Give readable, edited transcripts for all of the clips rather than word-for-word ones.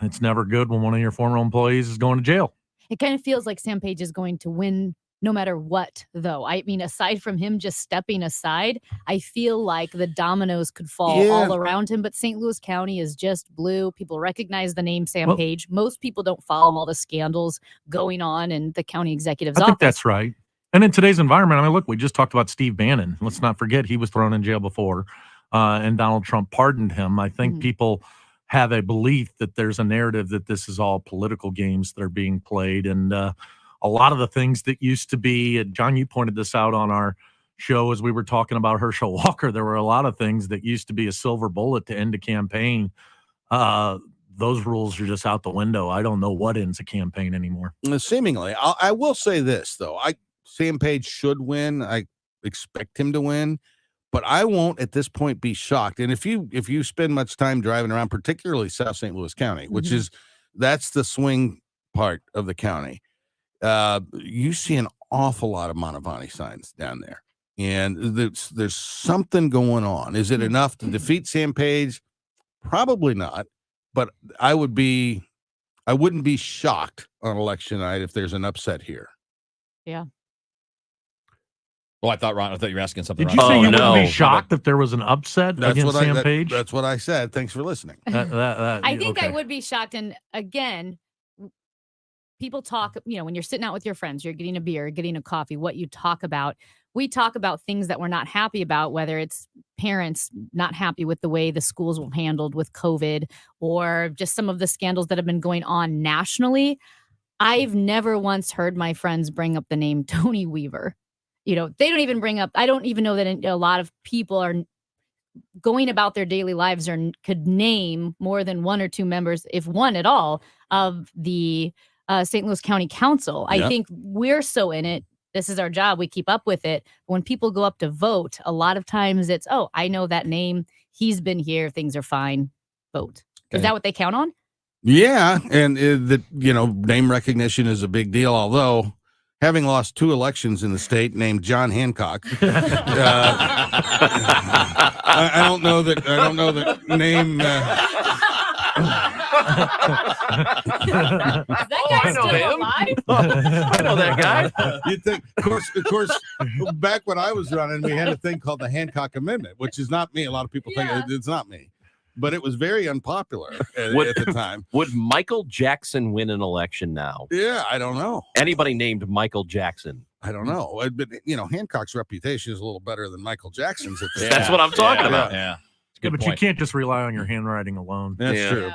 It's never good when one of your former employees is going to jail. It kind of feels like Sam Page is going to win no matter what, though. I mean, aside from him just stepping aside, I feel like the dominoes could fall all around him. But St. Louis County is just blue. People recognize the name Sam Page. Most people don't follow all the scandals going on in the county executive's office. I think that's right. And in today's environment, I mean, look, we just talked about Steve Bannon. Let's not forget he was thrown in jail before, and Donald Trump pardoned him. I think people have a belief that there's a narrative that this is all political games that are being played. And a lot of the things that used to be, John, you pointed this out on our show as we were talking about Herschel Walker, there were a lot of things that used to be a silver bullet to end a campaign. Those rules are just out the window. I don't know what ends a campaign anymore. Seemingly. I will say this, though. Sam Page should win. I expect him to win, but I won't at this point be shocked. And if you spend much time driving around, particularly South St. Louis County, which that's the swing part of the county, you see an awful lot of Mantovani signs down there. And there's something going on. Is it enough to defeat Sam Page? Probably not. But I wouldn't be shocked on election night if there's an upset here. Yeah. Well, I thought you were asking something. Did you say you wouldn't be shocked if there was an upset against Sam Page? That's what I said. Thanks for listening. I think I would be shocked. And again, people talk, when you're sitting out with your friends, you're getting a beer, getting a coffee, what you talk about. We talk about things that we're not happy about, whether it's parents not happy with the way the schools were handled with COVID or just some of the scandals that have been going on nationally. I've never once heard my friends bring up the name Tony Weaver. They don't even bring up, I don't even know that a lot of people are going about their daily lives or could name more than one or two members, if one at all, of the St. Louis County Council. I think we're so in it. This is our job. We keep up with it. But when people go up to vote, a lot of times it's, I know that name. He's been here. Things are fine. Vote. Okay. Is that what they count on? Yeah. And name recognition is a big deal, although having lost 2 elections in the state named John Hancock, I don't know that name. Is that guy still alive? I know that guy. You'd think, of course, back when I was running, we had a thing called the Hancock Amendment, which is not me. A lot of people think it's not me, but it was very unpopular at the time. Would Michael Jackson win an election now? Yeah, I don't know. Anybody named Michael Jackson? I don't know. But, Hancock's reputation is a little better than Michael Jackson's. That's what I'm talking about. Yeah. But you can't just rely on your handwriting alone. That's true.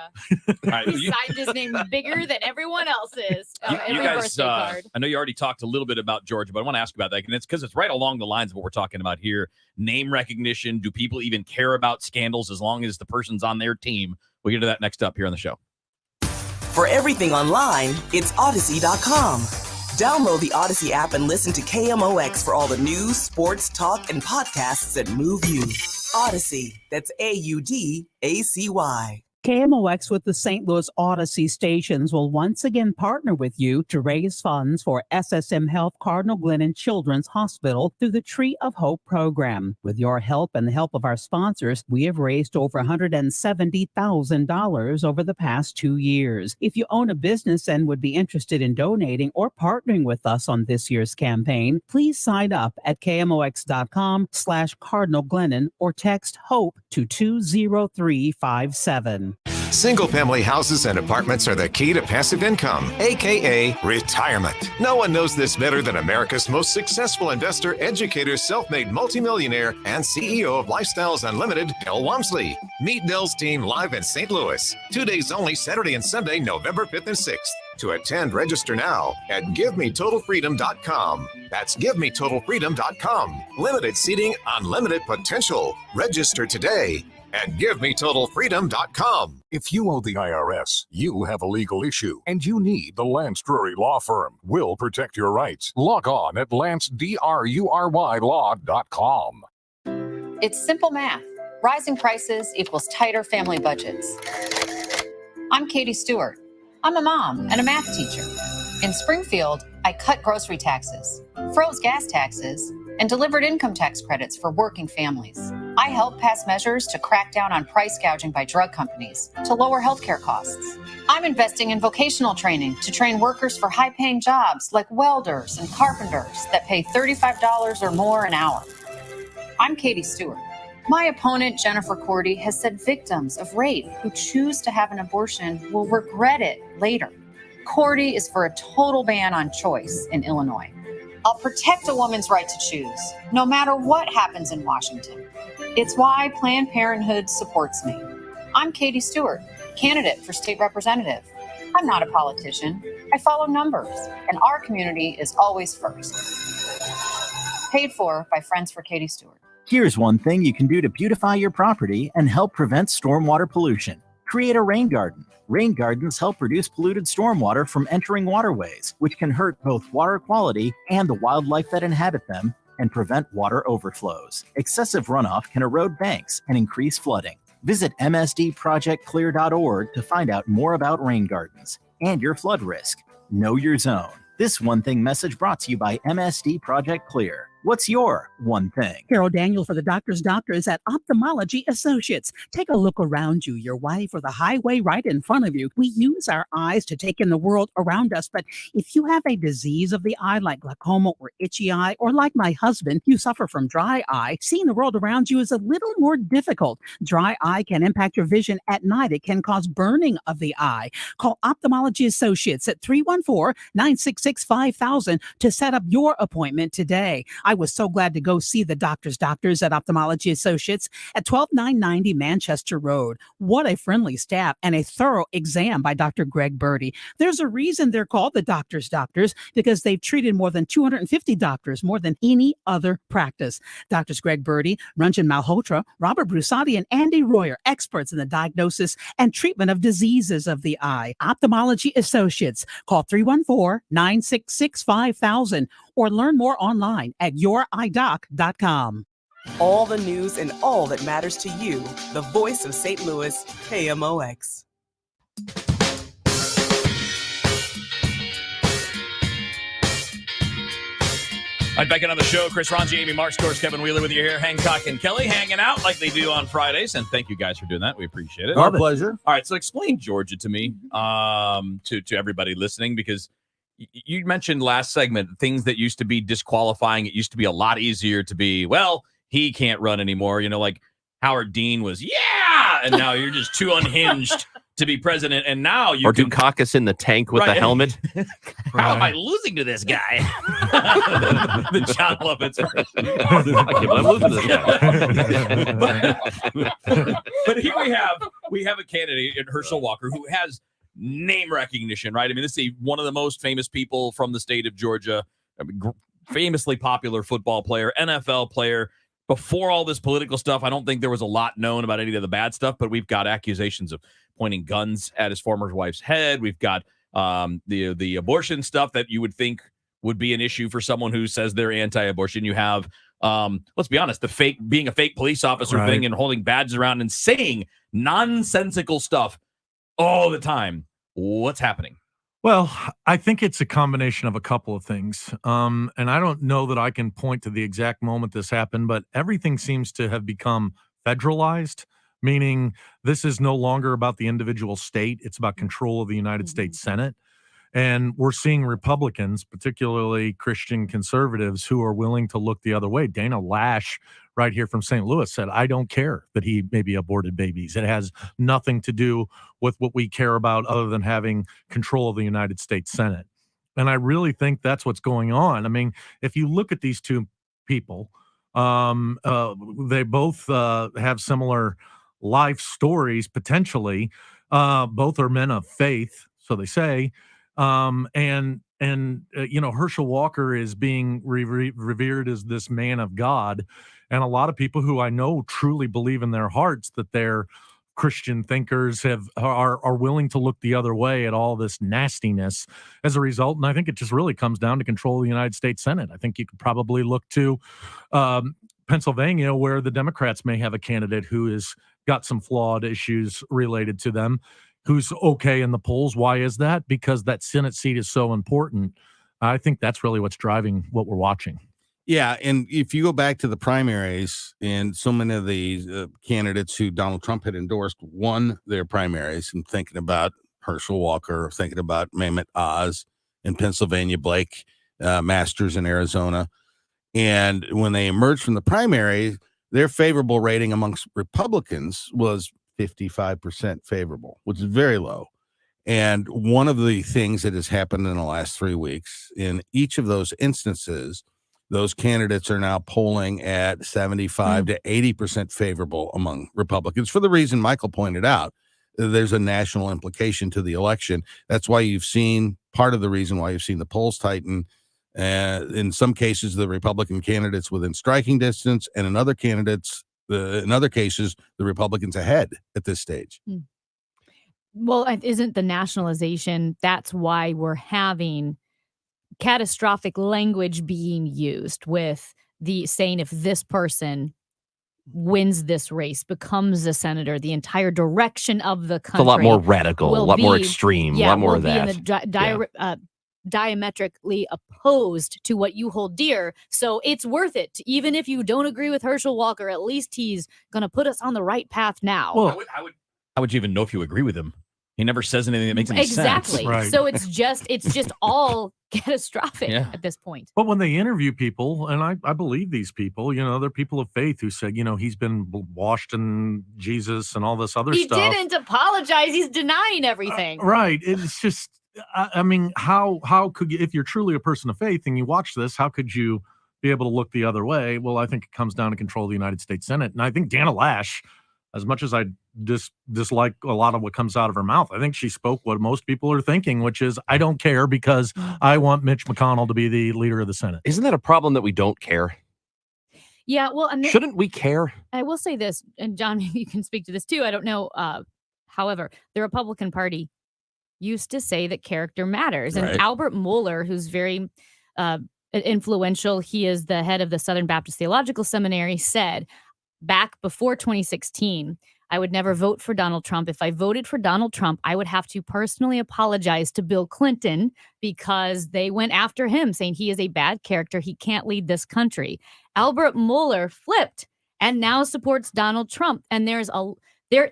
Right. He signed his name bigger than everyone else's. You guys, I know you already talked a little bit about Georgia, but I want to ask about that. And it's because it's right along the lines of what we're talking about here. Name recognition. Do people even care about scandals as long as the person's on their team? We'll get to that next up here on the show. For everything online, it's Odyssey.com. Download the Odyssey app and listen to KMOX for all the news, sports, talk, and podcasts that move you. Odyssey, that's AUDACY. KMOX with the St. Louis Odyssey stations will once again partner with you to raise funds for SSM Health Cardinal Glennon Children's Hospital through the Tree of Hope program. With your help and the help of our sponsors, we have raised over $170,000 over the past 2 years. If you own a business and would be interested in donating or partnering with us on this year's campaign, please sign up at KMOX.com/Cardinal Glennon or text HOPE to 20357. Single-family houses and apartments are the key to passive income, a.k.a. retirement. No one knows this better than America's most successful investor, educator, self-made multimillionaire, and CEO of Lifestyles Unlimited, Del Walmsley. Meet Del's team live in St. Louis. 2 days only, Saturday and Sunday, November 5th and 6th. To attend, register now at GiveMeTotalFreedom.com. That's GiveMeTotalFreedom.com. Limited seating, unlimited potential. Register today at GiveMeTotalFreedom.com. If you owe the IRS, you have a legal issue, and you need the Lance Drury Law Firm. We'll protect your rights. Log on at LanceDruryLaw.com. It's simple math. Rising prices equals tighter family budgets. I'm Katie Stewart. I'm a mom and a math teacher. In Springfield, I cut grocery taxes, froze gas taxes, and delivered income tax credits for working families. I help pass measures to crack down on price gouging by drug companies to lower healthcare costs. I'm investing in vocational training to train workers for high-paying jobs like welders and carpenters that pay $35 or more an hour. I'm Katie Stewart. My opponent, Jennifer Cordy, has said victims of rape who choose to have an abortion will regret it later. Cordy is for a total ban on choice in Illinois. I'll protect a woman's right to choose, no matter what happens in Washington. It's why Planned Parenthood supports me. I'm Katie Stewart, candidate for state representative. I'm not a politician. I follow numbers, and our community is always first. Paid for by Friends for Katie Stewart. Here's one thing you can do to beautify your property and help prevent stormwater pollution. Create a rain garden. Rain gardens help reduce polluted stormwater from entering waterways, which can hurt both water quality and the wildlife that inhabit them and prevent water overflows. Excessive runoff can erode banks and increase flooding. Visit msdprojectclear.org to find out more about rain gardens and your flood risk. Know your zone. This One Thing message brought to you by MSD Project Clear. What's your one thing? Carol Daniel for the Doctor's Doctors at Ophthalmology Associates. Take a look around you, your wife, or the highway right in front of you. We use our eyes to take in the world around us, but if you have a disease of the eye like glaucoma or itchy eye, or like my husband, you suffer from dry eye, seeing the world around you is a little more difficult. Dry eye can impact your vision at night. It can cause burning of the eye. Call Ophthalmology Associates at 314-966-5000 to set up your appointment today. I was so glad to go see the Doctor's Doctors at Ophthalmology Associates at 12990 Manchester Road. What a friendly staff and a thorough exam by Dr. Greg Birdie. There's a reason they're called the Doctor's Doctors, because they've treated more than 250 doctors, more than any other practice. Doctors Greg Birdie, Ranjan Malhotra, Robert Brusati, and Andy Royer, experts in the diagnosis and treatment of diseases of the eye. Ophthalmology Associates. Call 314-966-5000 or learn more online at youridoc.com. All the news and all that matters to you. The voice of St. Louis, KMOX. All right, back in on the show. Chris Ronji, Amy Marks, of course, Kevin Wheeler with you here. Hancock and Kelly hanging out like they do on Fridays. And thank you guys for doing that. We appreciate it. Our pleasure. All right, so explain Georgia to me, to everybody listening, because you mentioned last segment things that used to be disqualifying. It used to be a lot easier to be, well, he can't run anymore. You know, like Howard Dean was, yeah, and now you're just too unhinged to be president. And now you do caucus in the tank with the helmet. How am I losing to this guy? The John Lovitz version. I can't believe I'm losing to this guy. But here we have a candidate in Herschel Walker who has name recognition, right? I mean, this is one of the most famous people from the state of Georgia, famously popular football player, NFL player. Before all this political stuff, I don't think there was a lot known about any of the bad stuff, but we've got accusations of pointing guns at his former wife's head. We've got the abortion stuff that you would think would be an issue for someone who says they're anti-abortion. You have, let's be honest, being a fake police officer thing and holding badges around and saying nonsensical stuff all the time. What's happening? Well, I think it's a combination of a couple of things. And I don't know that I can point to the exact moment this happened, but everything seems to have become federalized, meaning this is no longer about the individual state. It's about control of the United States Senate. And we're seeing Republicans, particularly Christian conservatives, who are willing to look the other way. Dana Lash, right here from St. Louis, said, I don't care that he maybe aborted babies. It has nothing to do with what we care about other than having control of the United States Senate. And I really think that's what's going on. I mean, if you look at these two people, they both have similar life stories, potentially. Both are men of faith, so they say. You know, Herschel Walker is being revered as this man of God. And a lot of people who I know truly believe in their hearts that they're Christian thinkers are willing to look the other way at all this nastiness as a result. And I think it just really comes down to control of the United States Senate. I think you could probably look to Pennsylvania, where the Democrats may have a candidate who has got some flawed issues related to them, who's okay in the polls. Why is that? Because that Senate seat is so important. I think that's really what's driving what we're watching. Yeah, and if you go back to the primaries, and so many of the candidates who Donald Trump had endorsed won their primaries, and thinking about Herschel Walker, thinking about Mehmet Oz in Pennsylvania, Blake Masters in Arizona. And when they emerged from the primary, their favorable rating amongst Republicans was 55% favorable, which is very low. And one of the things that has happened in the last 3 weeks, in each of those instances, those candidates are now polling at 75 to 80% favorable among Republicans for the reason Michael pointed out. There's a national implication to the election. That's why you've seen part of the reason why you've seen the polls tighten. In some cases, the Republican candidates within striking distance, and in other cases, the Republicans ahead at this stage. Well, isn't the nationalization, that's why we're having catastrophic language being used with the saying if this person wins this race, becomes a senator, the entire direction of the country. It's a lot more radical, a lot more extreme, a lot more of that. In diametrically opposed to what you hold dear. So it's worth it. Even if you don't agree with Herschel Walker, at least he's going to put us on the right path now. Well, how would you even know if you agree with him? He never says anything that makes any sense. Exactly. Right. So it's just all catastrophic at this point. But when they interview people, and I believe these people, they're people of faith who said, he's been washed in Jesus and all this other stuff. He didn't apologize. He's denying everything. Right. It's just, I mean, how could you, if you're truly a person of faith and you watch this, how could you be able to look the other way? Well, I think it comes down to control of the United States Senate. And I think Dana Lash, as much as I dislike a lot of what comes out of her mouth, I think she spoke what most people are thinking, which is, I don't care because I want Mitch McConnell to be the leader of the Senate. Isn't that a problem that we don't care? Yeah, well, shouldn't we care? I will say this, and John, you can speak to this too. I don't know. However, the Republican Party used to say that character matters. And Albert Mohler, who's very influential, he is the head of the Southern Baptist Theological Seminary, said back before 2016, I would never vote for Donald Trump. If I voted for Donald Trump, I would have to personally apologize to Bill Clinton because they went after him saying he is a bad character. He can't lead this country. Albert Mohler flipped and now supports Donald Trump. And there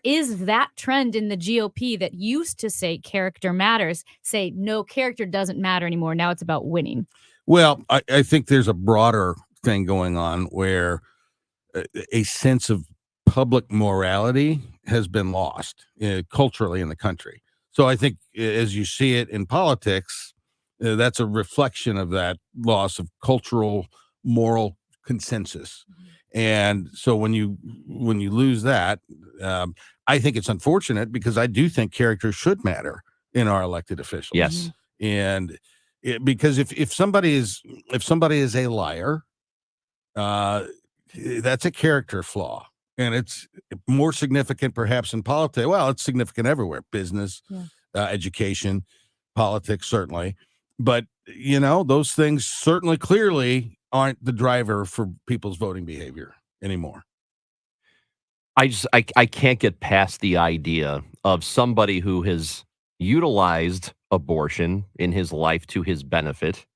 is that trend in the GOP that used to say character matters, say no, character doesn't matter anymore. Now it's about winning. Well, I think there's a broader thing going on where a sense of public morality has been lost culturally in the country. So I think as you see it in politics, that's a reflection of that loss of cultural moral consensus. And so when you lose that, I think it's unfortunate because I do think character should matter in our elected officials. Yes. And because if somebody is a liar, that's a character flaw, and it's more significant perhaps in politics. Well, it's significant everywhere, business, education, politics, certainly. But, those things certainly clearly aren't the driver for people's voting behavior anymore. I can't get past the idea of somebody who has utilized abortion in his life to his benefit,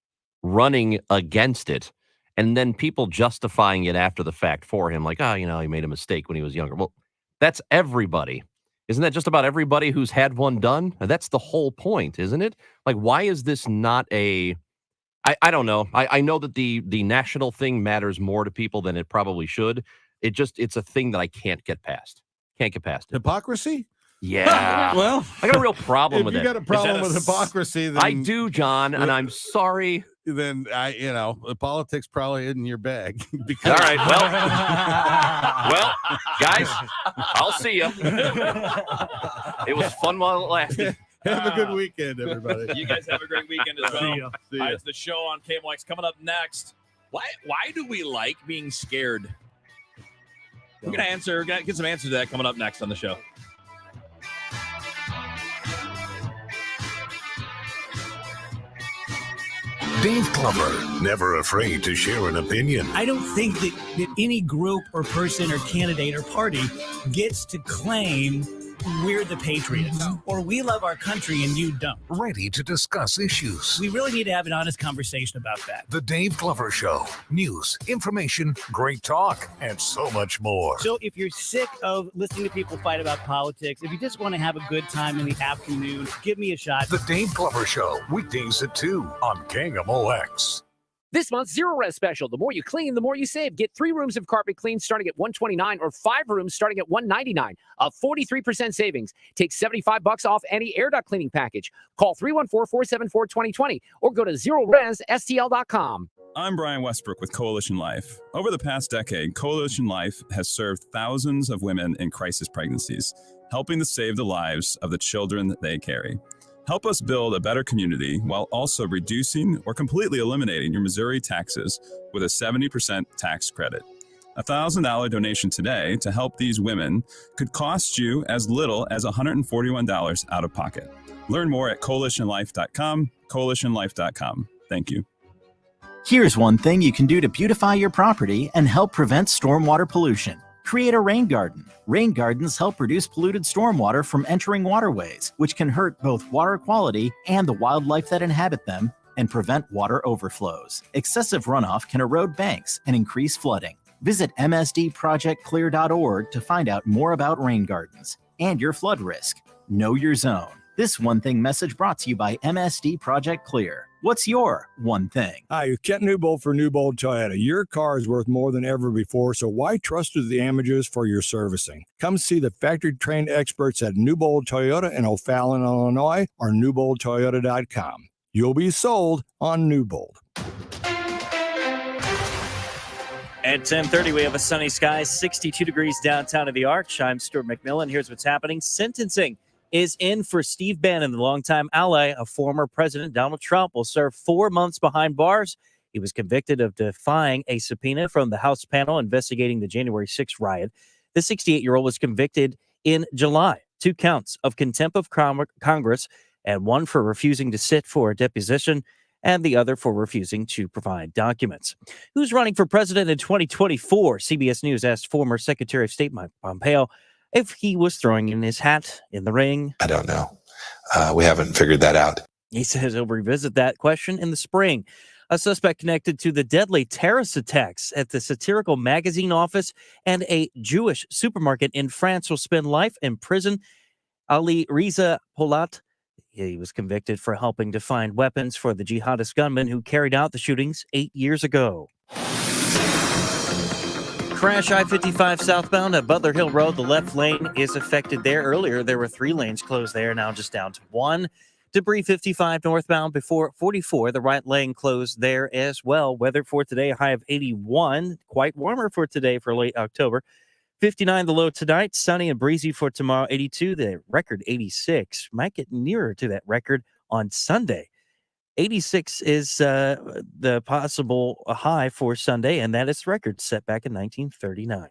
running against it, and then people justifying it after the fact for him, like, he made a mistake when he was younger. Well, that's everybody. Isn't that just about everybody who's had one done? That's the whole point, isn't it? Like, why is this not I don't know. I know that the national thing matters more to people than it probably should. It's a thing that I can't get past. Can't get past it. Hypocrisy? Yeah. Well, I got a real problem with it. If you got a problem with hypocrisy, then I do, John, and I'm sorry. Then politics probably isn't your bag. All right. Well, guys, I'll see you. It was fun while it lasted. Have a good weekend, everybody. You guys have a great weekend as well. See ya. It's the show on KMOX coming up next. Why do we like being scared? We're gonna get some answers to that coming up next on the show. Dave Glover, never afraid to share an opinion. I don't think that any group or person or candidate or party gets to claim we're the Patriots, or we love our country and you don't. Ready to discuss issues. We really need to have an honest conversation about that. The Dave Glover Show. News, information, great talk, and so much more. So if you're sick of listening to people fight about politics, if you just want to have a good time in the afternoon, give me a shot. The Dave Glover Show. Weekdays at 2 on KMOX. This month's Zero Res special. The more you clean, the more you save. Get 3 rooms of carpet clean starting at $129 or 5 rooms starting at $199. A 43% savings. Take $75 off any air duct cleaning package. Call 314-474-2020 or go to ZeroResSTL.com. I'm Brian Westbrook with Coalition Life. Over the past decade, Coalition Life has served thousands of women in crisis pregnancies, helping to save the lives of the children that they carry. Help us build a better community while also reducing or completely eliminating your Missouri taxes with a 70% tax credit. A $1,000 donation today to help these women could cost you as little as $141 out of pocket. Learn more at coalitionlife.com, coalitionlife.com. Thank you. Here's one thing you can do to beautify your property and help prevent stormwater pollution. Create a rain garden. Rain gardens help reduce polluted stormwater from entering waterways, which can hurt both water quality and the wildlife that inhabit them and prevent water overflows. Excessive runoff can erode banks and increase flooding. Visit msdprojectclear.org to find out more about rain gardens and your flood risk. Know your zone. This One Thing message brought to you by MSD Project Clear. What's your one thing? Hi, Kent Newbold for Newbold Toyota. Your car is worth more than ever before, so why trust the damages for your servicing? Come see the factory-trained experts at Newbold Toyota in O'Fallon, Illinois, or newboldtoyota.com. You'll be sold on Newbold. At 10:30, we have a sunny sky, 62 degrees downtown of the Arch. I'm Stuart McMillan. Here's what's happening. Sentencing is in for Steve Bannon, the longtime ally of former President Donald Trump, will serve 4 months behind bars. He was convicted of defying a subpoena from the House panel investigating the January 6th riot. The 68-year-old was convicted in July, 2 counts of contempt of Congress, and 1 for refusing to sit for a deposition, and the other for refusing to provide documents. Who's running for president in 2024? CBS News asked former Secretary of State Mike Pompeo if he was throwing in his hat in the ring. I don't know. We haven't figured that out. He says he'll revisit that question in the spring. A suspect connected to the deadly terrorist attacks at the satirical magazine office and a Jewish supermarket in France will spend life in prison. Ali Reza Polat, he was convicted for helping to find weapons for the jihadist gunman who carried out the shootings 8 years ago. Crash I-55 southbound at Butler Hill Road. The left lane is affected there. Earlier, there were 3 lanes closed there, now just down to 1. Debris 55 northbound before 44. The right lane closed there as well. Weather for today, a high of 81. Quite warmer for today for late October. 59 the low tonight. Sunny and breezy for tomorrow. 82, the record 86. Might get nearer to that record on Sunday. 86 is the possible high for Sunday, and that is the record set back in 1939.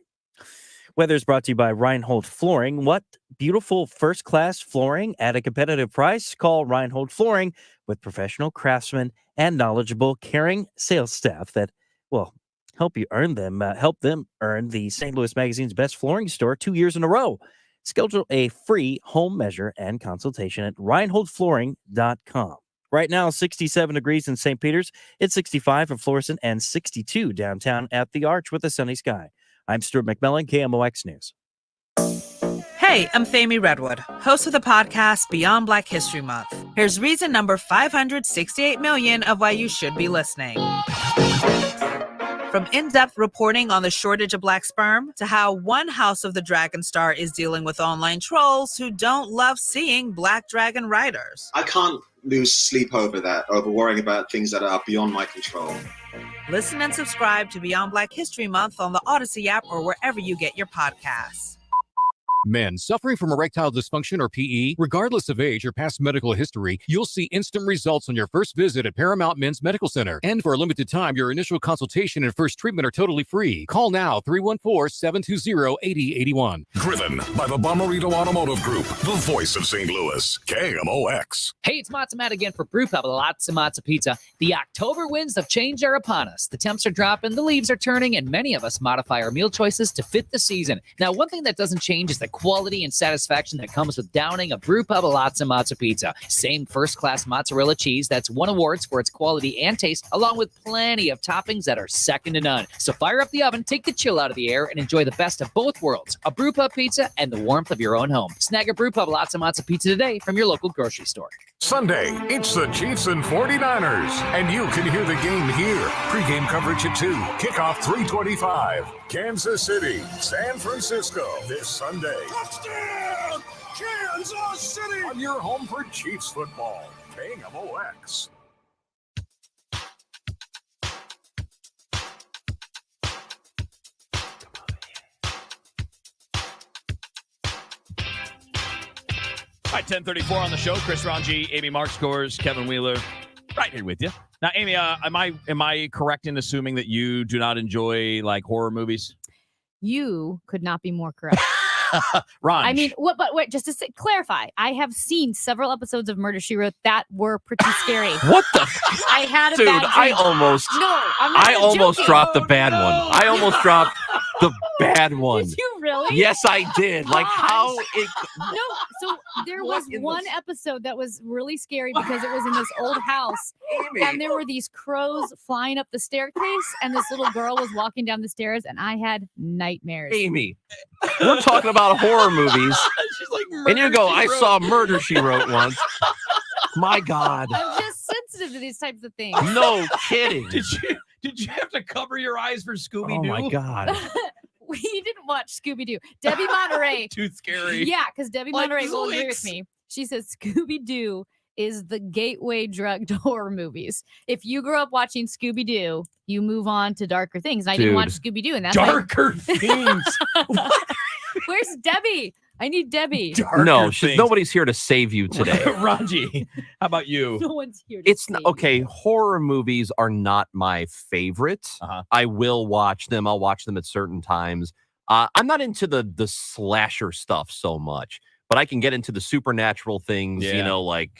Weather is brought to you by Reinhold Flooring. What beautiful first-class flooring at a competitive price? Call Reinhold Flooring with professional craftsmen and knowledgeable, caring sales staff that will help them earn the St. Louis Magazine's Best Flooring Store 2 years in a row. Schedule a free home measure and consultation at reinholdflooring.com. Right now, 67 degrees in St. Peters. It's 65 in Florissant and 62 downtown at the Arch with a sunny sky. I'm Stuart McMillan, KMOX News. Hey, I'm Fami Redwood, host of the podcast Beyond Black History Month. Here's reason number 568 million of why you should be listening. From in-depth reporting on the shortage of black sperm to how one House of the Dragon star is dealing with online trolls who don't love seeing black dragon riders. I can't lose sleep over that, over worrying about things that are beyond my control. Listen and subscribe to Beyond Black History Month on the Odyssey app or wherever you get your podcasts. Men suffering from erectile dysfunction or PE, regardless of age or past medical history, you'll see instant results on your first visit at Paramount Men's Medical Center. And for a limited time, your initial consultation and first treatment are totally free. Call now, 314-720-8081. Driven by the Bommarito Automotive Group, the voice of St. Louis, KMOX. Hey, it's Matzo Matt again for Brew Pub, lots of matzo pizza. The October winds of change are upon us. The temps are dropping, the leaves are turning, and many of us modify our meal choices to fit the season. Now, one thing that doesn't change is the quality and satisfaction that comes with downing a Brew Pub Lalazza Mazza Pizza. Same first-class mozzarella cheese that's won awards for its quality and taste, along with plenty of toppings that are second to none. So fire up the oven, take the chill out of the air, and enjoy the best of both worlds, a Brew Pub pizza and the warmth of your own home. Snag a Brew Pub Lalazza Mazza Pizza today from your local grocery store. Sunday, it's the Chiefs and 49ers, and you can hear the game here. Pre-game coverage at 2, kickoff 3:25. Kansas City, San Francisco, this Sunday. Touchdown! Kansas City! On your home for Chiefs football, KMOX. All right, 10:34 on the show. Chris Ranji, Amy Mark Scores, Kevin Wheeler, right here with you. Now, Amy, am I correct in assuming that you do not enjoy like horror movies? You could not be more correct. Ron. I mean, what? But wait, just to clarify, I have seen several episodes of Murder, She Wrote that were pretty scary. What the? I had a Dude, bad dream. I almost dropped the bad one. I almost dropped the bad one. Did you really? Yes, I did. Like how it. No, so there was one episode that was really scary because it was in this old house, and there were these crows flying up the staircase, and this little girl was walking down the stairs, and I had nightmares. Amy, we're talking about horror movies, She's like, and you go, "I Wrote." saw Murder, She Wrote once." My God. I'm just sensitive to these types of things. No kidding. Did you have to cover your eyes for Scooby-Doo? Oh my God. We didn't watch Scooby-Doo. Debbie Monterey. Too scary. Yeah, because Debbie Like Monterey will agree with Zoinks. me. She says Scooby-Doo is the gateway drug to horror movies. If you grew up watching Scooby-Doo, you move on to darker things. And I didn't watch Scooby-Doo, and that's why- Darker things. Where's Debbie? I need Debbie. No, nobody's here to save you today. Ranji, how about you? No one's here to It's not, okay. Horror movies are not my favorite. I will watch them. I'll watch them at certain times. I'm not into the slasher stuff so much, but I can get into the supernatural things. You Yeah. know, like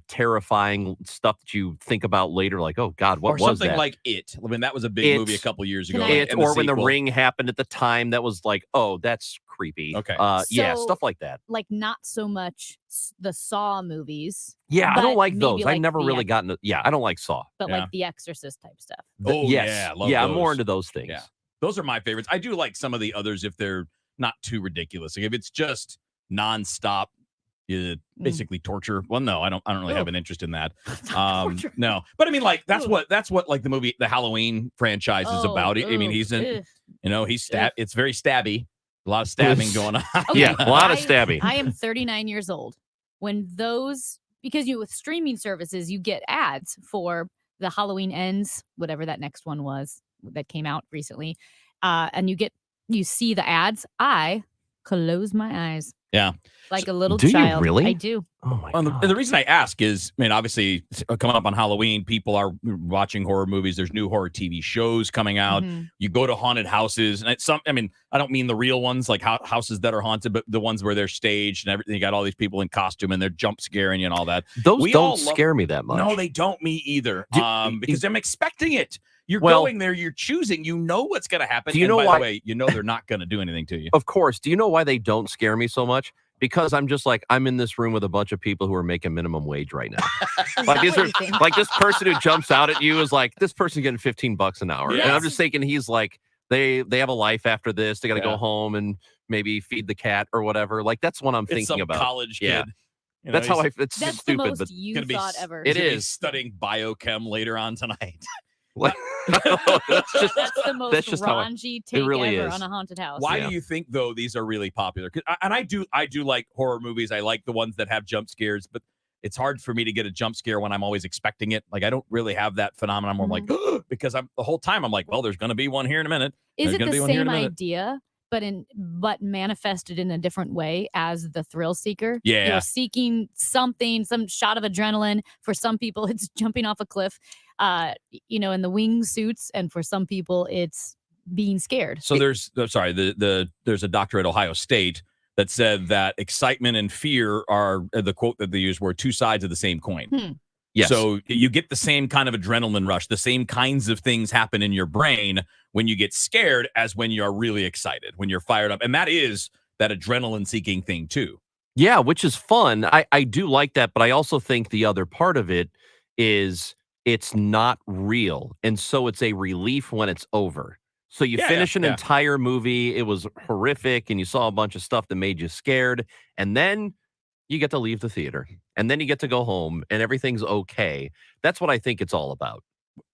terrifying stuff that you think about later. Like, oh God, what Or was something that? like It. I mean, that was a big It- movie a couple years ago. It, and or when the sequel. Ring happened at the time, that was like, oh, that's creepy. Okay. Yeah, So, stuff like that. Like not so much the Saw movies. Yeah, I don't but like maybe those. like I've never The really Ex- gotten. Yeah, I don't like Saw. But like the Exorcist type stuff. Oh, Yes. yeah. Love Yeah, those. I'm more into those things. Yeah. Those are my favorites. I do like some of the others if they're not too ridiculous. Like if it's just nonstop, basically torture. Well, no, I don't really have an interest in that. No, but I mean, like that's what like the movie, the Halloween franchise is about. I mean, he's in, he's it's very stabby. A lot of stabbing going on. Yeah, a lot of stabbing. I am 39 years old. When those, because with streaming services, you get ads for the Halloween Ends, whatever that next one was that came out recently. And you see the ads. I close my eyes. Yeah. Like a little Do you child. really? I do. Oh my And the reason I ask is, I mean, obviously coming up on Halloween, people are watching horror movies. There's new horror TV shows coming out. Mhm. You go to haunted houses, and I don't mean the real ones, like houses that are haunted, but the ones where they're staged and everything. You got all these people in costume and they're jump scaring you and all that. Those We all don't love- scare me that much. No, they don't. Me either. Because I'm expecting it. You're Well- going there. You're choosing. You know what's going to happen. Do you and know by why- the way, you know they're not going to do anything to you. Of course. Do you know why they don't scare me so much? Because I'm just like, I'm in this room with a bunch of people who are making minimum wage right now. Like, these are, like this person who jumps out at you is like, this person's getting $15 an hour. And I'm Yes. just thinking he's like, they have a life after this. They got to Yeah. go home and maybe feed the cat or whatever. Like, that's what I'm It's thinking some about. college Yeah. kid. You know, That's how I. he's- It's That's the stupid, most but you gonna be thought ever. It He's gonna be is. studying biochem later on tonight. that's just That's the most that's just how raunchy take really ever is. on a haunted house. Why do you think though these are really popular? 'Cause I do like horror movies. I like the ones that have jump scares, but it's hard for me to get a jump scare when I'm always expecting it. Like I don't really have that phenomenon where I'm like, because I'm the whole time I'm like, well, there's going to be one here in a minute. Is There's it gonna the be one here in same a minute. idea, but manifested in a different way as the thrill seeker? Yeah. You're seeking something, some shot of adrenaline. For some people, it's jumping off a cliff, in the wingsuits, and for some people, it's being scared. So there's a doctor at Ohio State that said that excitement and fear are the quote that they used were two sides of the same coin. Yes. So you get the same kind of adrenaline rush, the same kinds of things happen in your brain when you get scared as when you're really excited, when you're fired up. And that is that adrenaline seeking thing too. Yeah, which is fun. I do like that, but I also think the other part of it is it's not real. And so it's a relief when it's over. So you finish an entire movie, it was horrific, and you saw a bunch of stuff that made you scared, and then you get to leave the theater, and then you get to go home, and everything's okay. That's what I think it's all about.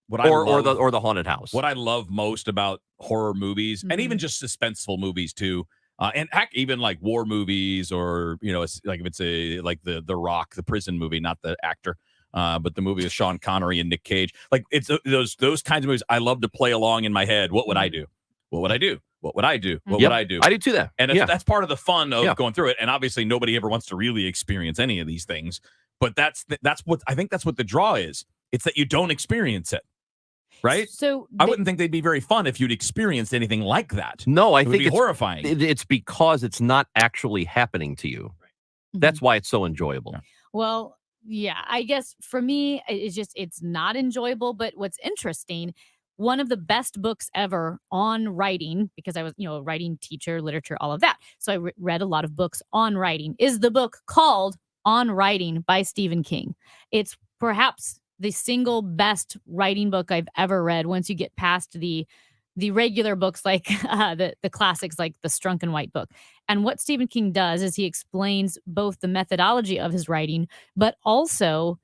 Or the haunted house. What I love most about horror movies, and even just suspenseful movies too, and even like war movies, or it's like if it's like the Rock, the prison movie, not the actor. But the movie with Sean Connery and Nick Cage, like it's those kinds of movies. I love to play along in my head. What would I do? What would I do? What would I do? What would I do? I do too. That, and that's part of the fun of going through it. And obviously, nobody ever wants to really experience any of these things. But that's what I think. That's what the draw is. It's that you don't experience it, right? So I wouldn't think they'd be very fun if you'd experienced anything like that. No, I it would think be it's horrifying. It's because it's not actually happening to you. That's why it's so enjoyable. Well, yeah, I guess for me, it's not enjoyable. But what's interesting, one of the best books ever on writing, because I was, a writing teacher, literature, all of that. So I read a lot of books on writing, is the book called On Writing by Stephen King. It's perhaps the single best writing book I've ever read. Once you get past the regular books like the classics like the Strunk and White book. And what Stephen King does is he explains both the methodology of his writing, but also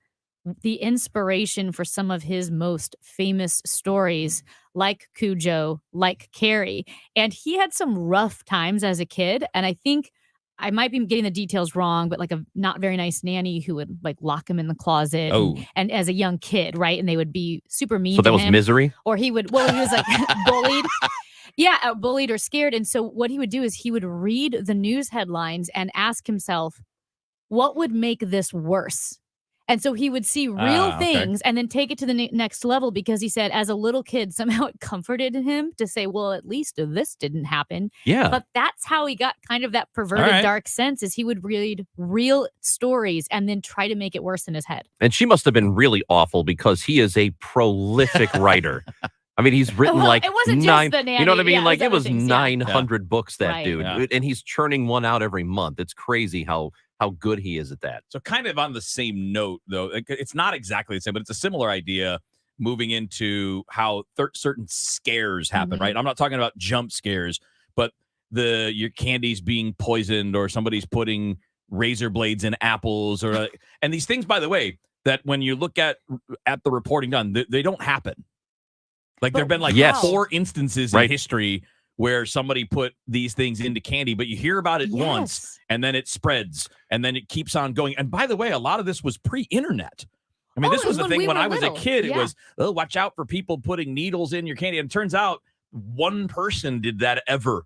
the inspiration for some of his most famous stories, like Cujo, like Carrie. And he had some rough times as a kid. And I think I might be getting the details wrong, but like a not very nice nanny who would like lock him in the closet and as a young kid, right? And they would be super mean So to that was him. Misery? Or he was like bullied. Yeah, bullied or scared. And so what he would do is he would read the news headlines and ask himself, what would make this worse? And so he would see real things and then take it to the next level, because he said as a little kid, somehow it comforted him to say, well, at least this didn't happen. Yeah. But that's how he got kind of that perverted dark sense, is he would read real stories and then try to make it worse in his head. And she must have been really awful, because he is a prolific writer. I mean, he's written like it wasn't just 9, the nanny. you know what I mean? Yeah, Like it was other things, 900 books, that Right. dude. Yeah. And he's churning one out every month. It's crazy how good he is at that. So kind of on the same note, though, it's not exactly the same, but it's a similar idea moving into how certain scares happen, right? I'm not talking about jump scares, but your candy's being poisoned, or somebody's putting razor blades in apples, or and these things, by the way, that when you look at the reporting done, they don't happen. Like there have been like 4 instances in history where somebody put these things into candy, but you hear about it once and then it spreads and then it keeps on going. And by the way, a lot of this was pre-internet. I mean, this was the thing when I was a kid. It was, watch out for people putting needles in your candy. And it turns out one person did that ever.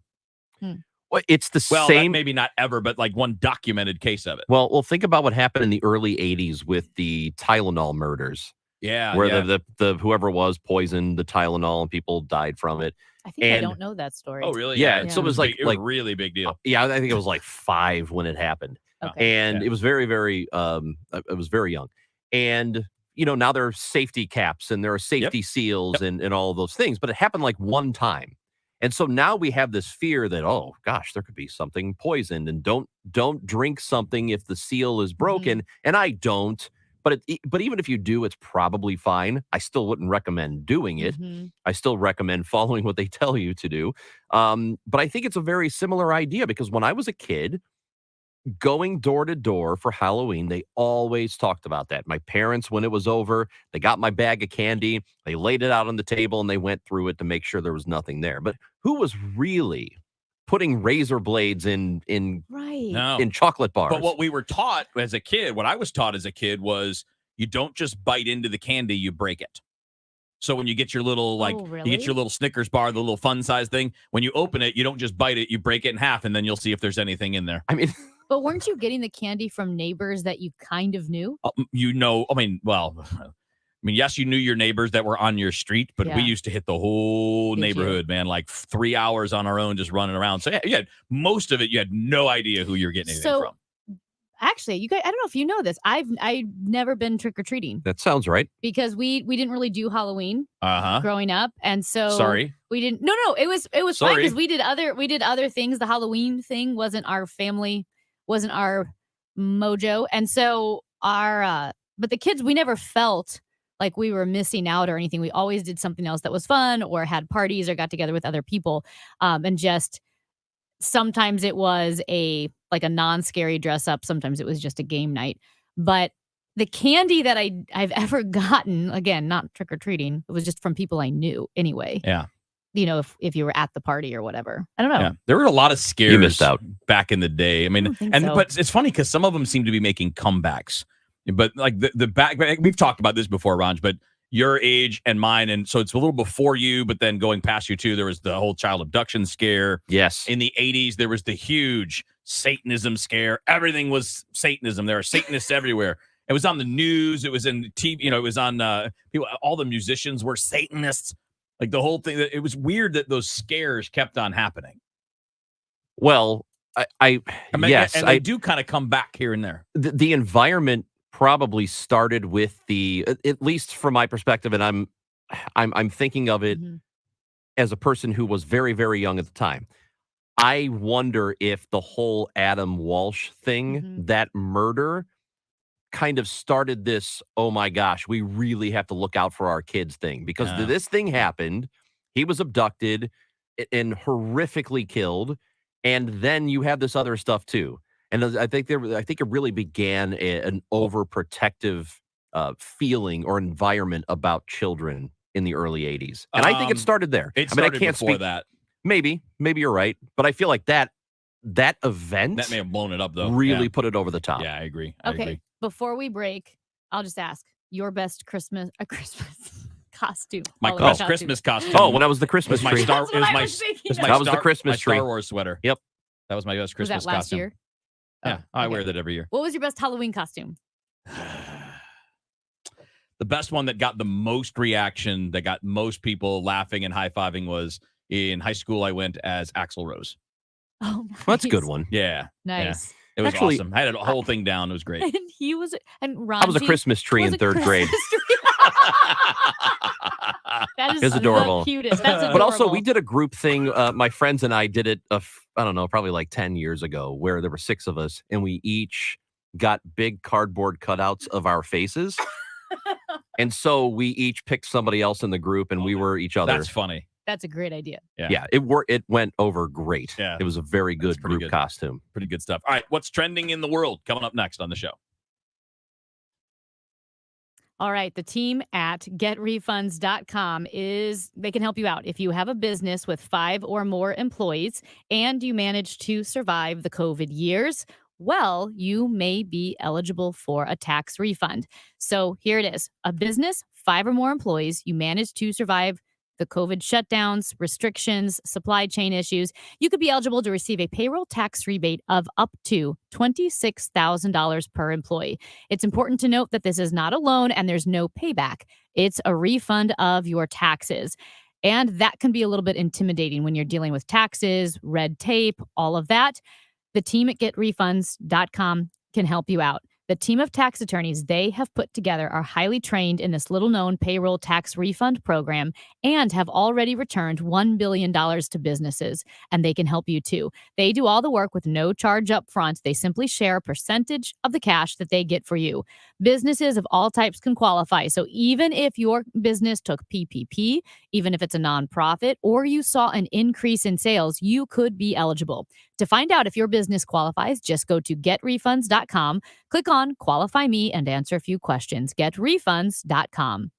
Well, it's the same. Maybe not ever, but like one documented case of it. Well, think about what happened in the early 80s with the Tylenol murders. Yeah. Where the whoever it was poisoned the Tylenol and people died from it. I think I don't know that story. Oh, really? Yeah. So it was like a really big deal. Yeah, I think it was like 5 when it happened. And it was very, very it was very young. And now there are safety caps and there are safety seals and all of those things, but it happened like one time. And so now we have this fear that, oh gosh, there could be something poisoned, and don't drink something if the seal is broken. And I don't. But even if you do, it's probably fine. I still wouldn't recommend doing it. I still recommend following what they tell you to do. But I think it's a very similar idea, because when I was a kid, going door to door for Halloween, they always talked about that. My parents, when it was over, they got my bag of candy, they laid it out on the table, and they went through it to make sure there was nothing there. But who was really putting razor blades in chocolate bars? But what we were taught as a kid, what I was taught as a kid, was you don't just bite into the candy, you break it. So when you get your little you get your little Snickers bar, the little fun size thing, when you open it, you don't just bite it, you break it in half, and then you'll see if there's anything in there. I mean, but weren't you getting the candy from neighbors that you kind of knew? Yes, you knew your neighbors that were on your street, but we used to hit the whole Did neighborhood, man, like 3 hours on our own, just running around. So yeah, most of it, you had no idea who you're getting anything from. actually, you guys, I don't know if you know this. I've never been trick or treating That sounds right. because we didn't really do Halloween Uh-huh. growing up, and so Sorry. we didn't. No, it was fine Sorry. because we did other things. The Halloween thing wasn't our mojo, and so but the kids, we never felt like we were missing out or anything. We always did something else that was fun, or had parties, or got together with other people, and just sometimes it was a non-scary dress up. Sometimes it was just a game night. But the candy that I've ever gotten, again, not trick or treating, it was just from people I knew anyway. Yeah. If you were at the party or whatever. I don't know. Yeah. There were a lot of scares You missed out. back in the day. I mean, think and so. but it's funny because some of them seem to be making comebacks. But like the back, we've talked about this before, Ranj, but your age and mine, and so it's a little before you, but then going past you too, there was the whole child abduction scare. Yes. In the 80s, there was the huge Satanism scare. Everything was Satanism. There are Satanists everywhere. It was on the news. It was in TV. It was on people. All the musicians were Satanists. Like the whole thing. It was weird that those scares kept on happening. Well, I mean, yes, and they do kind of come back here and there. The environment probably started with at least from my perspective, and I'm thinking of it as a person who was very, very young at the time. I wonder if the whole Adam Walsh thing, that murder, kind of started this, oh my gosh, we really have to look out for our kids thing. Because this thing happened, he was abducted and horrifically killed, and then you have this other stuff too. And I think it really began an overprotective feeling or environment about children in the early 80s. And I think it started there. It I mean, I started can't before speak that. Maybe you're right, but I feel like that event That may have blown it up though. really put it over the top. Yeah, I agree. Okay. Before we break, I'll just ask your best Christmas costume. My Halloween best Christmas costume. Oh, when I was the Christmas was my tree. Star. That's It was what I my. was thinking It was of. my That was the Star- Christmas my Star tree. Wars sweater. Yep. That was my best Was Christmas that last costume. year? Yeah, Oh, I okay. wear that every year. What was your best Halloween costume? The best one that got the most reaction, that got most people laughing and high-fiving was in high school. I went as Axl Rose. Oh, nice. Well, that's a good one. Yeah. Nice. Yeah. It was Actually, awesome. I had a whole thing down. It was great. And he was, and Ron. I was a Christmas tree in third grade. That is It's adorable. the cutest. That's adorable. But also, we did a group thing. My friends and I did it, I don't know, probably like 10 years ago, where there were 6 of us, and we each got big cardboard cutouts of our faces. And so we each picked somebody else in the group, and we were each other. That's funny. That's a great idea. Yeah, it went over great. Yeah. It was a very good pretty group good. costume. Pretty good stuff. All right, what's trending in the world coming up next on the show? All right. The team at getrefunds.com they can help you out. If you have a business with 5 or more employees and you manage to survive the COVID years, well, you may be eligible for a tax refund. So here it is. A business, 5 or more employees, you manage to survive the COVID shutdowns, restrictions, supply chain issues. You could be eligible to receive a payroll tax rebate of up to $26,000 per employee. It's important to note that this is not a loan and there's no payback. It's a refund of your taxes. And that can be a little bit intimidating when you're dealing with taxes, red tape, all of that. The team at getrefunds.com can help you out. The team of tax attorneys they have put together are highly trained in this little-known payroll tax refund program and have already returned $1 billion to businesses, and they can help you too. They do all the work with no charge up front. They simply share a percentage of the cash that they get for you. Businesses of all types can qualify, so even if your business took PPP, even if it's a nonprofit, or you saw an increase in sales, you could be eligible. To find out if your business qualifies, just go to getrefunds.com, click on Qualify Me, and answer a few questions. Getrefunds.com.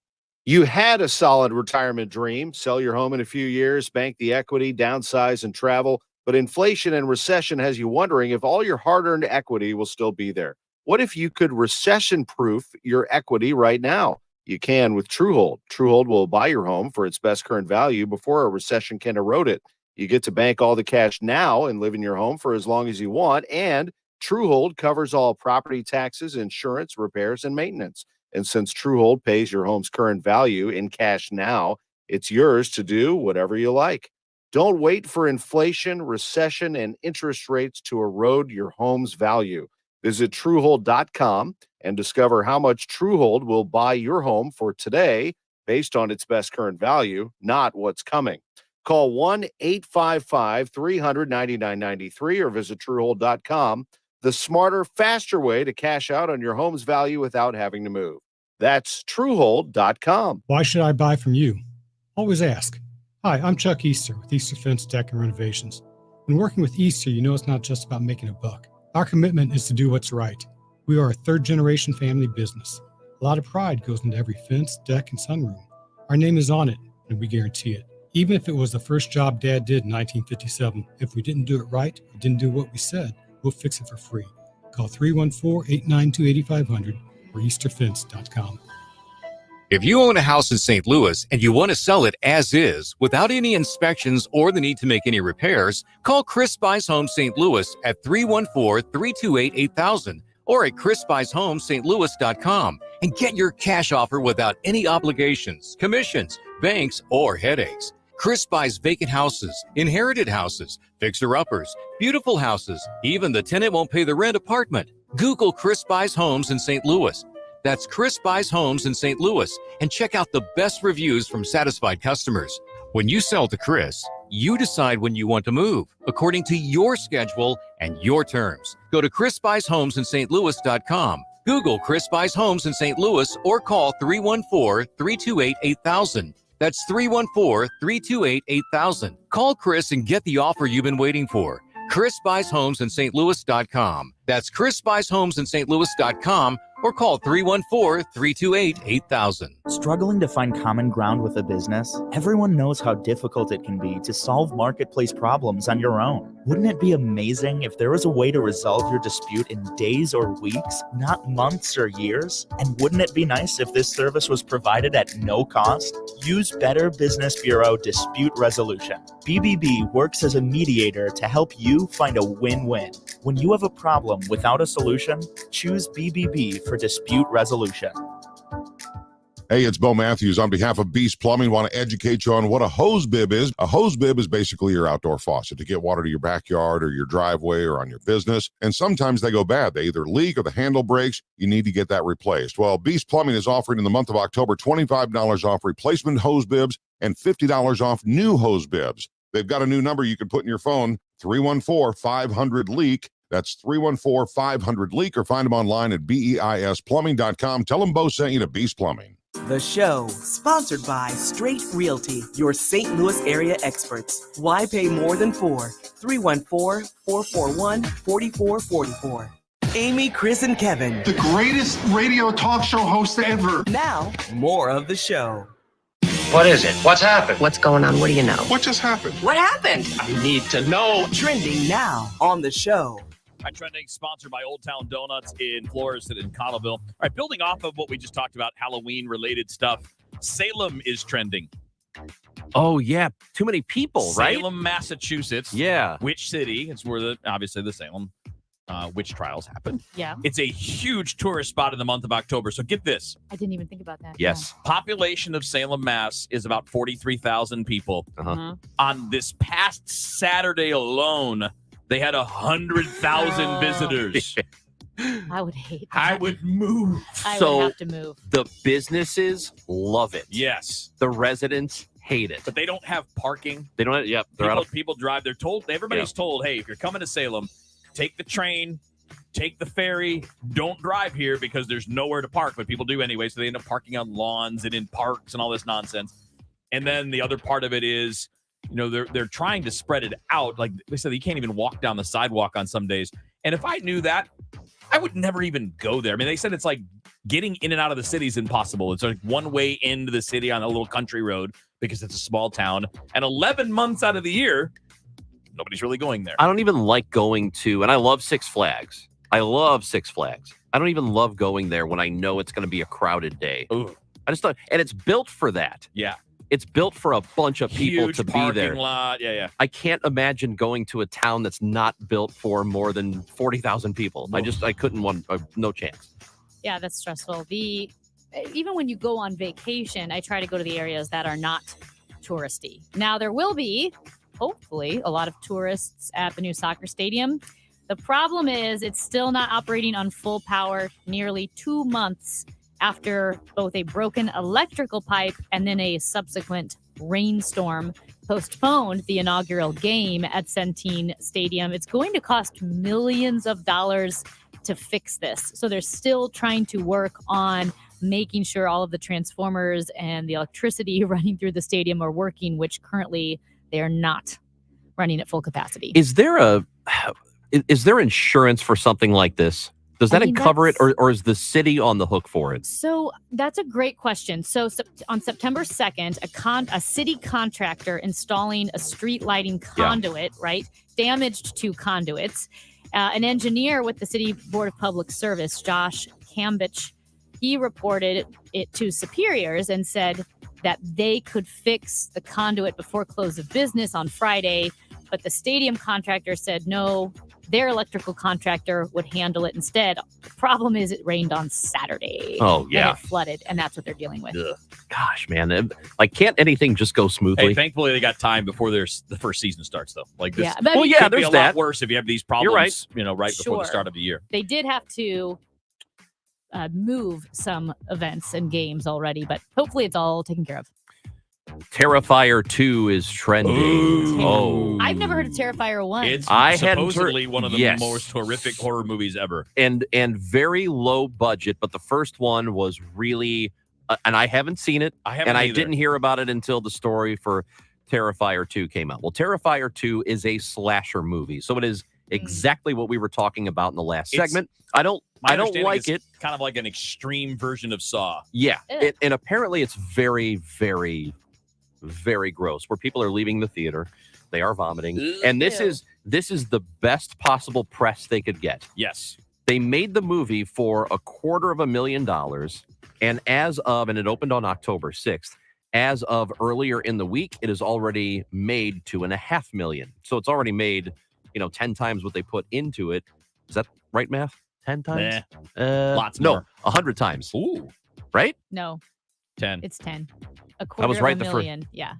You had a solid retirement dream, sell your home in a few years, bank the equity, downsize, and travel. But inflation and recession has you wondering if all your hard-earned equity will still be there. What if you could recession-proof your equity right now? You can with Truehold. Truehold will buy your home for its best current value before a recession can erode it. You get to bank all the cash now and live in your home for as long as you want. And Truehold covers all property taxes, insurance, repairs, and maintenance. And since Truehold pays your home's current value in cash now, it's yours to do whatever you like. Don't wait for inflation, recession, and interest rates to erode your home's value. Visit Truehold.com and discover how much Truehold will buy your home for today based on its best current value, not what's coming. Call 1-855-300-9993 or visit Truehold.com. The smarter, faster way to cash out on your home's value without having to move. That's Truehold.com. Why should I buy from you? Always ask. Hi, I'm Chuck Easter with Easter Fence Deck and Renovations. When working with Easter, you know it's not just about making a buck. Our commitment is to do what's right. We are a third-generation family business. A lot of pride goes into every fence, deck, and sunroom. Our name is on it, and we guarantee it. Even if it was the first job Dad did in 1957, if we didn't do it right or didn't do what we said, we'll fix it for free. Call 314-892-8500 or easterfence.com. If you own a house in St. Louis and you want to sell it as is, without any inspections or the need to make any repairs, call Chris Buys Homes St. Louis at 314-328-8000 or at chrisbuyshomes.louis.com and get your cash offer without any obligations, commissions, banks, or headaches. Chris buys vacant houses, inherited houses, fixer-uppers, beautiful houses, even the tenant won't pay the rent apartment. Google Chris Buys Homes in St. Louis. That's Chris Buys Homes in St. Louis, and check out the best reviews from satisfied customers. When you sell to Chris, you decide when you want to move according to your schedule and your terms. Go to chrisbuyshomesinstlouis.com. Google Chris Buys Homes in St. Louis or call 314-328-8000. That's 314-328-8000. Call Chris and get the offer you've been waiting for. Chris Buys Homes in St. That's Chris Buys Homes in St. or call 314-328-8000. Struggling to find common ground with a business? Everyone knows how difficult it can be to solve marketplace problems on your own. Wouldn't it be amazing if there was a way to resolve your dispute in days or weeks, not months or years? And wouldn't it be nice if this service was provided at no cost? Use Better Business Bureau Dispute Resolution. BBB works as a mediator to help you find a win-win. When you have a problem without a solution, choose BBB for dispute resolution. Hey, it's Bo Matthews. On behalf of Beast Plumbing, want to educate you on what a hose bib is. A hose bib is basically your outdoor faucet to get water to your backyard or your driveway or on your business. And sometimes they go bad. They either leak or the handle breaks. You need to get that replaced. Well, Beast Plumbing is offering in the month of October $25 off replacement hose bibs and $50 off new hose bibs. They've got a new number you can put in your phone, 314-500-LEAK. That's 314-500-LEAK, or find them online at BEISplumbing.com. Tell them Bo sent you to Beast Plumbing. The show, sponsored by Straight Realty, your St. Louis area experts. Why pay more than 4? 314-441-4444. Amy, Chris, and Kevin. The greatest radio talk show host ever. Now, more of the show. What is it? What's happened? What's going on? What do you know? What just happened? What happened? I need to know. Trending now on the show. All right, trending sponsored by Old Town Donuts in Flores and in Cottleville. All right, building off of what we just talked about, Halloween-related stuff, Salem is trending. Oh, yeah. Too many people, right? Salem, Massachusetts. Yeah. Witch City. It's where, obviously, the Salem witch trials happen. Yeah. It's a huge tourist spot in the month of October. So get this. I didn't even think about that. Yes. Population of Salem, Mass. is about 43,000 people. Uh-huh. On this past Saturday alone, they had 100,000 visitors. I would hate that. I would move. I So- would have to move. The businesses love it. Yes. The residents hate it. But they don't have parking. They don't. Yep. They're out of. People drive. They're told. Everybody's told, hey, if you're coming to Salem, take the train, take the ferry. Don't drive here because there's nowhere to park. But people do anyway, so they end up parking on lawns and in parks and all this nonsense. And then the other part of it is, they're trying to spread it out. Like they said, you can't even walk down the sidewalk on some days. And if I knew that, I would never even go there. I mean, they said it's like getting in and out of the city is impossible. It's like one way into the city on a little country road because it's a small town. And 11 months out of the year, nobody's really going there. I don't even like going to, and I love Six Flags. I love Six Flags. I don't even love going there when I know it's going to be a crowded day. Ooh. I just thought, and it's built for that. Yeah. It's built for a bunch of people Huge to be parking there. lot. Yeah. I can't imagine going to a town that's not built for more than 40,000 people. I couldn't no chance. Yeah, that's stressful. Even when you go on vacation, I try to go to the areas that are not touristy. Now, there will be, hopefully, a lot of tourists at the new soccer stadium. The problem is it's still not operating on full power nearly 2 months after both a broken electrical pipe and then a subsequent rainstorm postponed the inaugural game at Centene Stadium. It's going to cost millions of dollars to fix this. So they're still trying to work on making sure all of the transformers and the electricity running through the stadium are working, which currently they are not running at full capacity. Is there insurance for something like this? Does that cover it, or is the city on the hook for it? So that's a great question. So on September 2nd, a city contractor installing a street lighting conduit, right, damaged 2 conduits. An engineer with the City Board of Public Service, Josh Kambich, he reported it to superiors and said that they could fix the conduit before close of business on Friday, but the stadium contractor said no, their electrical contractor would handle it instead. The problem is it rained on Saturday. Oh, yeah. And it flooded, and that's what they're dealing with. Ugh. Gosh, man. Like, can't anything just go smoothly? Hey, thankfully they got time before the first season starts, though. Like this, But I mean, could be there's a that. lot worse if you have these problems, You're right. right before the Sure. start of the year. They did have to move some events and games already, but hopefully it's all taken care of. Terrifier 2 is trending. Ooh. Oh. I've never heard of Terrifier 1. It's I hadn't supposedly heard- one of the yes. most horrific horror movies ever. And very low budget, but the first one was really, and I haven't seen it, I haven't and I either. didn't hear about it until the story for Terrifier 2 came out. Well, Terrifier 2 is a slasher movie, so it is exactly what we were talking about in the last It's- segment. I don't like it. Kind of like an extreme version of Saw. Yeah, and apparently it's very, very, very gross. Where people are leaving the theater, they are vomiting, and this is the best possible press they could get. Yes, they made the movie for $250,000, and and it opened on October 6th. As of earlier in the week, it has already made $2.5 million. So it's already made, 10 times what they put into it. Is that right, math? 10 times? Lots no, more. 100 times. Ooh, No, 10. it's 10. A I quarter was right of a the first- million. Yeah.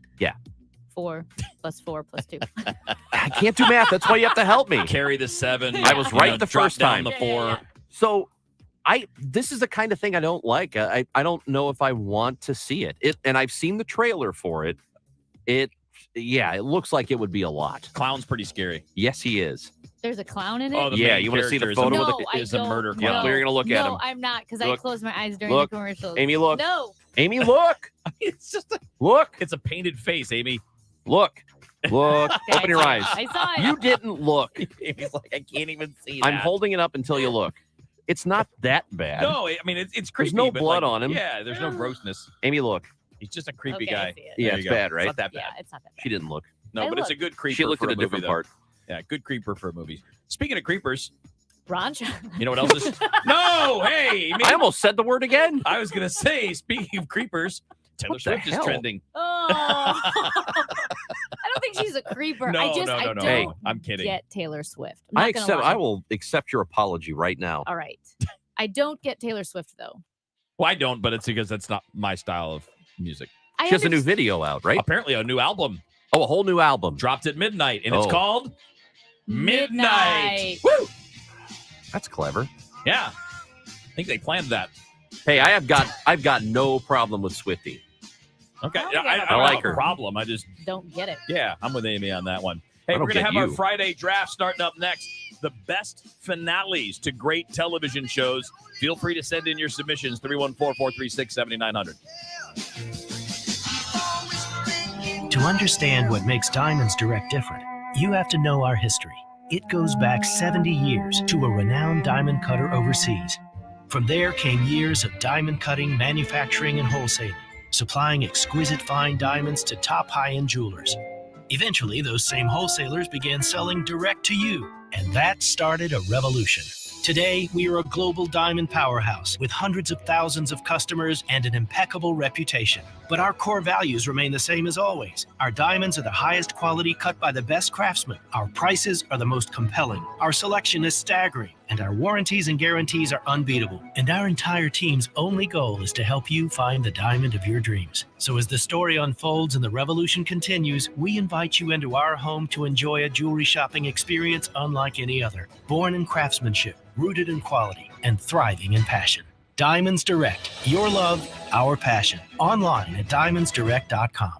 4 plus 4 plus 2. I can't do math. That's why you have to help me. Carry the 7. I was right the drop first down time. the 4. So this is the kind of thing I don't like. I don't know if I want to see it. And I've seen the trailer for it. It looks like it would be a lot. Clown's pretty scary. Yes, he is. There's a clown in it? Oh, the Yeah, main you want to see the character photo no, with I is a don't. murder Yeah, clown. we're gonna look at him. No, I'm not, because I Look. close my eyes during Look. the commercials. Amy, look. No. Amy, look. It's just Look. it's a painted face, Amy. Look. Look. Okay, Open your eyes. I saw it. You didn't look. Amy's like, I can't even see I'm that. holding it up until you look. It's not that bad. No, I mean it's creepy. There's no but, blood like, on him. Yeah, there's no grossness. Amy, look. He's just a creepy Okay, I guy. see it. Yeah, There it's you go. bad, right? It's not that bad. Yeah, it's not that bad. She didn't look. No, I but it's a looked. good creeper. She looked for at a movie, different though. part. Yeah, good creeper for a movie. Speaking of creepers, Ron? you know what else is? No, hey, Amy. I almost said the word again. I was gonna say, speaking of creepers, Taylor What the Swift is hell? trending. Oh. I don't think she's a creeper. No, I no. don't Hey, I'm kidding. get Taylor Swift. I'm not gonna lie. I will accept your apology right now. All right. I don't get Taylor Swift, though. Well, I don't, but it's because that's not my style of music. She has a new video out, right? Apparently, a new album Oh, a whole new album. dropped at midnight, and Oh. it's called Midnight. Midnight. Woo! That's clever. Yeah, I think they planned that. Hey, I've got no problem with Swiftie. Okay, Oh, yeah, yeah. I don't like have a her. problem. I just Don't get it. Yeah, I'm with Amy on that one. Hey, I we're don't going to get have our you. Friday draft starting up next. The best finales to great television shows. Feel free to send in your submissions, 314-436-7900. To understand what makes Diamonds Direct different, you have to know our history. It goes back 70 years to a renowned diamond cutter overseas. From there came years of diamond cutting, manufacturing, and wholesaling, supplying exquisite fine diamonds to top high-end jewelers. Eventually, those same wholesalers began selling direct to you, and that started a revolution. Today, we are a global diamond powerhouse with hundreds of thousands of customers and an impeccable reputation. But our core values remain the same as always. Our diamonds are the highest quality cut by the best craftsmen. Our prices are the most compelling. Our selection is staggering. And our warranties and guarantees are unbeatable. And our entire team's only goal is to help you find the diamond of your dreams. So as the story unfolds and the revolution continues, we invite you into our home to enjoy a jewelry shopping experience unlike any other. Born in craftsmanship, rooted in quality, and thriving in passion. Diamonds Direct. Your love, our passion. Online at diamondsdirect.com.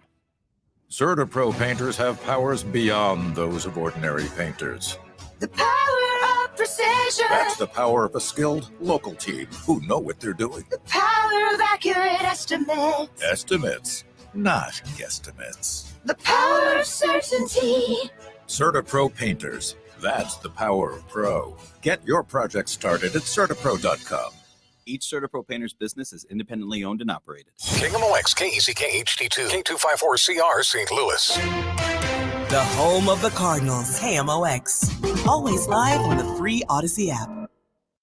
CertaPro painters have powers beyond those of ordinary painters. The power of precision. That's the power of a skilled local team who know what they're doing. The power of accurate estimates. Estimates, not guesstimates. The power of certainty. CertaPro painters. That's the power of pro. Get your project started at CertaPro.com. Each CertaPro painter's business is independently owned and operated. KMOX, KECK HD2, K254CR, St. Louis. The home of the Cardinals, KMOX. Always live on the free Odyssey app.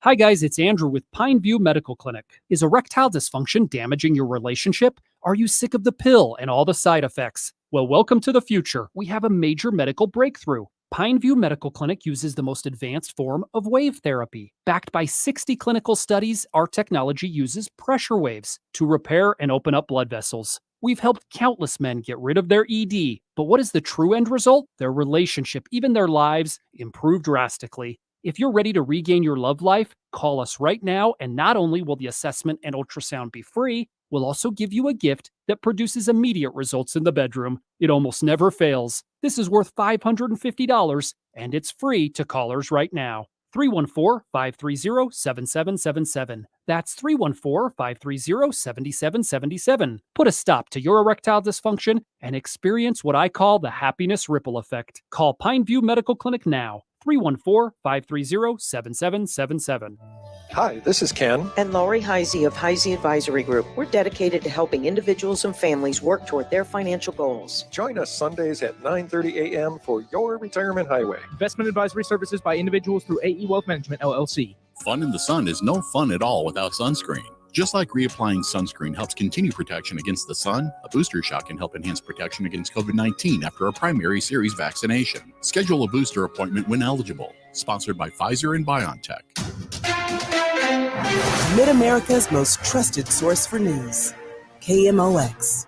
Hi guys, it's Andrew with Pineview Medical Clinic. Is erectile dysfunction damaging your relationship? Are you sick of the pill and all the side effects? Well, welcome to the future. We have a major medical breakthrough. Pineview Medical Clinic uses the most advanced form of wave therapy. Backed by 60 clinical studies, our technology uses pressure waves to repair and open up blood vessels. We've helped countless men get rid of their ED. But what is the true end result? Their relationship, even their lives, improve drastically. If you're ready to regain your love life, call us right now, and not only will the assessment and ultrasound be free, we'll also give you a gift that produces immediate results in the bedroom. It almost never fails. This is worth $550, and it's free to callers right now. 314-530-7777. That's 314-530-7777. Put a stop to your erectile dysfunction and experience what I call the happiness ripple effect. Call Pineview Medical Clinic now. 314-530-7777. Hi, this is Ken. And Laurie Heisey of Heisey Advisory Group. We're dedicated to helping individuals and families work toward their financial goals. Join us Sundays at 9:30 a.m. for Your Retirement Highway. Investment advisory services by individuals through AE Wealth Management, LLC. Fun in the sun is no fun at all without sunscreen. Just like reapplying sunscreen helps continue protection against the sun, a booster shot can help enhance protection against COVID-19 after a primary series vaccination. Schedule a booster appointment when eligible. Sponsored by Pfizer and BioNTech. Mid-America's most trusted source for news. KMOX.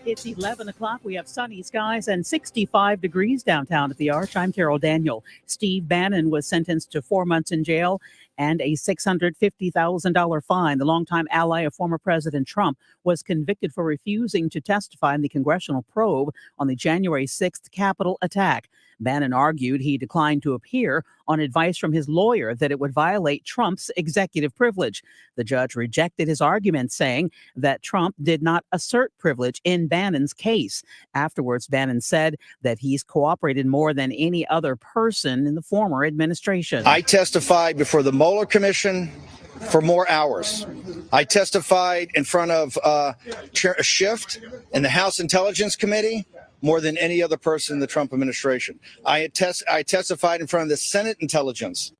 It's 11 o'clock. We have sunny skies and 65 degrees downtown at the Arch. I'm Carol Daniel. Steve Bannon was sentenced to 4 months in jail and a $650,000 fine. The longtime ally of former President Trump was convicted for refusing to testify in the congressional probe on the January 6th Capitol attack. Bannon argued he declined to appear on advice from his lawyer that it would violate Trump's executive privilege. The judge rejected his argument, saying that Trump did not assert privilege in Bannon's case. Afterwards, Bannon said that he's cooperated more than any other person in the former administration. I testified before the Mueller Commission for more hours. I testified in front of Chair Schiff in the House Intelligence Committee more than any other person in the Trump administration. I testified in front of the Senate Intelligence.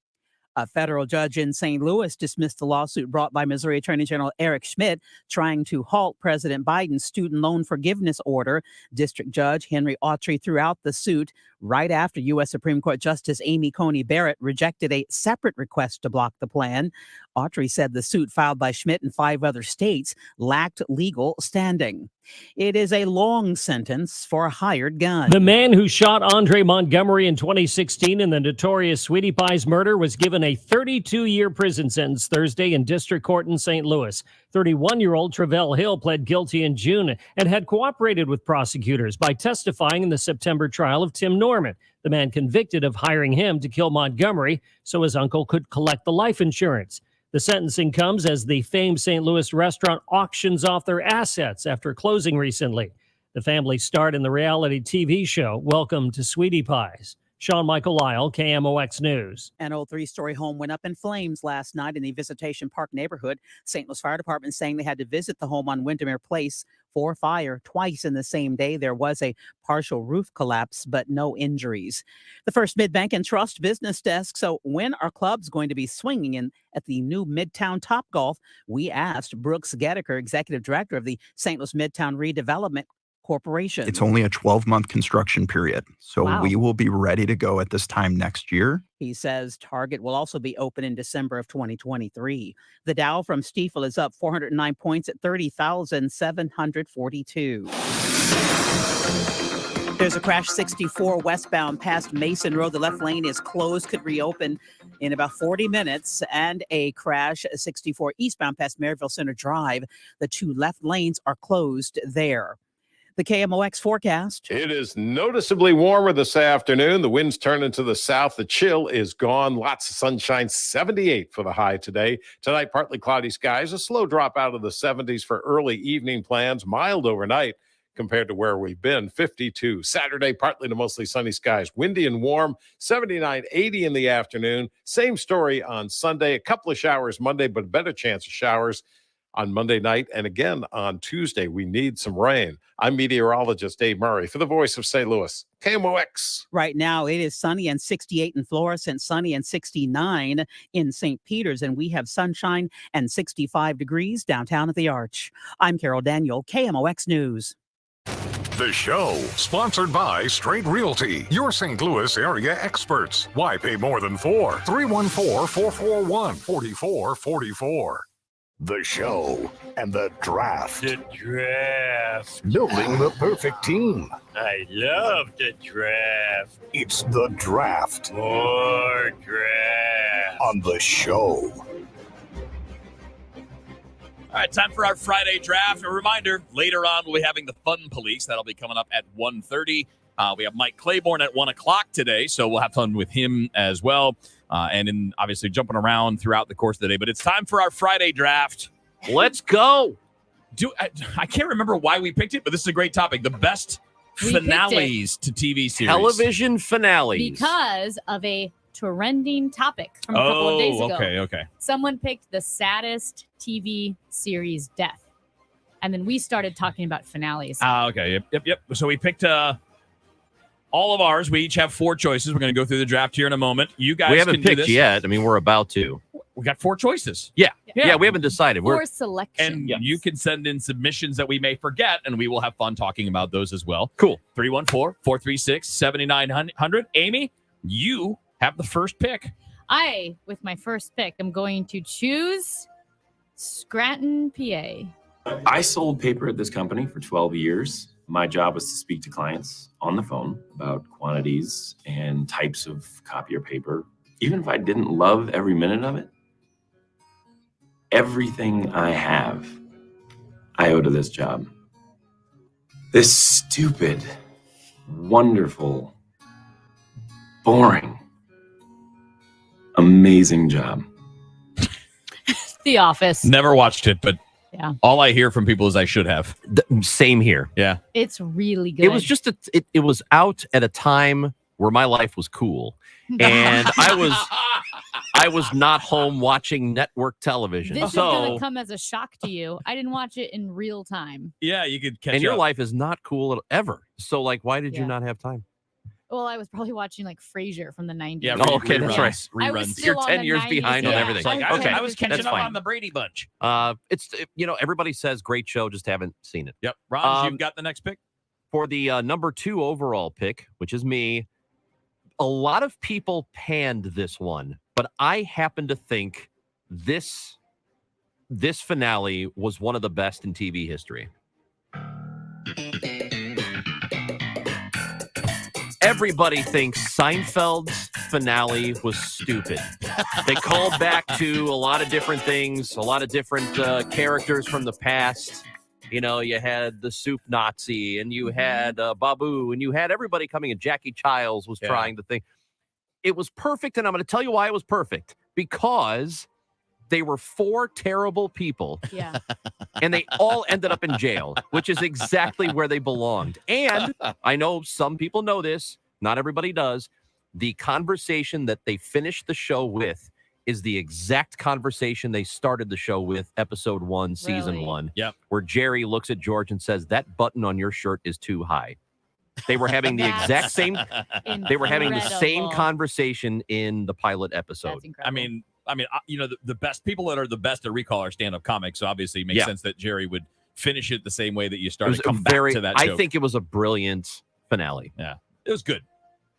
A federal judge in St. Louis dismissed the lawsuit brought by Missouri Attorney General Eric Schmidt trying to halt President Biden's student loan forgiveness order. District Judge Henry Autry threw out the suit right after U.S. Supreme Court Justice Amy Coney Barrett rejected a separate request to block the plan. Autry said the suit filed by Schmidt and 5 other states lacked legal standing. It is a long sentence for a hired gun. The man who shot Andre Montgomery in 2016 in the notorious Sweetie Pies murder was given a 32-year prison sentence Thursday in district court in St. Louis. 31-year-old Travell Hill pled guilty in June and had cooperated with prosecutors by testifying in the September trial of Tim Norman, the man convicted of hiring him to kill Montgomery so his uncle could collect the life insurance. The sentencing comes as the famed St. Louis restaurant auctions off their assets after closing recently. The family starred in the reality TV show Welcome to Sweetie Pies. Sean Michael Lyle, KMOX News. An old 3-story home went up in flames last night in the Visitation Park neighborhood. St. Louis Fire Department saying they had to visit the home on Windermere Place for fire twice in the same day. There was a partial roof collapse, but no injuries. The First Mid-Bank and Trust Business Desk. So when are clubs going to be swinging in at the new Midtown Topgolf? We asked Brooks Goedeker, Executive Director of the St. Louis Midtown Redevelopment Corporation. It's only a 12-month construction period, so we will be ready to go at this time next year. He says Target will also be open in December of 2023. The Dow from Stifel is up 409 points at 30,742. There's a crash 64 westbound past Mason Road. The left lane is closed, could reopen in about 40 minutes. And a crash 64 eastbound past Maryville Center Drive. The two left lanes are closed there. The KMOX forecast. It is noticeably warmer this afternoon. The winds turn into the south. The chill is gone. Lots of sunshine. 78 for the high today. Tonight, partly cloudy skies. A slow drop out of the 70s for early evening plans. Mild overnight compared to where we've been. 52. Saturday, partly to mostly sunny skies. Windy and warm. 79, 80 in the afternoon. Same story on Sunday. A couple of showers Monday, but a better chance of showers on Monday night, and again on Tuesday. We need some rain. I'm meteorologist Dave Murray for the Voice of St. Louis, KMOX. Right now, it is sunny and 68 in Florissant, sunny and 69 in St. Peters, and we have sunshine and 65 degrees downtown at the Arch. I'm Carol Daniel, KMOX News. The show, sponsored by Straight Realty, your St. Louis area experts. Why pay more than $4? 314-441-4444. The show and the draft. The draft. Building the perfect team. I love the draft. It's the draft. More draft. On the show. All right, time for our Friday draft. A reminder, later on we'll be having the Fun Police. That'll be coming up at 1:30. We have Mike Claiborne at 1 o'clock today, so we'll have fun with him as well. And in obviously jumping around throughout the course of the day. But it's time for our Friday draft. Let's go. I can't remember why we picked it, but this is a great topic. The best finales to TV series. Television finales. Because of a trending topic from a couple of days ago. Okay. Someone picked the saddest TV series death. And then we started talking about finales. Okay. Yep. So we picked all of ours. We each have 4 choices. We're going to go through the draft here in a moment. You guys we haven't can do picked this. yet. I mean, we're about to. We got 4 choices. Yeah, we haven't decided. 4 selections. And you can send in submissions that we may forget, and we will have fun talking about those as well. Cool. 314-436-7900. Amy, you have the first pick. With my first pick, I'm going to choose Scranton, PA. I sold paper at this company for 12 years. My job was to speak to clients on the phone about quantities and types of copier paper. Even if I didn't love every minute of it, everything I have, I owe to this job. This stupid, wonderful, boring, amazing job. The Office. Never watched it, but yeah, all I hear from people is I should have. Same here. Yeah. It's really good. It was just it was out at a time where my life was cool, and I was not home watching network television. This is going to come as a shock to you. I didn't watch it in real time. Yeah, you could catch and your up. life is not cool ever. So, like, why did you not have time? Well, I was probably watching like Frasier from the 90s. Yeah, okay, that's right. Reruns. You're 10 years behind on everything. Okay, I was catching that's up fine. on the Brady Bunch. Everybody says great show, just haven't seen it. Yep. Ron, you've got the next pick? For the number 2 overall pick, which is me, a lot of people panned this one, but I happen to think this finale was one of the best in TV history. Everybody thinks Seinfeld's finale was stupid. They called back to a lot of different things, a lot of different characters from the past. You know, you had the soup Nazi, and you had Babu, and you had everybody coming, and Jackie Childs was trying the thing. It was perfect, and I'm going to tell you why it was perfect. Because they were 4 terrible people. Yeah. And they all ended up in jail, which is exactly where they belonged. And I know some people know this. Not everybody does. The conversation that they finished the show with is the exact conversation they started the show with, episode 1, season 1. Yep. Where Jerry looks at George and says, "That button on your shirt is too high." They were having the exact same. They were having the same conversation in the pilot episode. I mean, the best people that are the best at recall are stand-up comics. So obviously, it makes sense that Jerry would finish it the same way that you started. It was Come back to that joke. I think it was a brilliant finale. Yeah, it was good.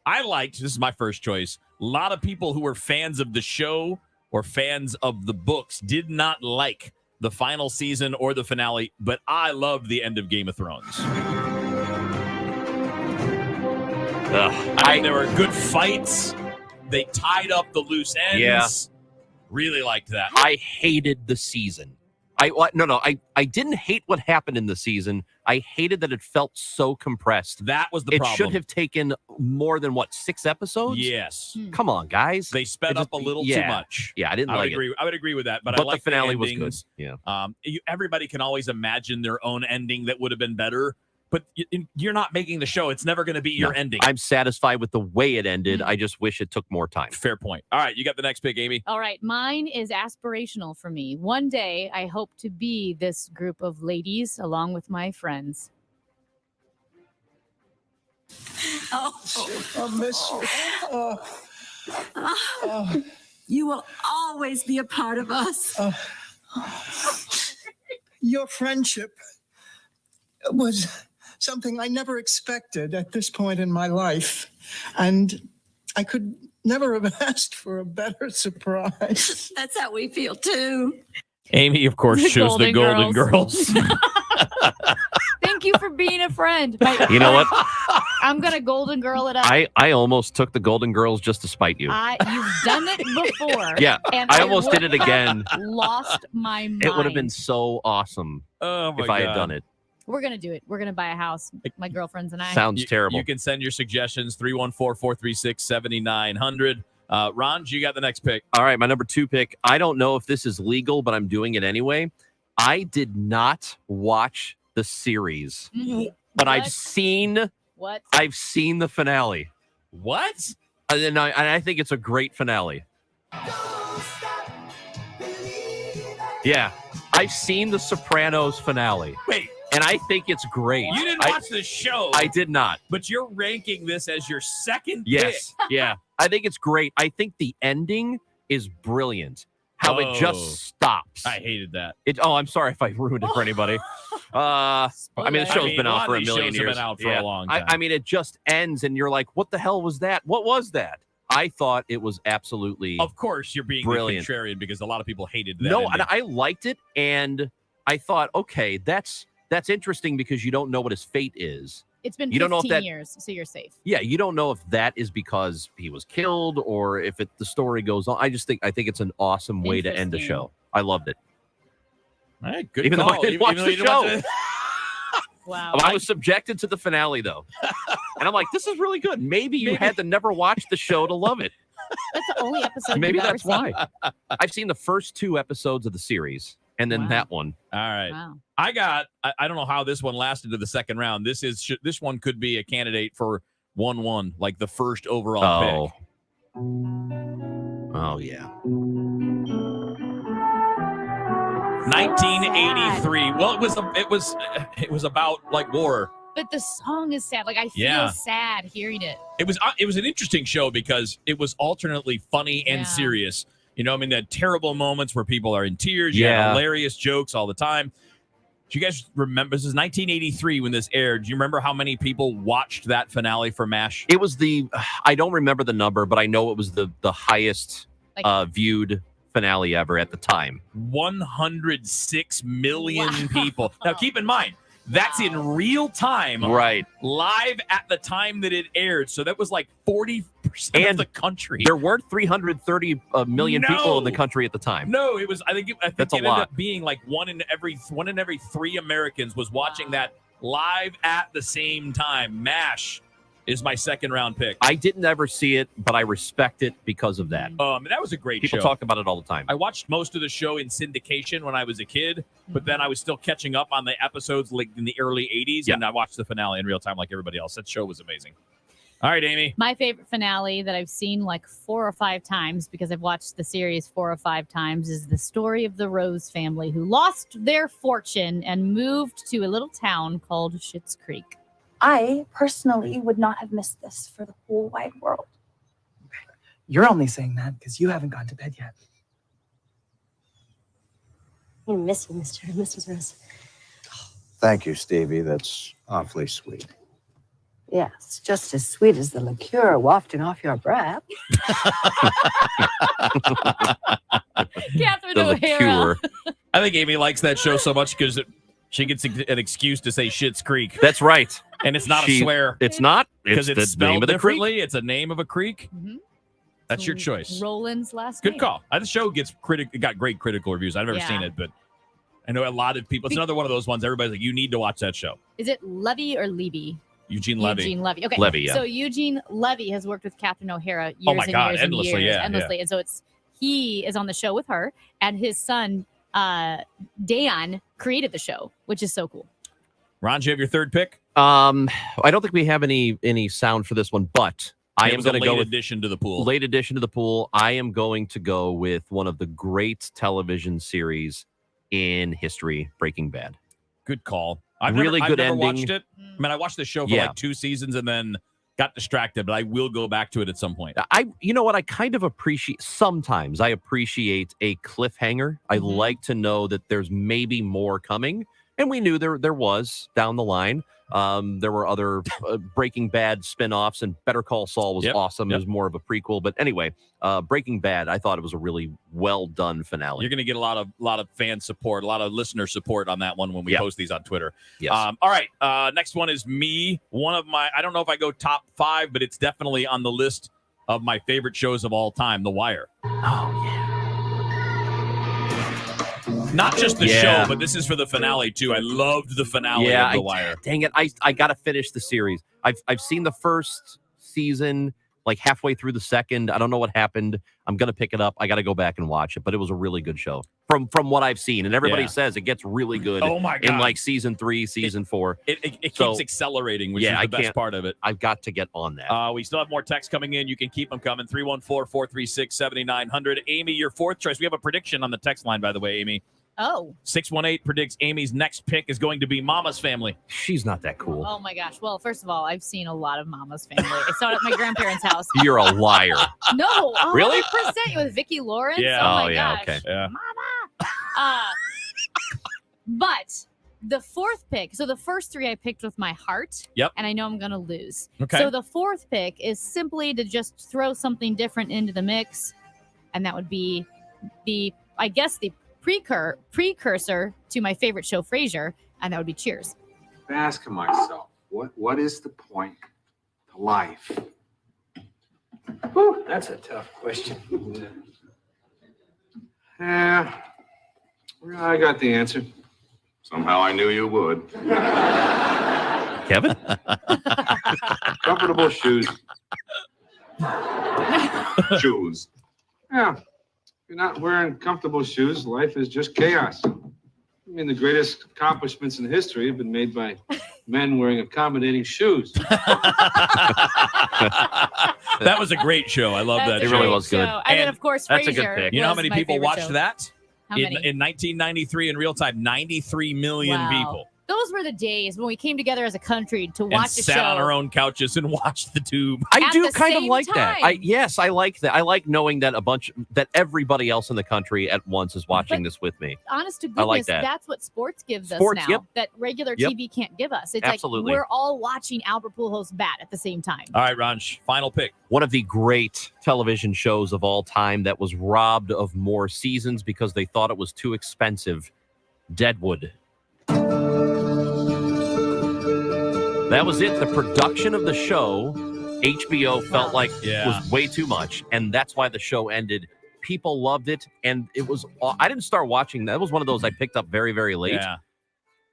I liked, this is my first choice, a lot of people who were fans of the show or fans of the books did not like the final season or the finale, but I loved the end of Game of Thrones. I mean, there were good fights. They tied up the loose ends. Yeah. Really liked that. I hated the season. I didn't hate what happened in the season. I hated that it felt so compressed. That was the problem. It should have taken more than 6 episodes? Yes. Come on, guys. They sped up a little too much. Yeah, I didn't like it. I would agree with that, but I But like the finale was endings. good. Yeah. Everybody can always imagine their own ending that would have been better, but you're not making the show. It's never going to be your ending. I'm satisfied with the way it ended. I just wish it took more time. Fair point. All right, you got the next pick, Amy. All right, mine is aspirational for me. One day, I hope to be this group of ladies along with my friends. I miss you. You will always be a part of us. Your friendship was something I never expected at this point in my life. And I could never have asked for a better surprise. That's how we feel too. Amy, of course, chose the Golden Girls. Thank you for being a friend. You know what? I'm going to Golden Girl it up. I almost took the Golden Girls just to spite you. You've done it before. Yeah, and I almost did it again. Lost my mind. It would have been so awesome if I had done it. We're going to do it. We're going to buy a house, my girlfriends and I. Sounds terrible. You can send your suggestions, 314-436-7900. Ron, you got the next pick. All right, my number 2 pick. I don't know if this is legal, but I'm doing it anyway. I did not watch the series, but I've seen the finale. What? And I think it's a great finale. Yeah, I've seen the Sopranos finale. Wait. And I think it's great. You didn't watch the show. I did not. But you're ranking this as your second Yes. pick. Yeah. I think it's great. I think the ending is brilliant. How it just stops. I hated that. I'm sorry if I ruined it for anybody. I mean, the show's been out for a million years. Been out for a long time. I mean, it just ends, and you're like, "What the hell was that? What was that?" I thought it was absolutely. Of course, you're being brilliant. The contrarian because a lot of people hated that. No, ending. and I liked it, and I thought, okay, that's interesting because you don't know what his fate is. It's been 15 years, so you're safe. Yeah, you don't know if that is because he was killed or if the story goes on. I think it's an awesome way to end the show. I loved it. All right, good Even call. though I didn't watch the show. Wow. I was subjected to the finale though, and I'm like, this is really good. Maybe you had to never watch the show to love it. That's the only episode. Maybe you've ever that's seen. why. I've seen the first 2 episodes of the series, and then that one. All right. Wow. I don't know how this one lasted to the second round. This one could be a candidate for 1-1, like the first overall pick. Oh yeah. 1983. Well, it was about like war. But the song is sad. Like I feel sad hearing it. It was an interesting show because it was alternately funny and serious. You know, I mean, the terrible moments where people are in tears. You had hilarious jokes all the time. Do you guys remember? This is 1983 when this aired. Do you remember how many people watched that finale for MASH? It was I don't remember the number, but I know it was the highest viewed finale ever at the time. 106 million people. Now, keep in mind, that's in real time. Right. Live at the time that it aired. So that was like 40% of the country. There weren't 330 million people in the country at the time. No, it was, I think That's it a lot. ended up being like one in every 3 Americans was watching that live at the same time. MASH is my second round pick. I didn't ever see it, but I respect it because of that. That was a great show. People talk about it all the time. I watched most of the show in syndication when I was a kid, but then I was still catching up on the episodes like in the early 80s, and I watched the finale in real time like everybody else. That show was amazing. All right, Amy. My favorite finale that I've seen like 4 or 5 times because I've watched the series 4 or 5 times is the story of the Rose family who lost their fortune and moved to a little town called Schitt's Creek. I personally would not have missed this for the whole wide world. You're only saying that because you haven't gone to bed yet. I miss you, Mr. and Mrs. Rose. Thank you, Stevie. That's awfully sweet. Yes, just as sweet as the liqueur wafting off your breath. Catherine O'Hara. I think Amy likes that show so much because she gets an excuse to say Schitt's Creek. That's right. And it's not a swear. It's not. Because It's it's the name spelled of the differently. creek. It's a name of a creek. Mm-hmm. That's your choice. Roland's last Good name. call. The show got great critical reviews. I've never seen it, but I know a lot of people. It's another one of those ones. Everybody's like, you need to watch that show. Is it Levy or Levy? Eugene Levy. Eugene Levy. Okay. Levy, yeah. So Eugene Levy has worked with Catherine O'Hara years Oh my and God, years endlessly, and years, yeah, endlessly. yeah. And so he is on the show with her, and his son Dan created the show, which is so cool. Ron, do you have your third pick? I don't think we have any sound for this one, but I am going to go with addition to the pool. Late addition to the pool. I am going to go with one of the great television series in history, Breaking Bad. Good call. I've never ending. watched it. I mean, I watched the show for like 2 seasons and then got distracted, but I will go back to it at some point. You know what? I kind of appreciate, sometimes I appreciate a cliffhanger. I like to know that there's maybe more coming. And we knew there was down the line. There were other Breaking Bad spinoffs, and Better Call Saul was awesome. It was more of a prequel. But anyway, Breaking Bad, I thought it was a really well done finale. You're going to get a lot of fan support, a lot of listener support on that one when we post these on Twitter. Yes. All right. Next one is me. One of my, I don't know if I go top 5, but it's definitely on the list of my favorite shows of all time, The Wire. Oh, yeah. Not just the show, but this is for the finale too. I loved the finale of The Wire. Dang it. I got to finish the series. I've seen the first season, like halfway through the second. I don't know what happened. I'm going to pick it up. I got to go back and watch it, but it was a really good show from what I've seen. And everybody says it gets really good Oh my God. in like season 3, season 4. It keeps accelerating, which is the best part of it. I've got to get on that. We still have more texts coming in. You can keep them coming. 314-436-7900. Amy, your fourth choice. We have a prediction on the text line, by the way, Amy. Oh. 618 predicts Amy's next pick is going to be Mama's Family. She's not that cool. Oh my gosh. Well, first of all, I've seen a lot of Mama's Family. I saw it at my grandparents' house. You're a liar. No, 100%. Really? With Vicki Lawrence. Yeah. Oh my yeah. gosh. Okay. Yeah. But the fourth pick, so the first 3 I picked with my heart. Yep. And I know I'm going to lose. Okay. So the fourth pick is simply to just throw something different into the mix. And that would be the precursor to my favorite show, Frasier. And that would be Cheers. Asking myself, what is the point to life? Whew, that's a tough question. Yeah, I got the answer. Somehow I knew you would. Kevin? Comfortable shoes. Shoes. Yeah. If you're not wearing comfortable shoes, life is just chaos. I mean, the greatest accomplishments in history have been made by men wearing accommodating shoes. That was a great show. I love that. It really was good. And then, of course, Frasier. That's a good pick. You know how was many my people favorite watched show. that? How In many? 1993 in real time, 93 million Wow. people. Those were the days when we came together as a country to And watch the sat show. on our own couches and watched the tube. I At do the kind of same like that. time. Yes, I like that. I like knowing that that everybody else in the country at once is watching this with me. Honest to goodness, I like that. that's what sports gives Sports, us now yep. that regular Yep. TV can't give us. It's Absolutely. like we're all watching Albert Pujols bat at the same time. All right, Ranj, final pick. One of the great television shows of all time that was robbed of more seasons because they thought it was too expensive. Deadwood. That was it. The production of the show, HBO felt like was way too much, and that's why the show ended. People loved it, and it was. I didn't start watching. That was one of those I picked up very, very late. Yeah.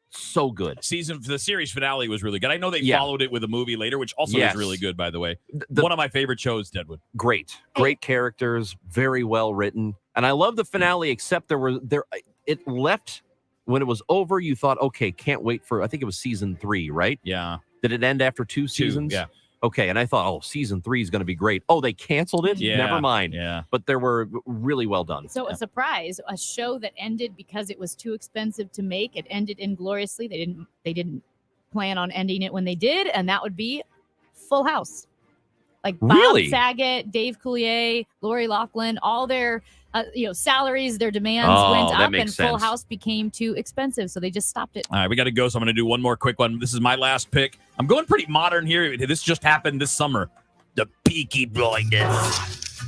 So good. The series finale was really good. I know they followed it with a movie later, which also was really good, by the way. One of my favorite shows, Deadwood. Great characters, very well written, and I love the finale. Except it left when it was over. You thought, okay, can't wait for. I think it was season 3, right? Yeah. Did it end after 2 seasons? Yeah. Okay, and I thought, season 3 is going to be great. Oh, they canceled it? Yeah. Never mind. Yeah. But they were really well done. So a surprise, a show that ended because it was too expensive to make. It ended ingloriously. They didn't plan on ending it when they did, and that would be Full House. Like Really? Bob Saget, Dave Coulier, Lori Loughlin, all their salaries, their demands Oh, went that up, makes and Full sense. House became too expensive, so they just stopped it. All right, we got to go, so I'm going to do one more quick one. This is my last pick. I'm going pretty modern here. This just happened this summer. The Peaky Blinders.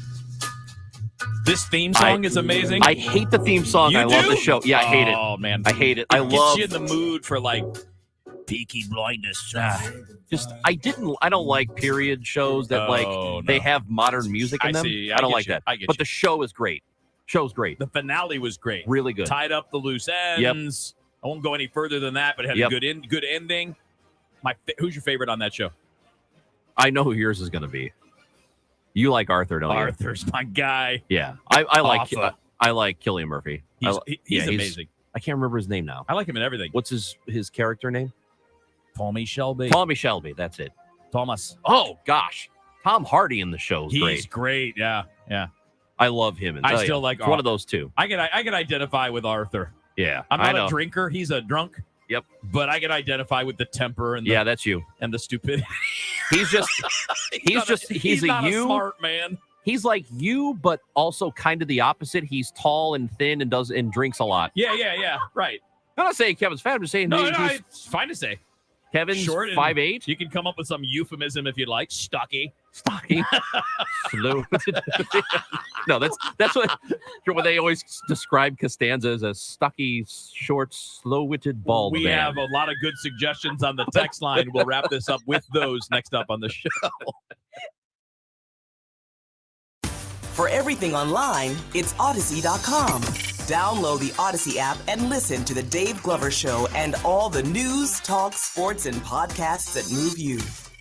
This theme song is amazing. I hate the theme song. You I love do? the show. Yeah, I hate it. Oh, man. I hate it. I Gets love you in the mood for, like, Peaky Blinders. I don't like period shows that they have modern music in I them. see. I don't get like you. that. I get But you. the show is great. Show's great. The finale was great. Really good. Tied up the loose ends. I won't go any further than that, but it had Yep. a good ending. Who's your favorite on that show? I know who yours is going to be. You like Arthur, don't you? Arthur's my guy. Yeah, I like Hoffa. I like Cillian Murphy. He's amazing. I can't remember his name now. I like him in everything. What's his character name? Tommy Shelby. Tommy Shelby. That's it. Thomas. Oh gosh, Tom Hardy in the show is He's great. great. Yeah. I love him. I still like it's one of those two. I can identify with Arthur. Yeah, I'm I not know. a drinker. He's a drunk. Yep. But I can identify with the temper and Yeah, that's you. and the stupidity. He's just he's not a you. smart man. He's like you, but also kind of the opposite. He's tall and thin and drinks a lot. Yeah. Right. I'm not saying Kevin's fat. I'm just saying It's fine to say. Kevin's Short and 5'8". You can come up with some euphemism if you'd like. Stocky. Slow. No, that's what they always describe Costanza as a stocky, short, slow-witted bald We man. have a lot of good suggestions on the text line. We'll wrap this up with those next up on the show. For everything online, it's Odyssey.com. Download the Odyssey app and listen to The Dave Glover Show and all the news, talk, sports, and podcasts that move you.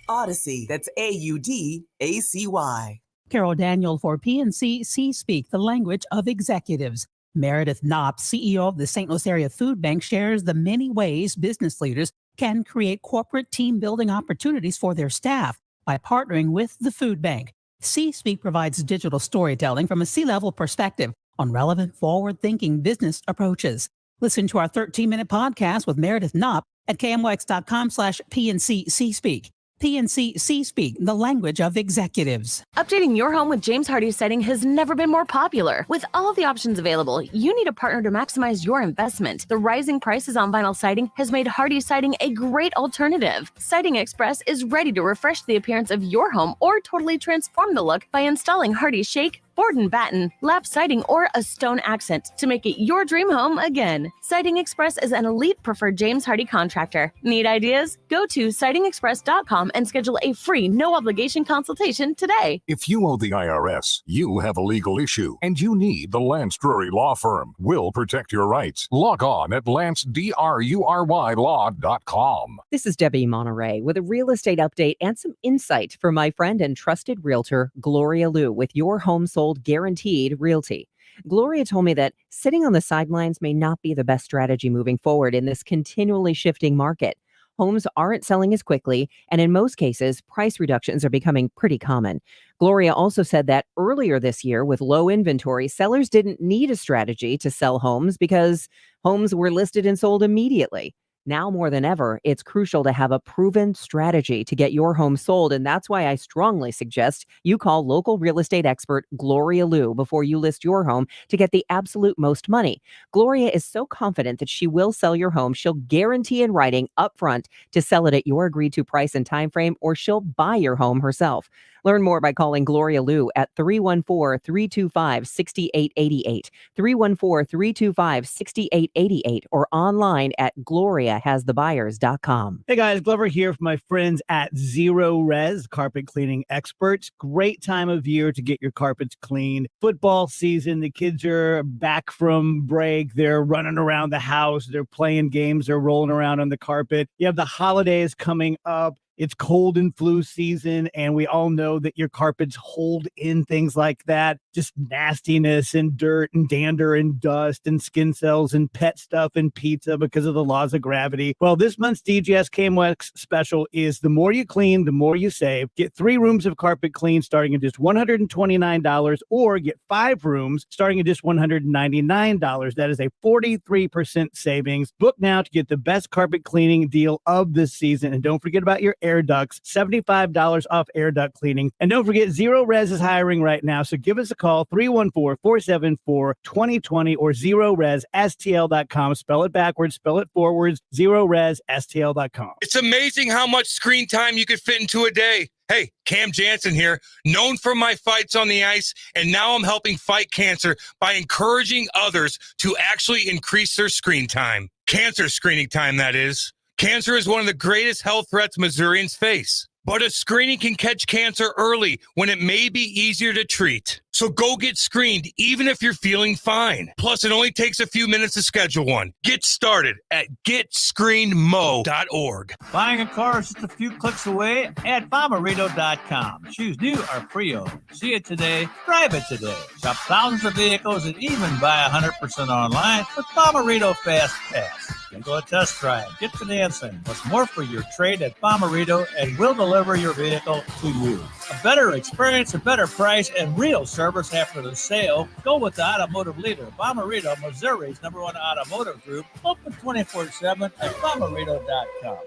Odyssey, that's AUDACY. Carol Daniel for PNC C-Speak, the language of executives. Meredith Knopp, CEO of the St. Louis Area Food Bank, shares the many ways business leaders can create corporate team building opportunities for their staff by partnering with the food bank. C-Speak provides digital storytelling from a C-level perspective on relevant, forward-thinking business approaches. Listen to our 13-minute podcast with Meredith Knopp at KMOX.com/PNC C-Speak. PNC C-Speak, the language of executives. Updating your home with James Hardie siding has never been more popular. With all of the options available, you need a partner to maximize your investment. The rising prices on vinyl siding has made Hardie siding a great alternative. Siding Express is ready to refresh the appearance of your home or totally transform the look by installing Hardie Shake, board and batten, lap siding, or a stone accent to make it your dream home again. Siding Express is an elite preferred James Hardie contractor. Need ideas? Go to sidingexpress.com and schedule a free, no-obligation consultation today. If you owe the IRS, you have a legal issue, and you need the Lance Drury Law Firm. We'll protect your rights. Log on at lancedrurylaw.com. This is Debbie Monterey with a real estate update and some insight for my friend and trusted realtor, Gloria Liu, with Your Home Sold Guaranteed Realty. Gloria told me that sitting on the sidelines may not be the best strategy moving forward in this continually shifting market. Homes aren't selling as quickly, and in most cases, price reductions are becoming pretty common. Gloria also said that earlier this year, with low inventory, sellers didn't need a strategy to sell homes because homes were listed and sold immediately. Now more than ever, it's crucial to have a proven strategy to get your home sold, and that's why I strongly suggest you call local real estate expert Gloria Liu before you list your home to get the absolute most money. Gloria is so confident that she will sell your home, she'll guarantee in writing upfront to sell it at your agreed-to price and time frame, or she'll buy your home herself. Learn more by calling Gloria Liu at 314-325-6888, 314-325-6888, or online at gloriahasthebuyers.com. Hey guys, Glover here from my friends at Zero Res, carpet cleaning experts. Great time of year to get your carpets cleaned. Football season, the kids are back from break. They're running around the house. They're playing games. They're rolling around on the carpet. You have the holidays coming up. It's cold and flu season, and we all know that your carpets hold in things like that, just nastiness and dirt and dander and dust and skin cells and pet stuff and pizza because of the laws of gravity. Well, this month's DGS KMOX special is the more you clean, the more you save. Get 3 rooms of carpet clean starting at just $129, or get 5 rooms starting at just $199. That is a 43% savings. Book now to get the best carpet cleaning deal of this season. And don't forget about your air ducts, $75 off air duct cleaning. And don't forget, Zero Res is hiring right now. So give us a call, 314-474-2020 or ZeroResSTL.com. Spell it backwards, spell it forwards, ZeroResSTL.com. It's amazing how much screen time you could fit into a day. Hey, Cam Jansen here, known for my fights on the ice, and now I'm helping fight cancer by encouraging others to actually increase their screen time. Cancer screening time, that is. Cancer is one of the greatest health threats Missourians face. But a screening can catch cancer early when it may be easier to treat. So go get screened even if you're feeling fine. Plus, it only takes a few minutes to schedule one. Get started at GetScreenedMo.org. Buying a car is just a few clicks away at Bomarito.com. Choose new or pre-owned. See it today, drive it today. Shop thousands of vehicles and even buy 100% online with Bomarito Fast Pass. Go a test drive, get financing. What's more for your trade at Bomarito, and we'll deliver your vehicle to you. A better experience, a better price, and real service after the sale. Go with the automotive leader, Bomarito, Missouri's #1 automotive group. Open 24/7 at Bomarito.com.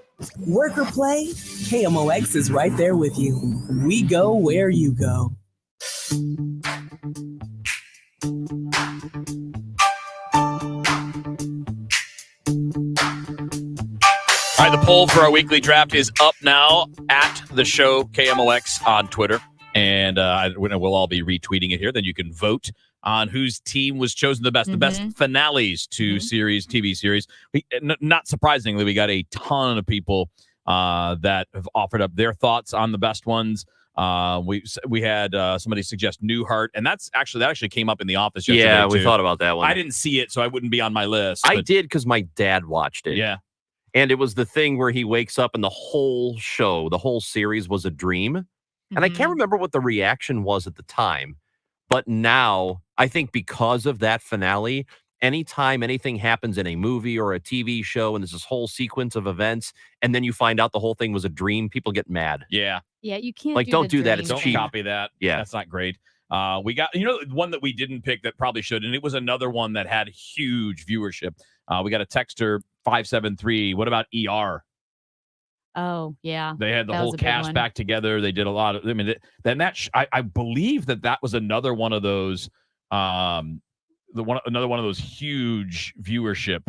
Work or play, KMOX is right there with you. We go where you go. All right, the poll for our weekly draft is up now at the show KMOX on Twitter, and we'll all be retweeting it here. Then you can vote on whose team was chosen the best, the best finales to TV series. Not surprisingly, we got a ton of people that have offered up their thoughts on the best ones. We had somebody suggest Newhart, and that actually came up in the office yesterday. Yeah, we too. thought about that one. I didn't see it, so I wouldn't be on my list. I did because my dad watched it. Yeah. And it was the thing where he wakes up and the whole show, the whole series was a dream. And I can't remember what the reaction was at the time. But now, I think because of that finale, anytime anything happens in a movie or a TV show and there's this whole sequence of events, and then you find out the whole thing was a dream, people get mad. Yeah. Yeah, you can't don't do that. It's Don't cheap. copy that. Yeah. That's not great. We got, one that we didn't pick that probably should, and it was another one that had huge viewership. We got a texter 573. What about ER? Oh, yeah. They had the That whole was a big cast one. back together. They did a lot of, I believe that was another one of those, another one of those huge viewership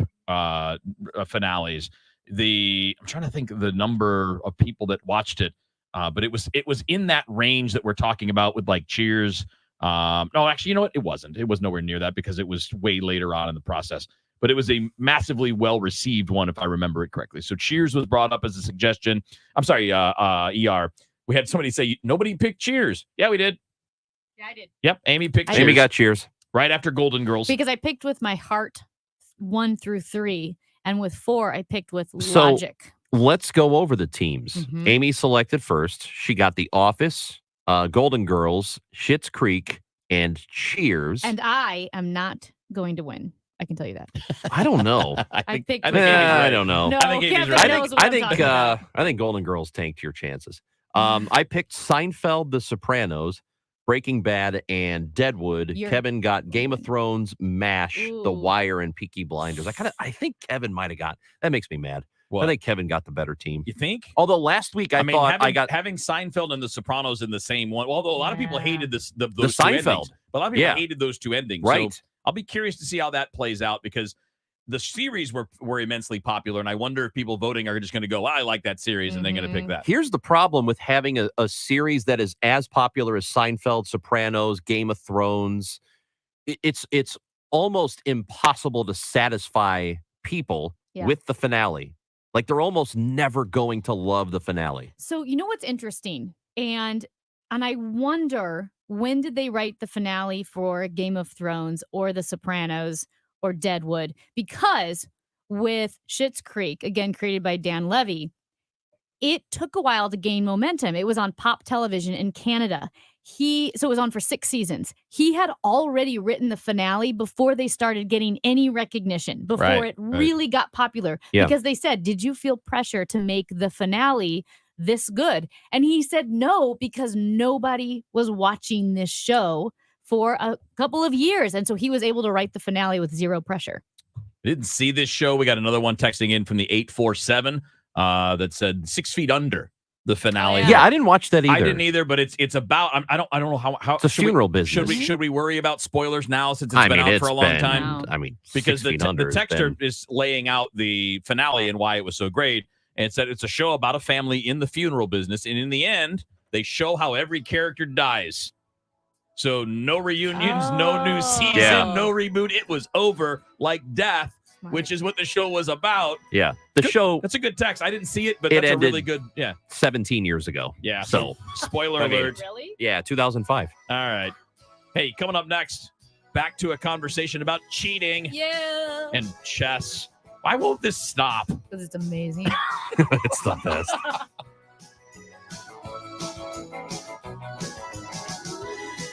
finales. I'm trying to think of the number of people that watched it. But it was in that range that we're talking about with like Cheers. No, actually, you know what? It wasn't. It was nowhere near that because it was way later on in the process. But it was a massively well-received one, if I remember it correctly. So Cheers was brought up as a suggestion. I'm sorry, ER. We had somebody say, nobody picked Cheers. Yeah, we did. Yeah, I did. Yep, Amy picked Cheers. Amy got Cheers. Right after Golden Girls. Because I picked with my heart 1 through 3, and with 4, I picked with So logic. let's go over the teams. Amy selected first. She got The Office, Golden Girls, Schitt's Creek, and Cheers. And I am not going to win. I can tell you that. I don't know. I picked. I don't know. No, I think Amy's Kevin right. knows what I'm talking about. I think Golden Girls tanked your chances. I picked Seinfeld, The Sopranos, Breaking Bad, and Deadwood. Kevin got Game of Thrones, MASH, The Wire, and Peaky Blinders. I think Kevin might have got. That makes me mad. What? I think Kevin got the better team. You think? Although last week I thought having Seinfeld and The Sopranos in the same one. Although a lot of people hated those two Seinfeld. endings, but a lot of people hated those two endings. Right. So I'll be curious to see how that plays out because the series were immensely popular, and I wonder if people voting are just going to go, I like that series, and they're going to pick that. Here's the problem with having a series that is as popular as Seinfeld, Sopranos, Game of Thrones. It's almost impossible to satisfy people with the finale. Like they're almost never going to love the finale. So you know what's interesting, and I wonder, when did they write the finale for Game of Thrones or The Sopranos or Deadwood? Because with Schitt's Creek, again created by Dan Levy, it took a while to gain momentum. It was on Pop Television in Canada. So it was on for 6 seasons. He had already written the finale before they started getting any recognition, before it really got popular. Yeah. Because they said, did you feel pressure to make the finale this good? And he said no, because nobody was watching this show for a couple of years. And so he was able to write the finale with zero pressure. Didn't see this show. We got another one texting in from the 847 that said 6 Feet Under. The finale. Yeah, I didn't watch that either. I didn't either, but it's about. I don't know how It's a funeral business. Should we worry about spoilers now since it's been out for a long time? I mean, because the 6 feet under has texter been- is laying out the finale and why it was so great, and it said it's a show about a family in the funeral business, and in the end, they show how every character dies. So no reunions, no new season, no reboot. It was over like death, which is what the show was about. Yeah, the show. That's a good text. I didn't see it, but It that's a ended really good. Yeah, 17 years ago. yeah. So, spoiler I mean, alert. Really? yeah, 2005. All right. Hey, coming up next, back to a conversation about cheating Yeah. and chess. Why won't this stop? Because it's amazing. It's the best.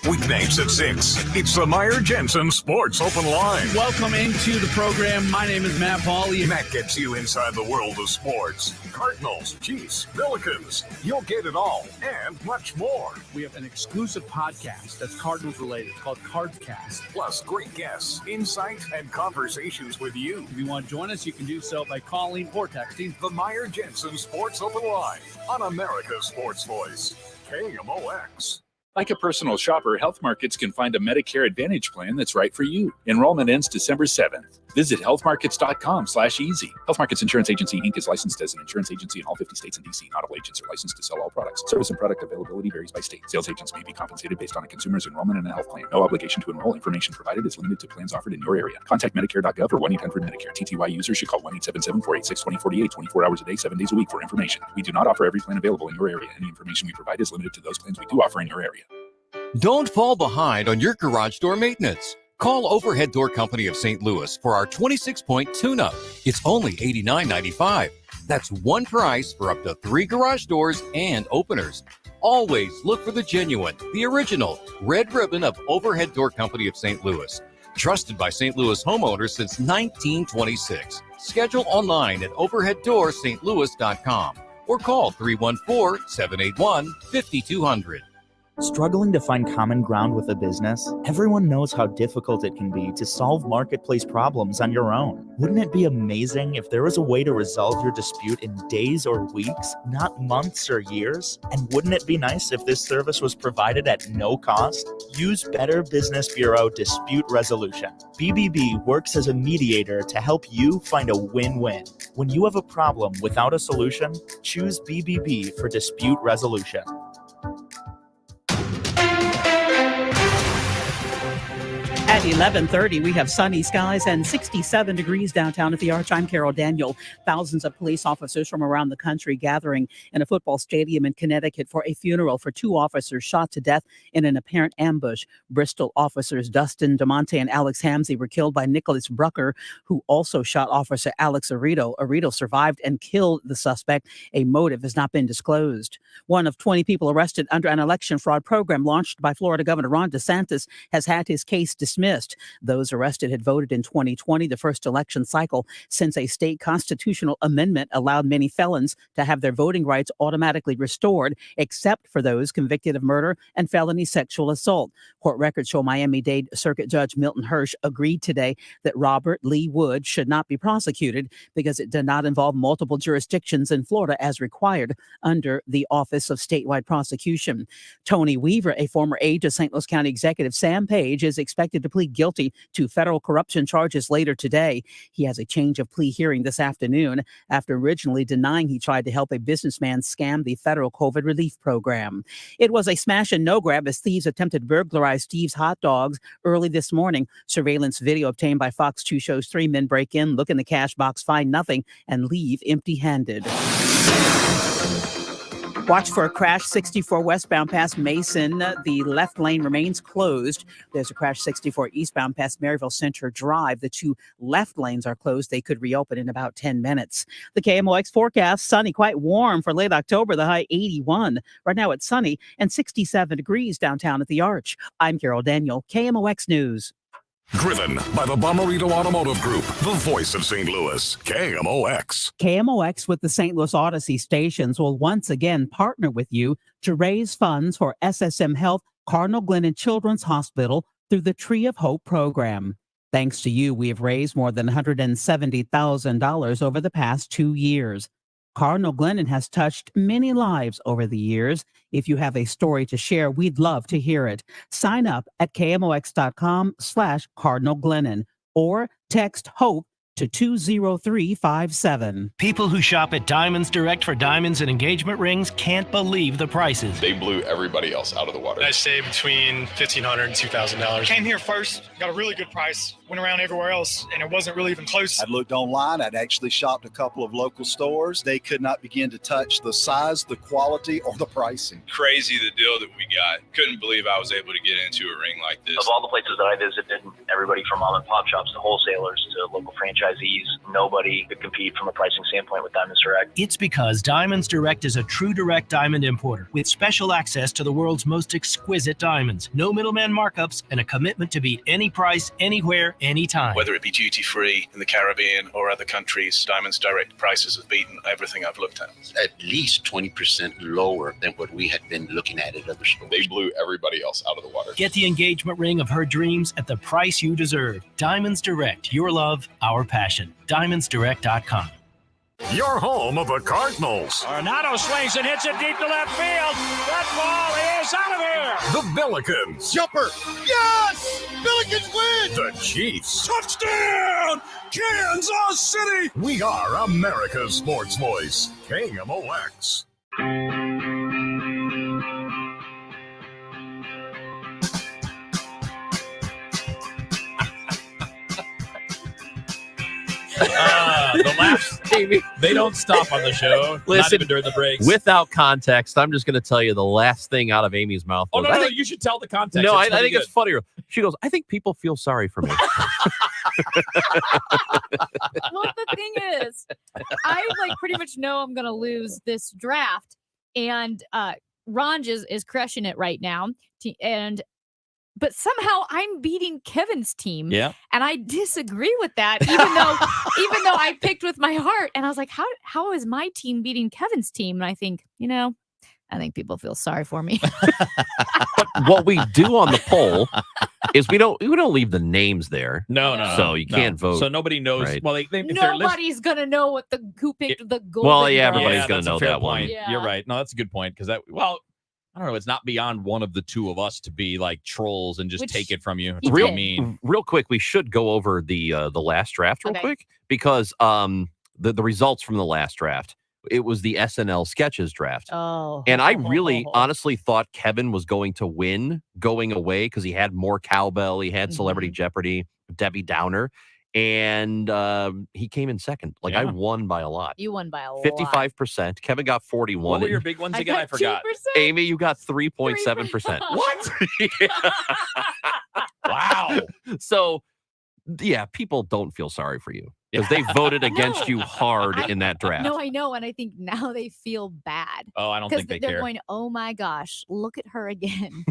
Weeknights at 6. It's the Meyer Jensen Sports Open Line. Welcome into the program. My name is Matt Pauley. Matt gets you inside the world of sports. Cardinals, Chiefs, Pelicans. You'll get it all and much more. We have an exclusive podcast that's Cardinals related called Cardscast. Plus great guests, insight, and conversations with you. If you want to join us, you can do so by calling or texting. The Meyer Jensen Sports Open Line on America's Sports Voice, KMOX. Like a personal shopper, Health Markets can find a Medicare Advantage plan that's right for you. Enrollment ends December 7th. Visit healthmarkets.com/easy. Health Markets Insurance Agency, Inc. is licensed as an insurance agency in all 50 states and D.C. Not all agents are licensed to sell all products. Service and product availability varies by state. Sales agents may be compensated based on a consumer's enrollment in a health plan. No obligation to enroll. Information provided is limited to plans offered in your area. Contact Medicare.gov or 1-800-MEDICARE. TTY users should call 1-877-486-2048 24 hours a day, 7 days a week for information. We do not offer every plan available in your area. Any information we provide is limited to those plans we do offer in your area. Don't fall behind on your garage door maintenance. Call Overhead Door Company of St. Louis for our 26-point tune-up. It's only $89.95. That's one price for up to 3 garage doors and openers. Always look for the genuine, the original red ribbon of Overhead Door Company of St. Louis. Trusted by St. Louis homeowners since 1926. Schedule online at overheaddoorsstlouis.com or call 314-781-5200. Struggling to find common ground with a business? Everyone knows how difficult it can be to solve marketplace problems on your own. Wouldn't it be amazing if there was a way to resolve your dispute in days or weeks, not months or years? And wouldn't it be nice if this service was provided at no cost? Use Better Business Bureau Dispute Resolution. BBB works as a mediator to help you find a win-win. When you have a problem without a solution, choose BBB for dispute resolution. At 11:30, we have sunny skies and 67 degrees downtown at the Arch. I'm Carol Daniel. Thousands of police officers from around the country gathering in a football stadium in Connecticut for a funeral for 2 officers shot to death in an apparent ambush. Bristol officers Dustin DeMonte and Alex Hamzy were killed by Nicholas Brucker, who also shot Officer Alex Arito. Arito survived and killed the suspect. A motive has not been disclosed. One of 20 people arrested under an election fraud program launched by Florida Governor Ron DeSantis has had his case dismissed. Those arrested had voted in 2020, the first election cycle since a state constitutional amendment allowed many felons to have their voting rights automatically restored, except for those convicted of murder and felony sexual assault. Court records show Miami-Dade Circuit Judge Milton Hirsch agreed today that Robert Lee Wood should not be prosecuted because it did not involve multiple jurisdictions in Florida as required under the Office of Statewide Prosecution. Tony Weaver, a former aide to St. Louis County Executive Sam Page, is expected to plead guilty to federal corruption charges later today. He has a change of plea hearing this afternoon after originally denying he tried to help a businessman scam the federal COVID relief program. It was a smash and no grab as thieves attempted to burglarize Steve's Hot Dogs early this morning. Surveillance video obtained by Fox 2 shows 3 men break in, look in the cash box, find nothing, and leave empty-handed. Watch for a crash 64 westbound past Mason. The left lane remains closed. There's a crash 64 eastbound past Maryville Center Drive. The 2 left lanes are closed. They could reopen in about 10 minutes. The KMOX forecast, sunny, quite warm for late October, the high 81. Right now it's sunny and 67 degrees downtown at the Arch. I'm Carol Daniel, KMOX News. Driven by the Bomarito Automotive Group, the voice of St. Louis, KMOX. KMOX with the St. Louis Odyssey stations will once again partner with you to raise funds for SSM Health Cardinal Glennon Children's Hospital through the Tree of Hope program. Thanks to you, we have raised more than $170,000 over the past 2 years. Cardinal Glennon has touched many lives over the years. If you have a story to share, we'd love to hear it. Sign up at KMOX.com/Cardinal Glennon or text HOPE to 20357. People who shop at Diamonds Direct for diamonds and engagement rings can't believe the prices. They blew everybody else out of the water. I saved between $1,500 and $2,000. Came here first, got a really good price, went around everywhere else, and it wasn't really even close. I'd looked online. I'd actually shopped a couple of local stores. They could not begin to touch the size, the quality, or the pricing. Crazy the deal that we got. Couldn't believe I was able to get into a ring like this. Of all the places that I visited, everybody from mom and pop shops to wholesalers to local franchisees, nobody could compete from a pricing standpoint with Diamonds Direct. It's because Diamonds Direct is a true direct diamond importer with special access to the world's most exquisite diamonds. No middleman markups and a commitment to beat any price, anywhere, anytime. Whether it be duty-free in the Caribbean or other countries, Diamonds Direct prices have beaten everything I've looked at. At least 20% lower than what we had been looking at other stores. They blew everybody else out of the water. Get the engagement ring of her dreams at the price you deserve. Diamonds Direct, your love, our passion. DiamondsDirect.com. Your home of the Cardinals. Arenado swings and hits it deep to left field. That ball is out of here. The Billikens. Jumper. Yes! Billikens win! The Chiefs. Touchdown! Kansas City! We are America's sports voice. KMOX. The laughs, they don't stop on the show. Listen, not even during the breaks. Without context, I'm just going to tell you the last thing out of Amy's mouth. Oh, Was, no, you should tell the context. No, It's I think good. it's funnier. She goes, I think people feel sorry for me. Well, the thing is, I pretty much know I'm gonna lose this draft, and Ranj is crushing it right now, but somehow I'm beating Kevin's team. Yeah. And I disagree with that, even though I picked with my heart. And I was like, how is my team beating Kevin's team? And I think, I think people feel sorry for me. But what we do on the poll is we don't leave the names there. No. So you can't vote. So nobody knows. Right. Well, Nobody's gonna know who picked the golden. Well, yeah, Girl. everybody's gonna that's a know fair that one. point. Yeah. You're right. No, that's a good point because I don't know. It's not beyond one of the two of us to be like trolls and just take it from you. It's real mean. Real quick, we should go over the last draft real Okay. quick because the results from the last draft. It was the SNL sketches draft. Oh. And I really honestly thought Kevin was going to win going away because he had more cowbell. He had Celebrity Jeopardy, Debbie Downer, and he came in second. I won by a lot. You won by a lot. 55%. Kevin got 41. What were your big ones again? I forgot. 2%? Amy, you got 3.7%. What? Yeah. Wow. So, yeah, people don't feel sorry for you because they voted against you hard in that draft. No, I know, and I think now they feel bad. Oh, I don't think they they're care. going, oh my gosh, look at her again.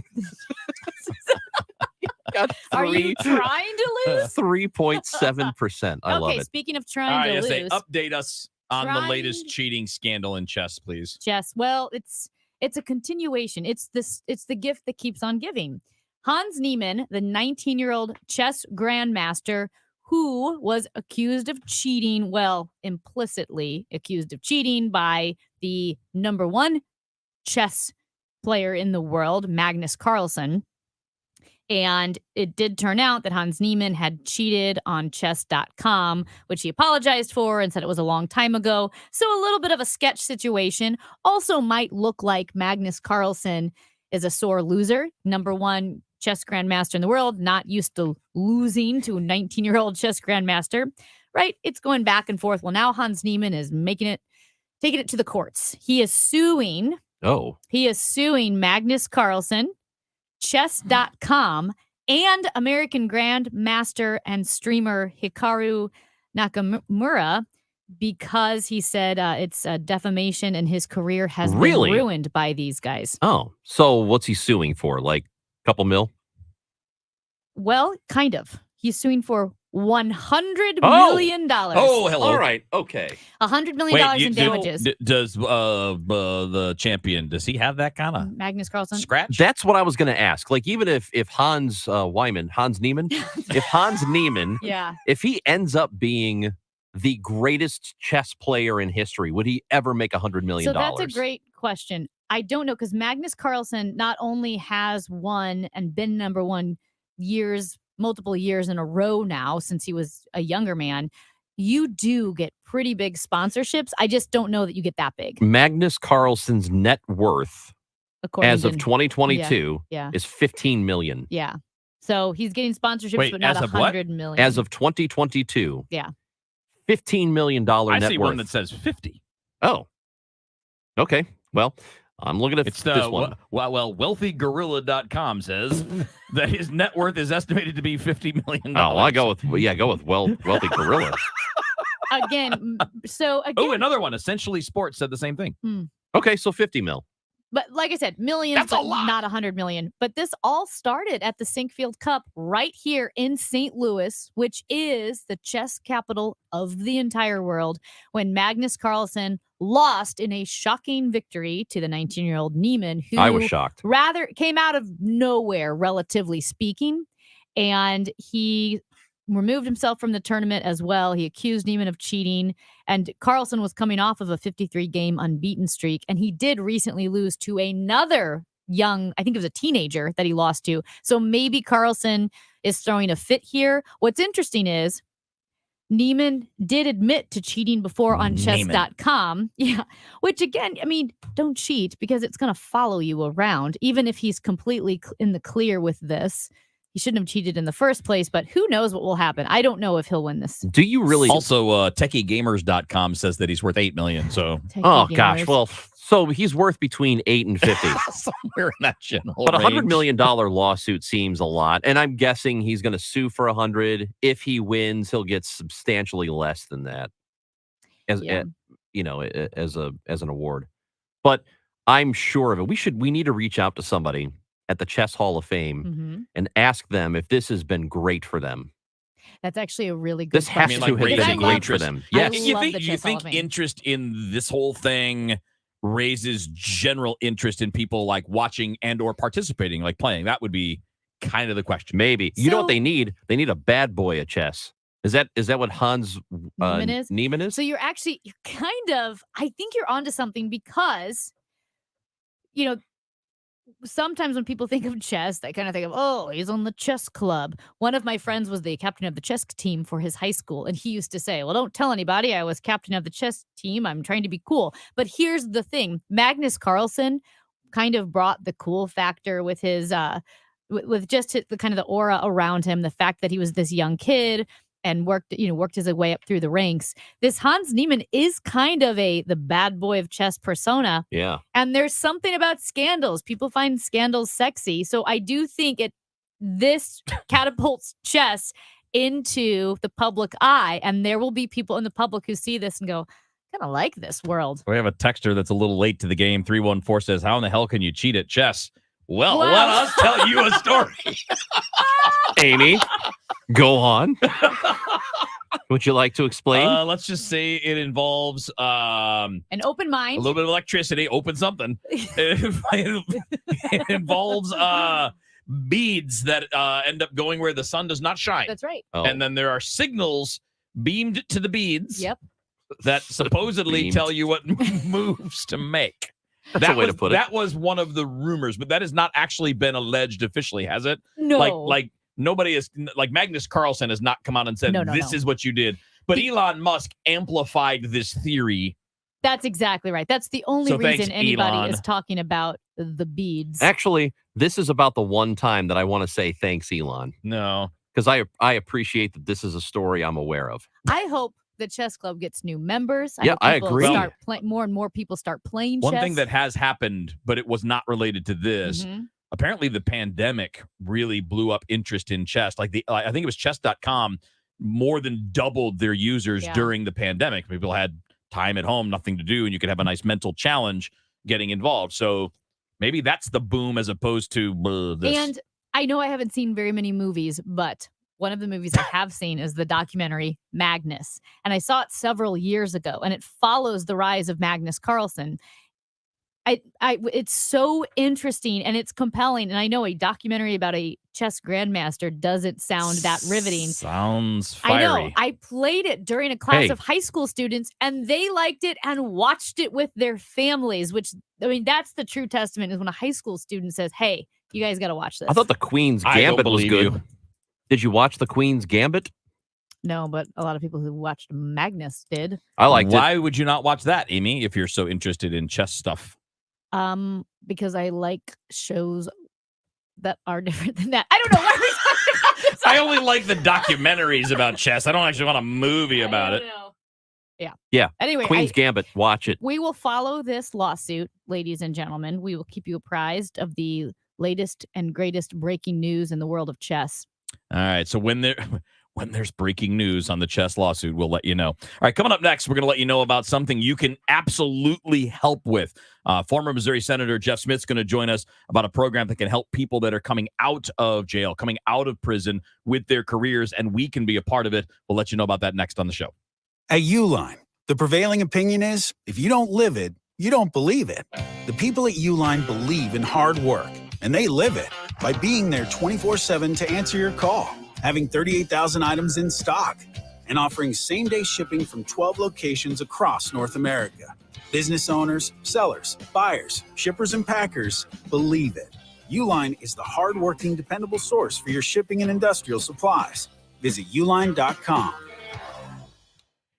Are you trying to lose? 3.7%. I love Okay, it. speaking of All trying right, to yes, lose, update us on the latest cheating scandal in chess, please. chess. Well, it's a continuation. It's the gift that keeps on giving. Hans Niemann, the 19-year-old chess grandmaster who was accused of cheating, implicitly accused of cheating by the number one chess player in the world, Magnus Carlsen. And it did turn out that Hans Niemann had cheated on chess.com, which he apologized for and said it was a long time ago. So a little bit of a sketch situation. Also might look like Magnus Carlsen is a sore loser, number one chess grandmaster in the world, not used to losing to a 19-year-old chess grandmaster, right? It's going back and forth. Well, now Hans Niemann is taking it to the courts. He is suing Magnus Carlsen, chess.com, and American grandmaster and streamer Hikaru Nakamura because he said it's defamation and his career has been ruined by these guys. Oh, so what's he suing for? Like a couple mil? Well, kind of. He's suing for $100 million. Oh, hello. All right. Okay. $100 million in damages. Does the champion, does he have that kind of Magnus Carlsen? scratch? That's what I was going to ask. Like, even if Hans Niemann, if Hans Niemann, Yeah. if he ends up being the greatest chess player in history, would he ever make $100 million? So that's a great question. I don't know, because Magnus Carlsen not only has won and been number one multiple years in a row now since he was a younger man. You do get pretty big sponsorships. I just don't know that you get that big. Magnus Carlsen's net worth According as to, of 2022 is $15 million. Yeah. So he's getting sponsorships, but not $100 million. As of 2022. Yeah. $15 million net worth. I see one that says 50. Oh. Okay. Well, I'm looking at this one. Well, wealthygorilla.com says that his net worth is estimated to be $50 million. Oh, I go with Wealthy Gorilla. Again. Oh, another one. Essentially Sports said the same thing. Okay, so 50 mil. But like I said, millions, but not 100 million. But this all started at the Sinkfield Cup right here in St. Louis, which is the chess capital of the entire world, when Magnus Carlsen lost in a shocking victory to the 19-year-old Niemann, who I was shocked. Rather came out of nowhere, relatively speaking, and he removed himself from the tournament as well. He accused Niemann of cheating, and Carlsen was coming off of a 53-game unbeaten streak, and he did recently lose to another young, I think it was a teenager that he lost to. So maybe Carlsen is throwing a fit here. What's interesting is Niemann did admit to cheating before on chess.com. Yeah. Which again, I mean, don't cheat because it's going to follow you around, even if he's completely in the clear with this. He shouldn't have cheated in the first place, but who knows what will happen. I don't know if he'll win this. Do you really? Also, techiegamers.com says that he's worth $8 million. So, gosh. Well, so he's worth between 8 and 50. Somewhere in that general But range. $100 million lawsuit seems a lot. And I'm guessing he's going to sue for 100. If he wins, he'll get substantially less than that as an award. But I'm sure of it. We need to reach out to somebody at the Chess Hall of Fame and ask them if this has been great for them. That's actually a really good This has to have been great for them. Yes. You think interest in this whole thing raises general interest in people like watching and or participating, like playing? That would be kind of the question. Maybe. You know what they need? They need a bad boy at chess. Is that what Hans Niemann is? So you're kind of, I think you're onto something because, sometimes when people think of chess, they kind of think of, oh, he's on the chess club. One of my friends was the captain of the chess team for his high school. And he used to say, well, don't tell anybody I was captain of the chess team. I'm trying to be cool. But here's the thing. Magnus Carlsen kind of brought the cool factor with his, with just the kind of the aura around him. The fact that he was this young kid and worked his way up through the ranks. This Hans Niemann is kind of the bad boy of chess persona. Yeah. And there's something about scandals. People find scandals sexy. So I do think this catapults chess into the public eye. And there will be people in the public who see this and go, I kind of like this world. We have a texter that's a little late to the game. 314 says, how in the hell can you cheat at chess? Well, let us tell you a story. Amy, go on. Would you like to explain? Let's just say it involves an open mind, a little bit of electricity, open something. It involves beads that end up going where the sun does not shine. That's right. Oh. And then there are signals beamed to the beads. Yep. That supposedly tell you what moves to make. That's a way to put it. That was one of the rumors, but that has not actually been alleged officially, has it? No. Like nobody is, like Magnus Carlsen has not come out and said, this is what you did. But Elon Musk amplified this theory. That's exactly right. That's the only reason anybody Elon. is talking about the beads. Actually, this is about the one time that I want to say thanks, Elon. No. Because I appreciate that this is a story I'm aware of. I hope the chess club gets new members. I agree. More and more people start playing chess. One thing that has happened, but it was not related to this. Apparently, the pandemic really blew up interest in chess. I think it was chess.com more than doubled their users during the pandemic. People had time at home, nothing to do, and you could have a nice mental challenge getting involved. So maybe that's the boom as opposed to this. And I know I haven't seen very many movies, but one of the movies I have seen is the documentary Magnus. And I saw it several years ago, and it follows the rise of Magnus Carlsen. it's so interesting and it's compelling. And I know a documentary about a chess grandmaster doesn't sound that riveting. Sounds fiery. I know. I played it during a class of high school students and they liked it and watched it with their families, which, I mean, that's the true testament is when a high school student says, hey, you guys got to watch this. I thought the Queen's Gambit was good. Did you watch the Queen's Gambit? No, but a lot of people who watched Magnus did. I liked it. Why would you not watch that, Amy, if you're so interested in chess stuff? Because I like shows that are different than that. I don't know why we talking about this. I only like the documentaries about chess. I don't actually want a movie about it. Yeah. Yeah. Anyway, Queen's Gambit. Watch it. We will follow this lawsuit, ladies and gentlemen. We will keep you apprised of the latest and greatest breaking news in the world of chess. All right. So when there's breaking news on the chess lawsuit, we'll let you know. All right, coming up next, we're going to let you know about something you can absolutely help with. Former Missouri Senator Jeff Smith's going to join us about a program that can help people that are coming out of jail, coming out of prison with their careers, and we can be a part of it. We'll let you know about that next on the show. At Uline, the prevailing opinion is if you don't live it, you don't believe it. The people at Uline believe in hard work, and they live it by being there 24/7 to answer your call, having 38,000 items in stock, and offering same-day shipping from 12 locations across North America. Business owners, sellers, buyers, shippers, and packers believe it. Uline is the hard-working, dependable source for your shipping and industrial supplies. Visit uline.com.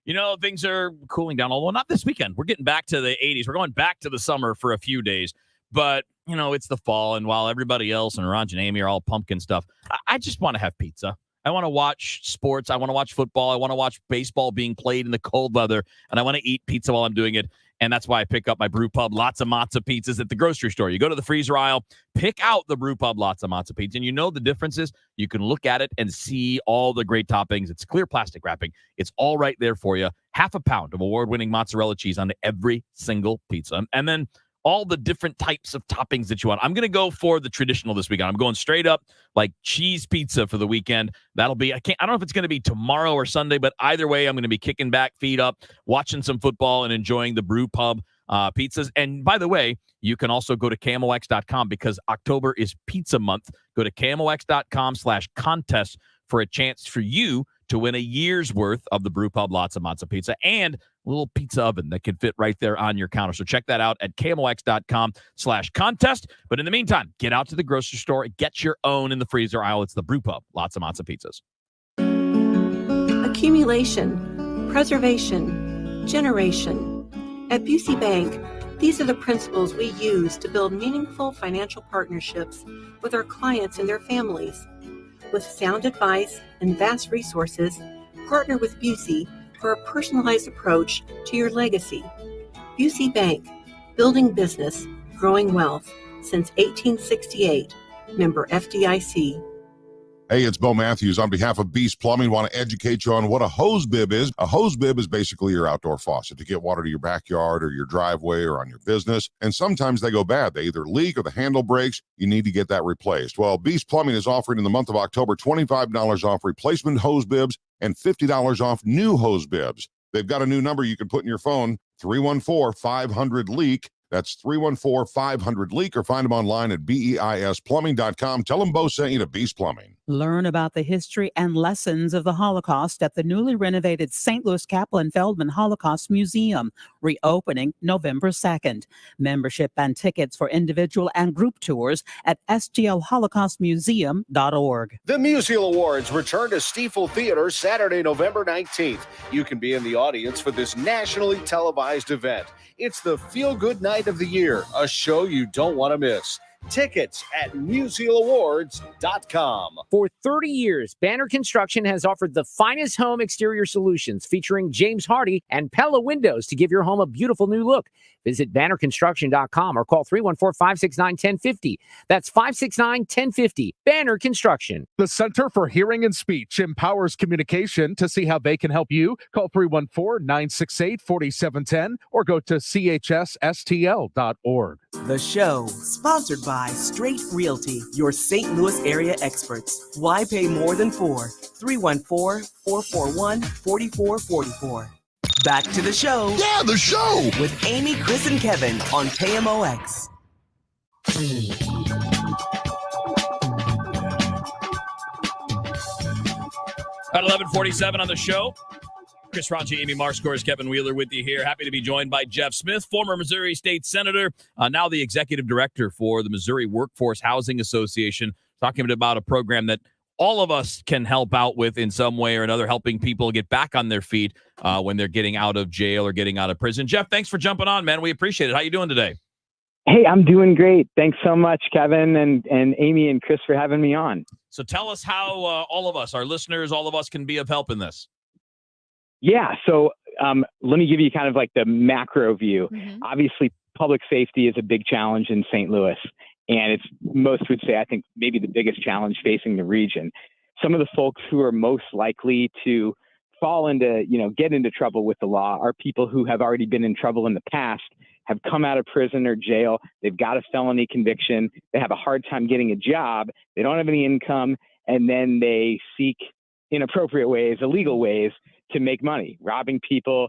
You know, things are cooling down, although not this weekend. We're getting back to the 80s. We're going back to the summer for a few days. But, you know, it's the fall, and while everybody else and Raj and Amy are all pumpkin stuff, I just want to have pizza. I want to watch sports. I want to watch football. I want to watch baseball being played in the cold weather, and I want to eat pizza while I'm doing it. And that's why I pick up my Brew Pub Lots of Matzo pizzas at the grocery store. You go to the freezer aisle, pick out the Brew Pub Lots of Matzo pizza, and you know the differences. You can look at it and see all the great toppings. It's clear plastic wrapping. It's all right there for you. Half a pound of award-winning mozzarella cheese on every single pizza. And then all the different types of toppings that you want. I'm going to go for the traditional this weekend. I'm going straight up like cheese pizza for the weekend. That'll be, I don't know if it's going to be tomorrow or Sunday, but either way, I'm going to be kicking back, feet up, watching some football and enjoying the Brew Pub pizzas. And by the way, you can also go to KMOX.com because October is pizza month. Go to KMOX.com/contest for a chance for you to win a year's worth of the Brew Pub Lots of Matzo pizza and a little pizza oven that can fit right there on your counter. So check that out at KMOX.com/contest. But in the meantime, get out to the grocery store and get your own in the freezer aisle. It's the Brew Pub Lots of Matzo pizzas. Accumulation, preservation, generation. At Busey Bank, these are the principles we use to build meaningful financial partnerships with our clients and their families. With sound advice and vast resources, partner with Busey for a personalized approach to your legacy. Busey Bank, building business, growing wealth since 1868. Member FDIC. Hey, it's Bo Matthews. On behalf of Beast Plumbing, want to educate you on what a hose bib is. A hose bib is basically your outdoor faucet to get water to your backyard or your driveway or on your business. And sometimes they go bad. They either leak or the handle breaks. You need to get that replaced. Well, Beast Plumbing is offering in the month of October $25 off replacement hose bibs and $50 off new hose bibs. They've got a new number you can put in your phone, 314-500-LEAK. That's 314-500-LEAK, or find them online at BEISplumbing.com. Tell them Bo sent you to Beast Plumbing. Learn about the history and lessons of the Holocaust at the newly renovated St. Louis Kaplan Feldman Holocaust Museum, reopening November 2nd. Membership and tickets for individual and group tours at stlholocaustmuseum.org. The Musial Awards return to Stiefel Theater Saturday, November 19th. You can be in the audience for this nationally televised event. It's the feel-good night of the year, a show you don't want to miss. Tickets at musialawards.com. For 30 years, Banner Construction has offered the finest home exterior solutions featuring James Hardy and Pella Windows to give your home a beautiful new look. Visit bannerconstruction.com or call 314-569-1050. That's 569-1050. Banner Construction. The Center for Hearing and Speech empowers communication. To see how they can help you, call 314-968-4710 or go to chsstl.org. The show, sponsored by Straight Realty, your St. Louis area experts. Why pay more than 4? 314-441-4444. Back to the show. Yeah, the show with Amy, Chris, and Kevin on KMOX. At 11:47 on the show, Chris Raunchy, Amy Marscores, Kevin Wheeler with you here. Happy to be joined by Jeff Smith, former Missouri State Senator, now the Executive Director for the Missouri Workforce Housing Association, talking about a program that all of us can help out with in some way or another, helping people get back on their feet when they're getting out of jail or getting out of prison. Jeff, thanks for jumping on, man. We appreciate it. How you doing today? Hey, I'm doing great. Thanks so much, Kevin and Amy and Chris, for having me on. So tell us how all of us, our listeners, all of us can be of help in this. Yeah. So let me give you kind of like the macro view. Obviously, public safety is a big challenge in St. Louis. And it's, most would say, I think maybe the biggest challenge facing the region. Some of the folks who are most likely to fall into, get into trouble with the law are people who have already been in trouble in the past, have come out of prison or jail. They've got a felony conviction. They have a hard time getting a job. They don't have any income. And then they seek inappropriate ways, illegal ways to make money, robbing people.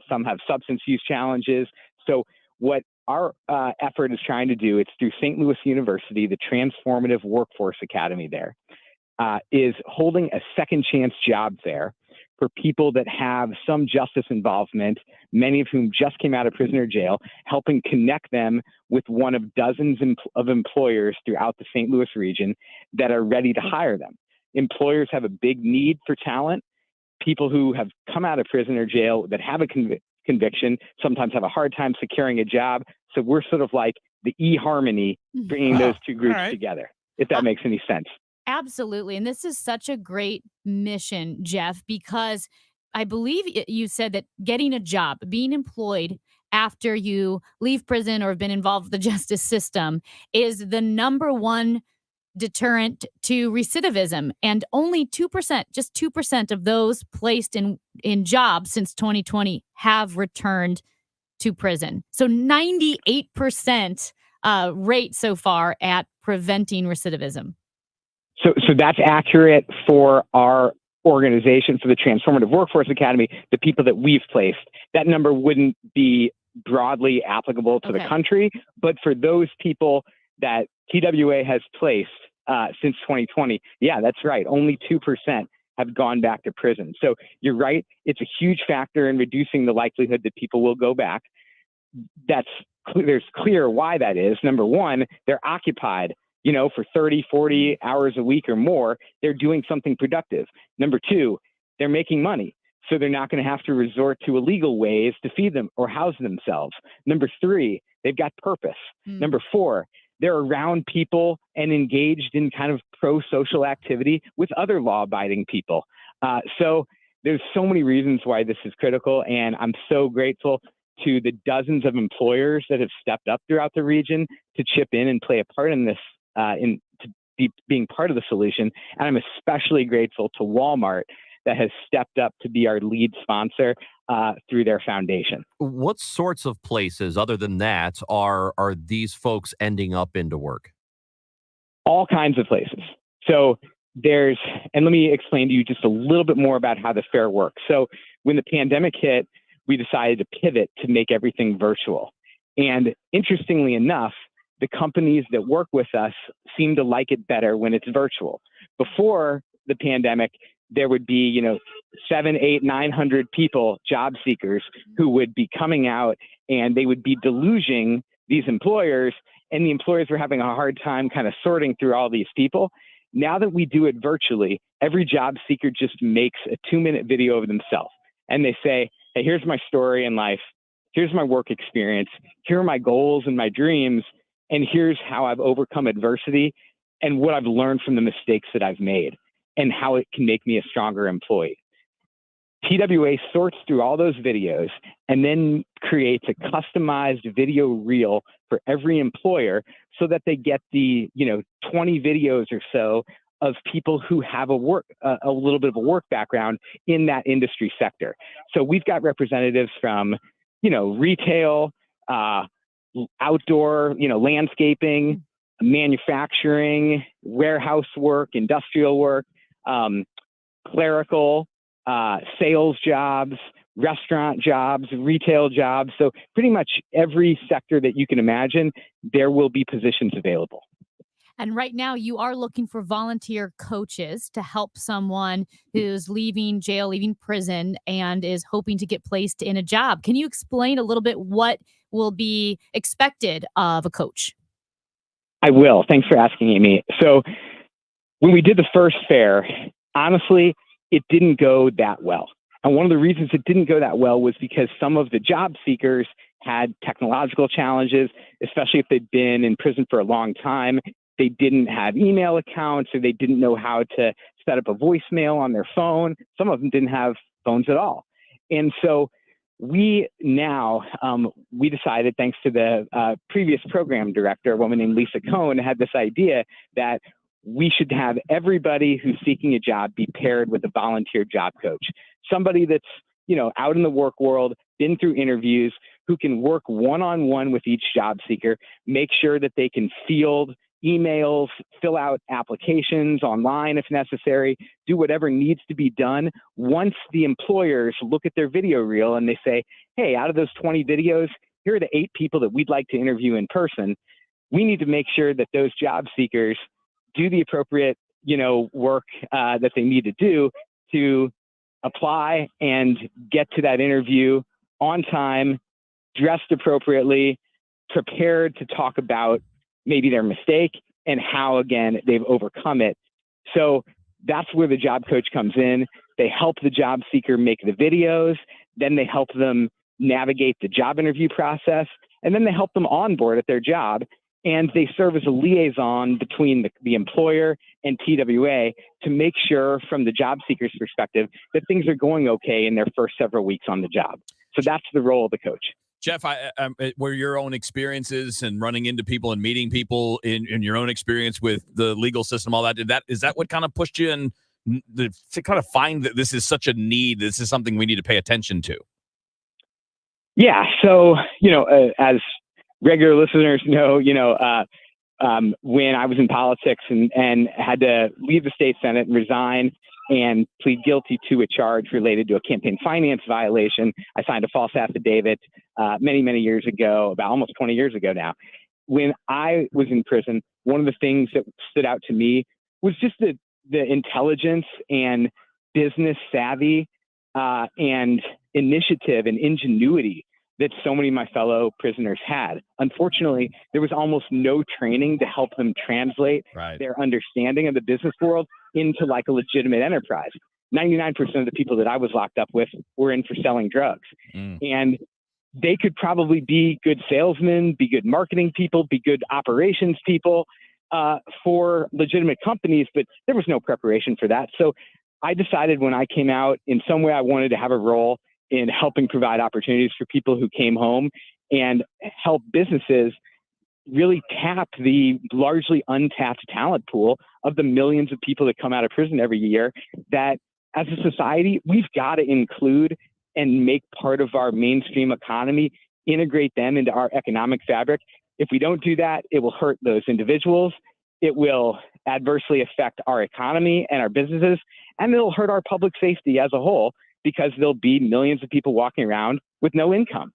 Some have substance use challenges. So what our effort is trying to do, it's through St. Louis University, the Transformative Workforce Academy there, is holding a second chance job fair for people that have some justice involvement, many of whom just came out of prison or jail, helping connect them with one of dozens of employers throughout the St. Louis region that are ready to hire them. Employers have a big need for talent. People who have come out of prison or jail that have a conviction sometimes have a hard time securing a job. So we're sort of like the eHarmony, bringing those two groups together, if that makes any sense. Absolutely. And this is such a great mission, Jeff, because I believe you said that getting a job, being employed after you leave prison or have been involved with the justice system is the number one deterrent to recidivism. And only 2%, just 2% of those placed in jobs since 2020 have returned to prison. So 98% rate so far at preventing recidivism. So that's accurate for our organization, for the Transformative Workforce Academy, the people that we've placed. That number wouldn't be broadly applicable to the country, but for those people that TWA has placed since 2020, yeah, that's right. Only 2% have gone back to prison. So you're right. It's a huge factor in reducing the likelihood that people will go back. There's clear why that is. Number one, they're occupied, for 30, 40 hours a week or more. They're doing something productive. Number two, they're making money. So they're not going to have to resort to illegal ways to feed them or house themselves. Number three, they've got purpose. Number four, they're around people and engaged in kind of pro-social activity with other law-abiding people. So there's so many reasons why this is critical, and I'm so grateful to the dozens of employers that have stepped up throughout the region to chip in and play a part in this, being part of the solution. And I'm especially grateful to Walmart that has stepped up to be our lead sponsor through their foundation. What sorts of places, other than that, are these folks ending up into work? All kinds of places. So and let me explain to you just a little bit more about how the fair works. So when the pandemic hit, we decided to pivot to make everything virtual. And interestingly enough, the companies that work with us seem to like it better when it's virtual. Before the pandemic, there would be, 700, 800, 900 people, job seekers, who would be coming out and they would be deluging these employers, and the employers were having a hard time kind of sorting through all these people. Now that we do it virtually, every job seeker just makes a 2-minute video of themselves. And they say, hey, here's my story in life. Here's my work experience. Here are my goals and my dreams. And here's how I've overcome adversity and what I've learned from the mistakes that I've made and how it can make me a stronger employee. TWA sorts through all those videos and then creates a customized video reel for every employer so that they get the, 20 videos or so of people who have a little bit of a work background in that industry sector. So we've got representatives from, retail, outdoor, landscaping, manufacturing, warehouse work, industrial work, clerical, sales jobs. restaurant jobs, retail jobs. So pretty much every sector that you can imagine, there will be positions available. And right now, you are looking for volunteer coaches to help someone who's leaving jail, leaving prison, and is hoping to get placed in a job. Can you explain a little bit what will be expected of a coach? I will. Thanks for asking, Amy. So when we did the first fair, honestly, it didn't go that well. And one of the reasons it didn't go that well was because some of the job seekers had technological challenges, especially if they'd been in prison for a long time. They didn't have email accounts, or they didn't know how to set up a voicemail on their phone. Some of them didn't have phones at all. And so we now, we decided, thanks to the previous program director, a woman named Lisa Cohn, had this idea that we should have everybody who's seeking a job be paired with a volunteer job coach, somebody that's, out in the work world, been through interviews, who can work one-on-one with each job seeker, make sure that they can field emails, fill out applications online if necessary, do whatever needs to be done. Once the employers look at their video reel and they say, hey, out of those 20 videos, here are the 8 people that we'd like to interview in person, we need to make sure that those job seekers do the appropriate, work that they need to do to apply and get to that interview on time, dressed appropriately, prepared to talk about maybe their mistake and how, again, they've overcome it. So that's where the job coach comes in. They help the job seeker make the videos, then they help them navigate the job interview process, and then they help them onboard at their job. And they serve as a liaison between the employer and TWA to make sure, from the job seeker's perspective, that things are going okay in their first several weeks on the job. So that's the role of the coach. Jeff, were your own experiences and running into people and meeting people in your own experience with the legal system, all that, is that what kind of pushed you in to kind of find that this is such a need, this is something we need to pay attention to? Yeah. So, as regular listeners know, when I was in politics and had to leave the state Senate and resign and plead guilty to a charge related to a campaign finance violation, I signed a false affidavit many, many years ago, about almost 20 years ago now. When I was in prison, one of the things that stood out to me was just the intelligence and business savvy and initiative and ingenuity that so many of my fellow prisoners had. Unfortunately, there was almost no training to help them translate their understanding of the business world into like a legitimate enterprise. 99% of the people that I was locked up with were in for selling drugs. And they could probably be good salesmen, be good marketing people, be good operations people for legitimate companies, but there was no preparation for that. So I decided when I came out, in some way I wanted to have a role in helping provide opportunities for people who came home and help businesses really tap the largely untapped talent pool of the millions of people that come out of prison every year, that as a society, we've got to include and make part of our mainstream economy, integrate them into our economic fabric. If we don't do that, it will hurt those individuals. It will adversely affect our economy and our businesses, and it'll hurt our public safety as a whole, because there'll be millions of people walking around with no income.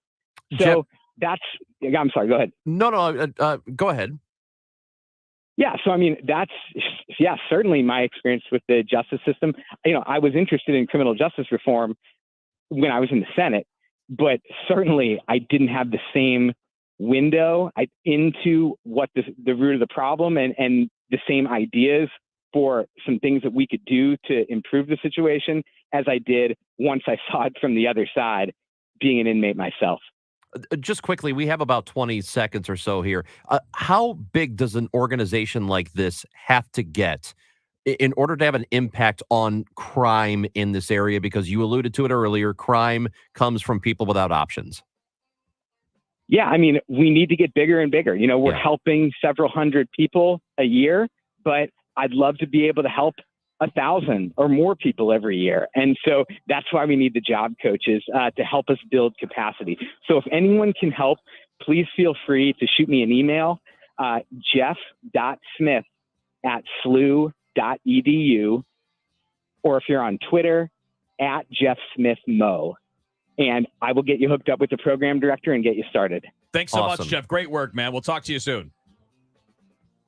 So I'm sorry, go ahead. No, go ahead. Yeah. So, that's certainly my experience with the justice system. I was interested in criminal justice reform when I was in the Senate, but certainly I didn't have the same window into what the root of the problem and the same ideas for some things that we could do to improve the situation as I did once I saw it from the other side, being an inmate myself. Just quickly, we have about 20 seconds or so here. How big does an organization like this have to get in order to have an impact on crime in this area? Because you alluded to it earlier, crime comes from people without options. Yeah, we need to get bigger and bigger. We're helping several hundred people a year, but I'd love to be able to help 1,000 or more people every year. And so that's why we need the job coaches to help us build capacity. So if anyone can help, please feel free to shoot me an email, jeff.smith@slu.edu, or if you're on Twitter, @JeffSmithMo. and I will get you hooked up with the program director and get you started. Thanks so much, Jeff. Great work, man. We'll talk to you soon.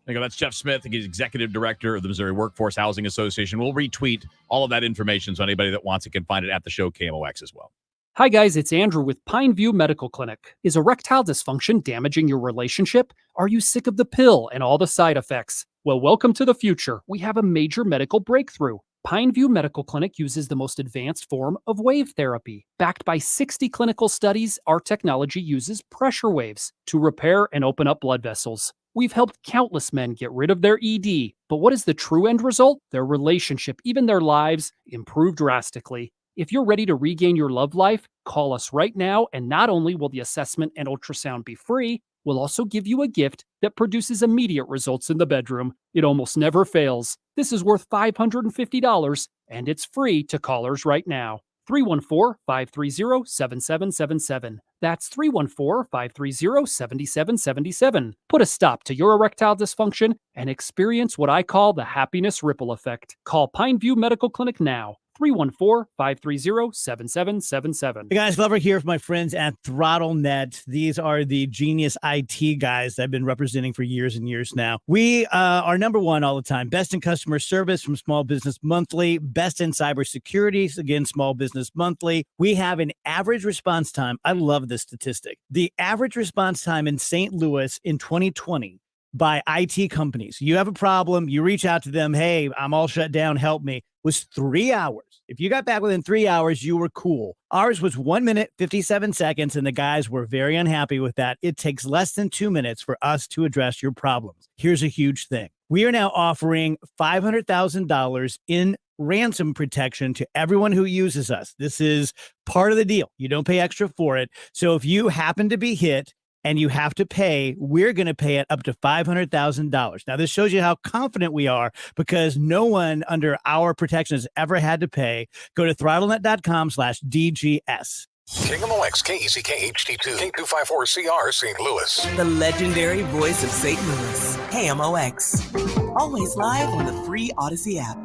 There you go. That's Jeff Smith. He's executive director of the Missouri Workforce Housing Association. We'll retweet all of that information so anybody that wants it can find it at the show KMOX as well. Hi guys, it's Andrew with Pineview Medical Clinic. Is erectile dysfunction damaging your relationship? Are you sick of the pill and all the side effects? Well, welcome to the future. We have a major medical breakthrough. Pineview Medical Clinic uses the most advanced form of wave therapy. Backed by 60 clinical studies, our technology uses pressure waves to repair and open up blood vessels. We've helped countless men get rid of their ED. But what is the true end result? Their relationship, even their lives, improve drastically. If you're ready to regain your love life, call us right now, and not only will the assessment and ultrasound be free, we'll also give you a gift that produces immediate results in the bedroom. It almost never fails. This is worth $550, and it's free to callers right now. 314-530-7777. That's 314-530-7777. Put a stop to your erectile dysfunction and experience what I call the happiness ripple effect. Call Pineview Medical Clinic now. 314-530-7777. Hey guys, Glover here for my friends at ThrottleNet. These are the genius IT guys that I've been representing for years and years now. We are number one all the time. Best in customer service from Small Business Monthly. Best in cybersecurity, again, Small Business Monthly. We have an average response time. I love this statistic. The average response time in St. Louis in 2020 by IT companies. You have a problem, you reach out to them, hey, I'm all shut down, help me, was 3 hours. If you got back within 3 hours, you were cool. Ours was 1 minute, 57 seconds, and the guys were very unhappy with that. It takes less than 2 minutes for us to address your problems. Here's a huge thing. We are now offering $500,000 in ransom protection to everyone who uses us. This is part of the deal. You don't pay extra for it. So if you happen to be hit and you have to pay, we're going to pay it up to $500,000. Now, this shows you how confident we are because no one under our protection has ever had to pay. Go to throttlenet.com/DGS. KMOX, KECK HD2, K254CR, St. Louis. The legendary voice of St. Louis, KMOX. Always live on the free Odyssey app.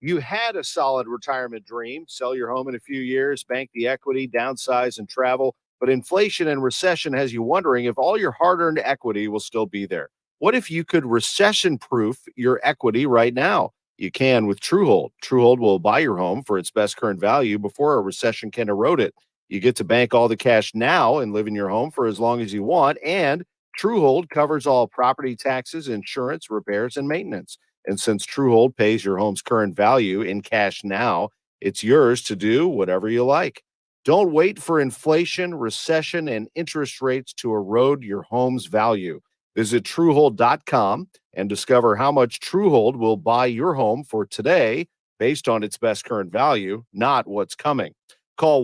You had a solid retirement dream, sell your home in a few years, bank the equity, downsize, and travel. But inflation and recession has you wondering if all your hard-earned equity will still be there. What if you could recession-proof your equity right now? You can with Truehold. Truehold will buy your home for its best current value before a recession can erode it. You get to bank all the cash now and live in your home for as long as you want, and Truehold covers all property taxes, insurance, repairs, and maintenance. And since Truehold pays your home's current value in cash now, it's yours to do whatever you like. Don't wait for inflation, recession, and interest rates to erode your home's value. Visit Truehold.com and discover how much Truehold will buy your home for today based on its best current value, not what's coming. Call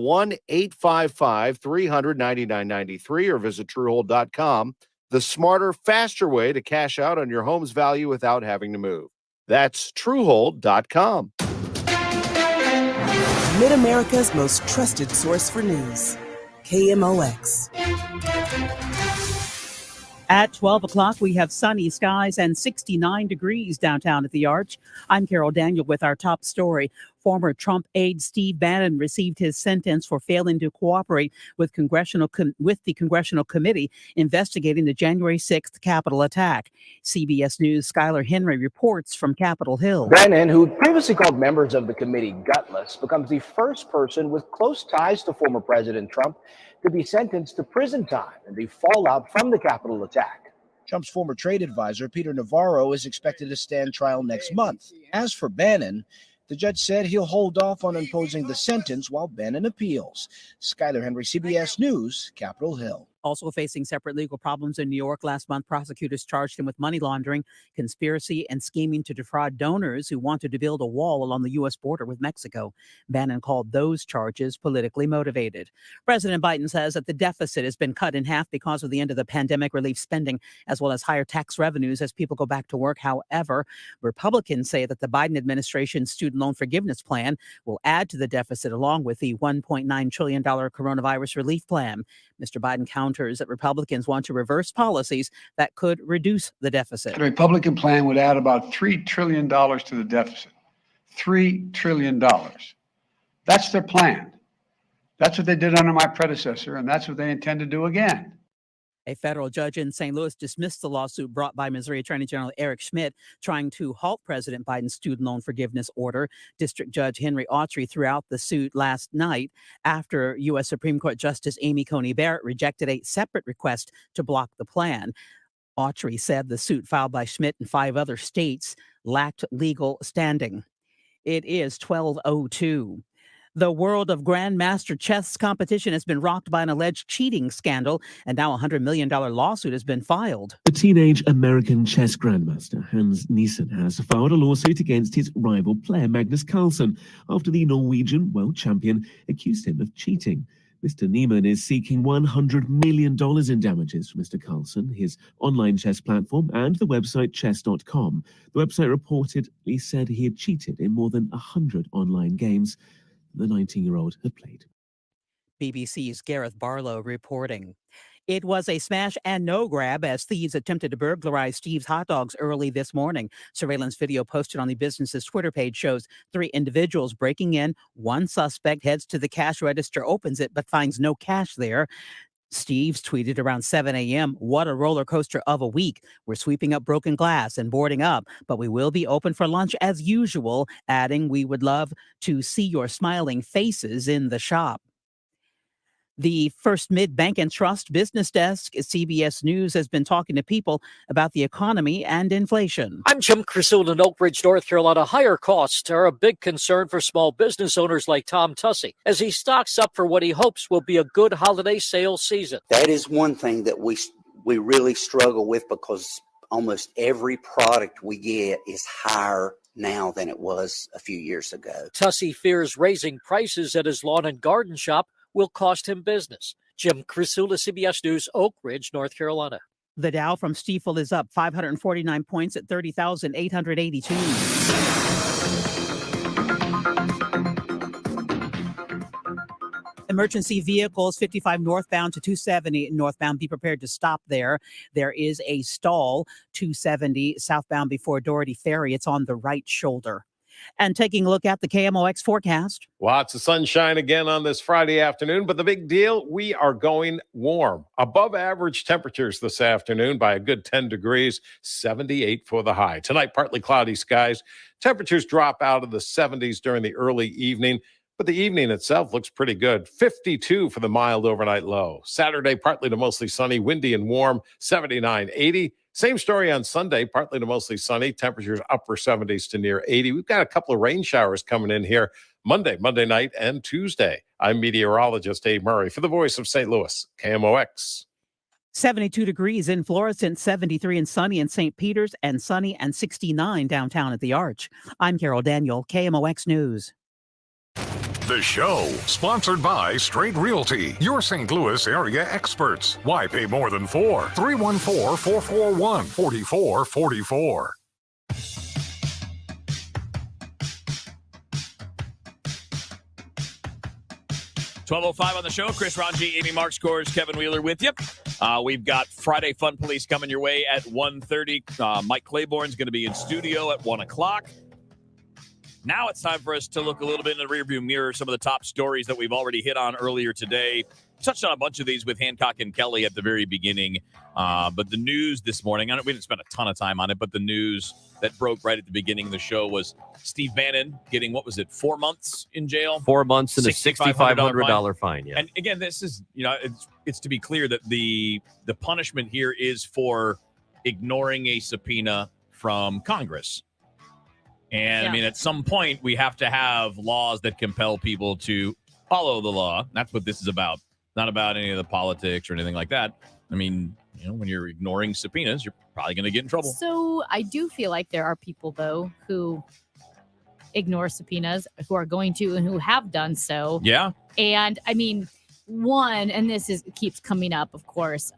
1-855-300-9993 or visit Truehold.com. The smarter, faster way to cash out on your home's value without having to move. That's Truehold.com. Mid-America's most trusted source for news, KMOX. At 12 o'clock, we have sunny skies and 69 degrees downtown at the Arch. I'm Carol Daniel with our top story. Former Trump aide Steve Bannon received his sentence for failing to cooperate with the Congressional Committee investigating the January 6th Capitol attack. CBS News' Skylar Henry reports from Capitol Hill. Bannon, who previously called members of the committee gutless, becomes the first person with close ties to former President Trump to be sentenced to prison time in the fallout from the Capitol attack. Trump's former trade advisor, Peter Navarro, is expected to stand trial next month. As for Bannon, the judge said he'll hold off on imposing the sentence while Bannon appeals. Skylar Henry, CBS News, Capitol Hill. Also facing separate legal problems in New York last month, prosecutors charged him with money laundering, conspiracy, and scheming to defraud donors who wanted to build a wall along the U.S. border with Mexico. Bannon called those charges politically motivated. President Biden says that the deficit has been cut in half because of the end of the pandemic relief spending, as well as higher tax revenues as people go back to work. However, Republicans say that the Biden administration's student loan forgiveness plan will add to the deficit along with the $1.9 trillion coronavirus relief plan. Mr. Biden counters that Republicans want to reverse policies that could reduce the deficit. The Republican plan would add about $3 trillion to the deficit. $3 trillion. That's their plan. That's what they did under my predecessor, and that's what they intend to do again. A federal judge in St. Louis dismissed the lawsuit brought by Missouri Attorney General Eric Schmidt trying to halt President Biden's student loan forgiveness order. District Judge Henry Autry threw out the suit last night after U.S. Supreme Court Justice Amy Coney Barrett rejected a separate request to block the plan. Autry said the suit filed by Schmidt and 5 other states lacked legal standing. It is 12:02. The world of Grandmaster chess competition has been rocked by an alleged cheating scandal, and now a $100 million lawsuit has been filed. The teenage American chess grandmaster Hans Nielsen has filed a lawsuit against his rival player Magnus Carlsen after the Norwegian world champion accused him of cheating. Mr. Niemann is seeking $100 million in damages from Mr. Carlsen, his online chess platform, and the website chess.com. The website reportedly said he had cheated in more than 100 online games the 19-year-old had played. BBC's Gareth Barlow reporting. It was a smash and no grab as thieves attempted to burglarize Steve's Hot Dogs early this morning. Surveillance video posted on the business's Twitter page shows 3 individuals breaking in. One suspect heads to the cash register, opens it, but finds no cash there. Steve's tweeted around 7 a.m., "What a roller coaster of a week. We're sweeping up broken glass and boarding up, but we will be open for lunch as usual," adding, "We would love to see your smiling faces in the shop." The First Mid Bank and Trust business desk at CBS News has been talking to people about the economy and inflation. I'm Jim Crisul in Oak Ridge, North Carolina. Higher costs are a big concern for small business owners like Tom Tussey as he stocks up for what he hopes will be a good holiday sales season. That is one thing that we really struggle with because almost every product we get is higher now than it was a few years ago. Tussey fears raising prices at his lawn and garden shop will cost him business. Jim Crisula, CBS News, Oak Ridge, North Carolina. The Dow from Stifel is up 549 points at 30,882. Emergency vehicles 55 northbound to 270 northbound. Be prepared to stop there. There is a stall 270 southbound before Doherty Ferry. It's on the right shoulder. And taking a look at the KMOX forecast. Lots of sunshine again on this Friday afternoon, but the big deal, we are going warm. Above average temperatures this afternoon by a good 10 degrees, 78 for the high. Tonight, partly cloudy skies. Temperatures drop out of the 70s during the early evening, but the evening itself looks pretty good. 52 for the mild overnight low. Saturday, partly to mostly sunny, windy and warm, 79, 80. Same story on Sunday, partly to mostly sunny, temperatures upper 70s to near 80. We've got a couple of rain showers coming in here Monday night, and Tuesday. I'm meteorologist Dave Murray for the Voice of St. Louis, KMOX. 72 degrees in Florissant, 73 and sunny in St. Peters, and sunny and 69 downtown at the Arch. I'm Carol Daniel, KMOX News. The show, sponsored by Straight Realty, your St. Louis area experts. Why pay more than 4? 314-441-4444. $12:05 on the show. Chris Ranji, Amy Mark Scores, Kevin Wheeler with you. We've got Friday Fun Police coming your way at 1:30. Mike Claiborne's going to be in studio at 1 o'clock. Now it's time for us to look a little bit in the rearview mirror, some of the top stories that we've already hit on earlier today. Touched on a bunch of these with Hancock and Kelly at the very beginning. But the news this morning, we didn't spend a ton of time on it, but the news that broke right at the beginning of the show was Steve Bannon getting, 4 months in jail? 4 months and a $6,500 fine. Yeah. And again, this is, it's to be clear that the punishment here is for ignoring a subpoena from Congress. And I mean, at some point, we have to have laws that compel people to follow the law. That's what this is about. Not about any of the politics or anything like that. I mean, when you're ignoring subpoenas, you're probably going to get in trouble. So I do feel like there are people, though, who ignore subpoenas, who are going to and who have done so. Yeah. And I mean, one, and keeps coming up, of course,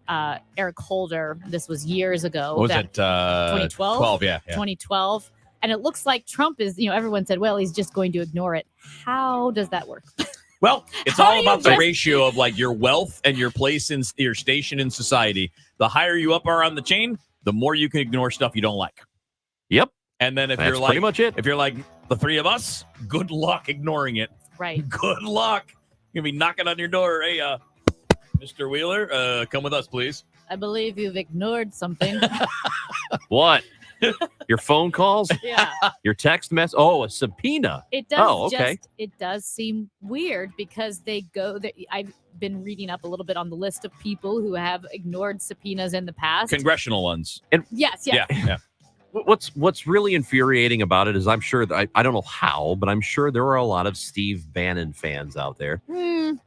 Eric Holder. This was years ago. What was it? 2012? 12, yeah. 2012. And it looks like Trump is, everyone said, well, he's just going to ignore it. How does that work? Well, it's all about the ratio of like your wealth and your place in your station in society. The higher you up are on the chain, the more you can ignore stuff you don't like. Yep. And then if That's you're like, pretty much it. If you're like the three of us, good luck ignoring it. Right. Good luck. Gonna be knocking on your door. Hey, Mr. Wheeler, come with us, please. I believe you've ignored something. What? Your phone calls? Yeah. Your text mess? Oh, a subpoena. It does. Oh, okay. It does seem weird because I've been reading up a little bit on the list of people who have ignored subpoenas in the past. Congressional ones. And Yes. Yeah. What's really infuriating about it is I'm sure that I don't know how, but I'm sure there are a lot of Steve Bannon fans out there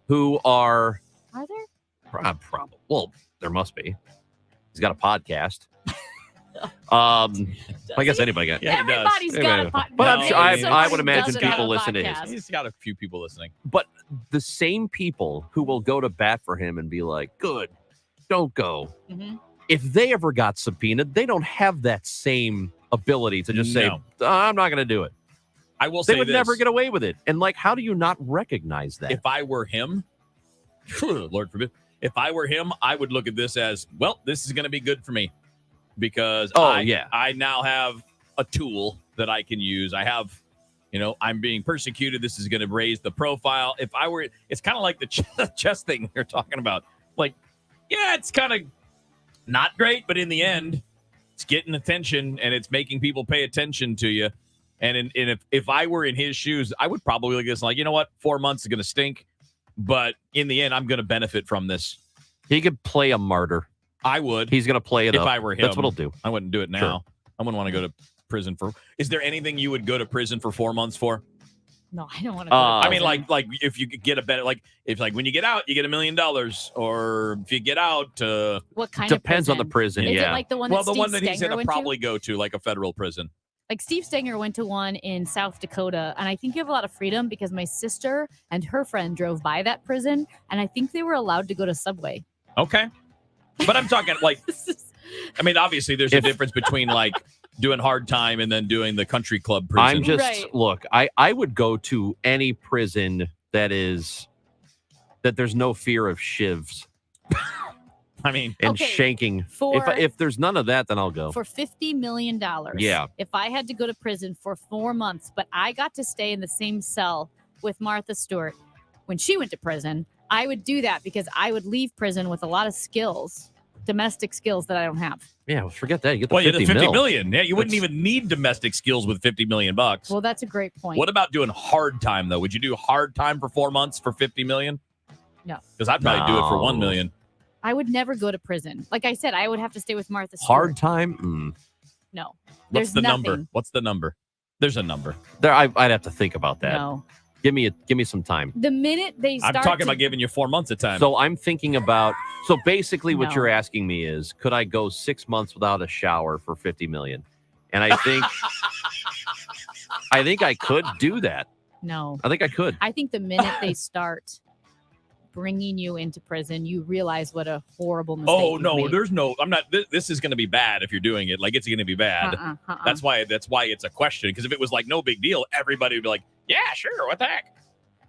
who are there? Probably. Well, there must be. He's got a podcast. I guess anybody got. Yeah, he does. Everybody's got a podcast. But I'm sure I would Somebody imagine doesn't have people a listen to his. podcast. He's got a few people listening. But the same people who will go to bat for him and be like, "Good, don't go." Mm-hmm. If they ever got subpoenaed, they don't have that same ability to just say, No. "I'm not going to do it." I will say They would this. never get away with it. And like, how do you not recognize that? If I were him, Lord forbid, if I were him, I would look at this as, well, this is going to be good for me because I now have a tool that I can use. I have, I'm being persecuted. This is going to raise the profile. If I were, it's kind of like the chess thing you're talking about. Like, yeah, it's kind of not great, but in the end, it's getting attention and it's making people pay attention to you. And if I were in his shoes, I would probably look at this like, you know what, 4 months is going to stink. But in the end, I'm going to benefit from this. He could play a martyr. I would. He's going to play it if up. I were him. That's what he'll do. I wouldn't do it now. Sure. I wouldn't want to go to prison for. Is there anything you would go to prison for 4 months for? No, I don't want to. I mean, like if you could get a better, when you get out, you get $1 million, or if you get out, what kind depends of on the prison. Is Yeah. it like the one? Well, that the one that Steve he's Stenger going to went probably go to, like a federal prison. Like Steve Stenger went to one in South Dakota, and I think you have a lot of freedom because my sister and her friend drove by that prison, and I think they were allowed to go to Subway. Okay, but I'm talking like, I mean, obviously there's a difference between like doing hard time and then doing the country club prison. I'm just look. I would go to any prison that there's no fear of shivs. I mean, and Okay, shanking. for- If there's none of that, then I'll go. For $50 million. Yeah. If I had to go to prison for 4 months, but I got to stay in the same cell with Martha Stewart when she went to prison, I would do that because I would leave prison with a lot of skills, domestic skills that I don't have. Yeah, well, forget that. You get the Well, you 50 get the 50 mil. million. Yeah, you wouldn't even need domestic skills with $50 million. Well, that's a great point. What about doing hard time though? Would you do hard time for 4 months for $50 million? No. Because I'd probably do it for $1 million. I would never go to prison. Like I said, I would have to stay with Martha Stewart. Hard time? No. What's There's the nothing. number? What's the number? There's a number. There, I'd have to think about that. No. Give me some time. The minute they start I'm talking to- about giving you 4 months of time. So I'm thinking about. So basically, what No. you're asking me is, could I go 6 months without a shower for 50 million? And I think, I think I could do that. No. I think I could. I think the minute they start bringing you into prison, you realize what a horrible mistake. Oh you've no, made. there's no. I'm not. This is going to be bad if you're doing it. Like it's going to be bad. That's why it's a question. Because if it was like no big deal, everybody would be like, yeah, sure, what the heck.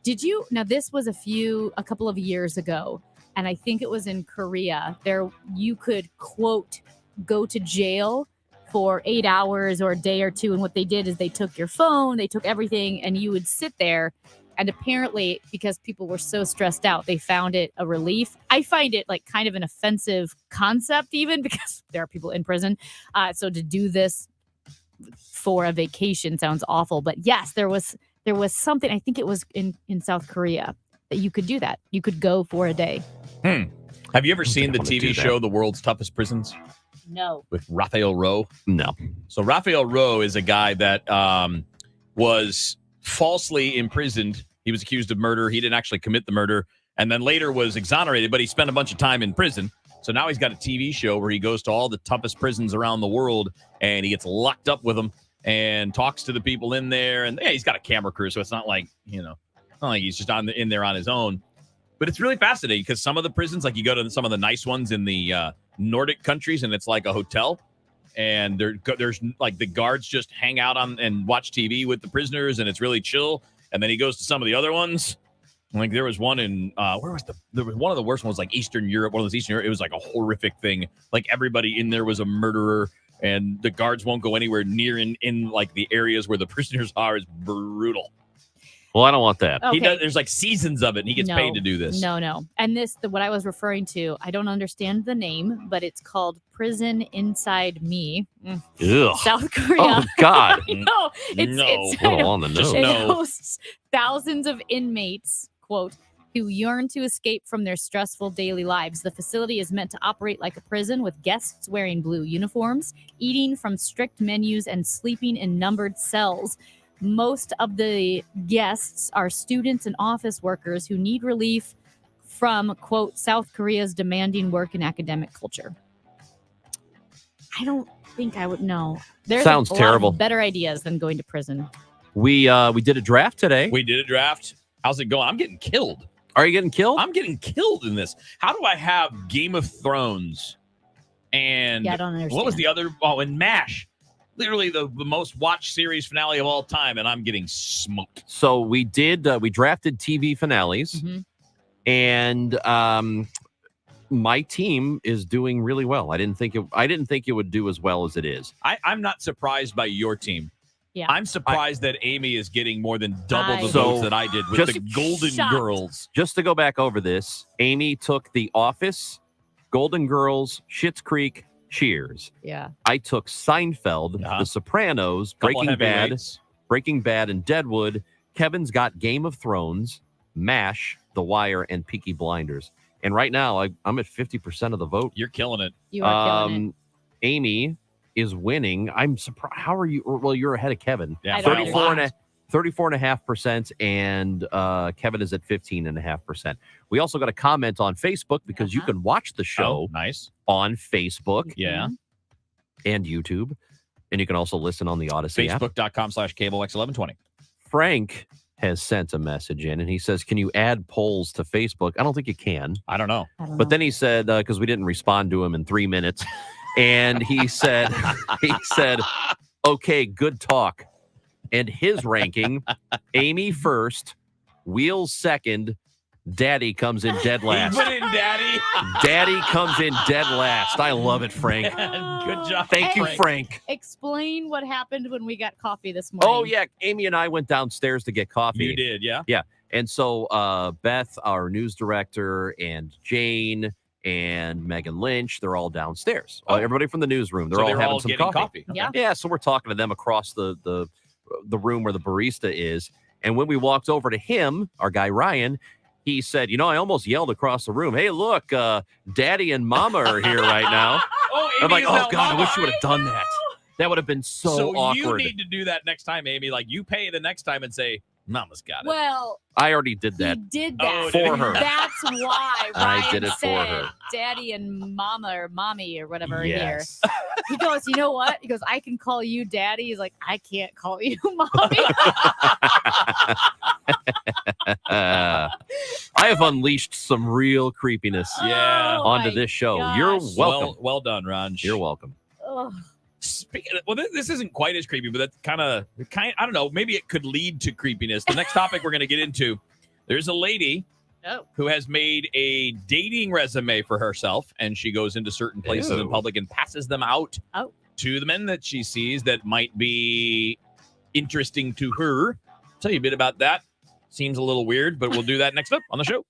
Did you? Now this was a couple of years ago, and I think it was in Korea. There, you could quote go to jail for 8 hours or a day or two, and what they did is they took your phone, they took everything, and you would sit there. And apparently, because people were so stressed out, they found it a relief. I find it like kind of an offensive concept, even because there are people in prison. So to do this for a vacation sounds awful. But yes, there was something. I think it was in South Korea that you could do that. You could go for a day. Have you ever seen the wanna do TV that. show The World's Toughest Prisons No. with Raphael Rowe? No. So Raphael Rowe is a guy that was falsely imprisoned. He was accused of murder. He didn't actually commit the murder, and then later was exonerated, but he spent a bunch of time in prison. So now he's got a TV show where he goes to all the toughest prisons around the world, and he gets locked up with them and talks to the people in there. And yeah, he's got a camera crew, so it's not like, not like he's just in there on his own. But it's really fascinating because some of the prisons, like you go to some of the nice ones in the Nordic countries, and it's like a hotel. And there's like the guards just hang out on and watch TV with the prisoners, and it's really chill. And then he goes to some of the other ones. Like there was one in there was one of the worst ones, like Eastern Europe, one of those Eastern Europe. It was like a horrific thing. Like everybody in there was a murderer, and the guards won't go anywhere near in like the areas where the prisoners are. Is brutal. Well, I don't want that. Okay. He does. There's like seasons of it, and he gets No. paid to do this. No. And what I was referring to, I don't understand the name, but it's called Prison Inside Me. Ugh. South Korea. Oh, God. No, it's A little on the nose. it hosts thousands of inmates, quote, who yearn to escape from their stressful daily lives. The facility is meant to operate like a prison, with guests wearing blue uniforms, eating from strict menus, and sleeping in numbered cells. Most of the guests are students and office workers who need relief from, quote, South Korea's demanding work and academic culture. I don't think I would know. There's Sounds a lot terrible. of better ideas than going to prison. We did a draft today. We did a draft. How's it going? I'm getting killed. Are you getting killed? I'm getting killed in this. How do I have Game of Thrones and Yeah, I don't understand. what was the other? Oh, and MASH. Literally the most watched series finale of all time, and I'm getting smoked. So we did. We drafted TV finales, and my team is doing really well. I didn't think it would do as well as it is. I'm not surprised by your team. Yeah. I'm surprised that Amy is getting more than double the So, votes that I did with just- the Golden Shocked. Girls. Just to go back over this, Amy took The Office, Golden Girls, Schitt's Creek, Cheers. Yeah. I took Seinfeld, The Sopranos, Couple Breaking heavyweights. Bad, and Deadwood. Kevin's got Game of Thrones, MASH, The Wire, and Peaky Blinders. And right now, I'm at 50% of the vote. You're killing it. You are killing it. Amy is winning. I'm surprised. How are you? Well, you're ahead of Kevin. Yeah, I don't 34.5%, and Kevin is at 15.5%. We also got a comment on Facebook because you can watch the show nice on Facebook Yeah. and YouTube, and you can also listen on the Odyssey app. Facebook.com/KMOX1120. Frank has sent a message in, and he says, can you add polls to Facebook? I don't think you can. I don't know. But then he said, because we didn't respond to him in 3 minutes, and he said, okay, good talk. And his ranking, Amy first, Wheels second, Daddy comes in dead last. Put in Daddy. Daddy comes in dead last. I love it, Frank. Good job. Thank you, Frank. Explain what happened when we got coffee this morning. Oh, yeah. Amy and I went downstairs to get coffee. You did, yeah? Yeah. And so Beth, our news director, and Jane and Megan Lynch, they're all downstairs. Everybody from the newsroom, they're So all they're having all some getting coffee. coffee. Yeah. Yeah, so we're talking to them across the room where the barista is. And when we walked over to him, our guy Ryan, he said, I almost yelled across the room, hey, look, Daddy and Mama are here right now. I'm like, oh, God, I wish you would have done that. That would have been so awkward. You need to do that next time, Amy. Like, you pay the next time and say, Mama's got it. Well, I already did that. he did that for her. That's why Ryan I did it for said her. Daddy and Mama or Mommy or whatever Yes. here. He goes, you know what? He goes, I can call you Daddy. He's like, I can't call you Mommy. I have unleashed some real creepiness onto my this show. gosh. You're welcome. Well done, Ranj. You're welcome. Ugh. Speaking of, this isn't quite as creepy, but that's kind of, I don't know, maybe it could lead to creepiness. The next topic we're going to get into, there's a lady who has made a dating resume for herself, and she goes into certain places in public and passes them out to the men that she sees that might be interesting to her. Tell you a bit about that. Seems a little weird, but we'll do that next up on the show.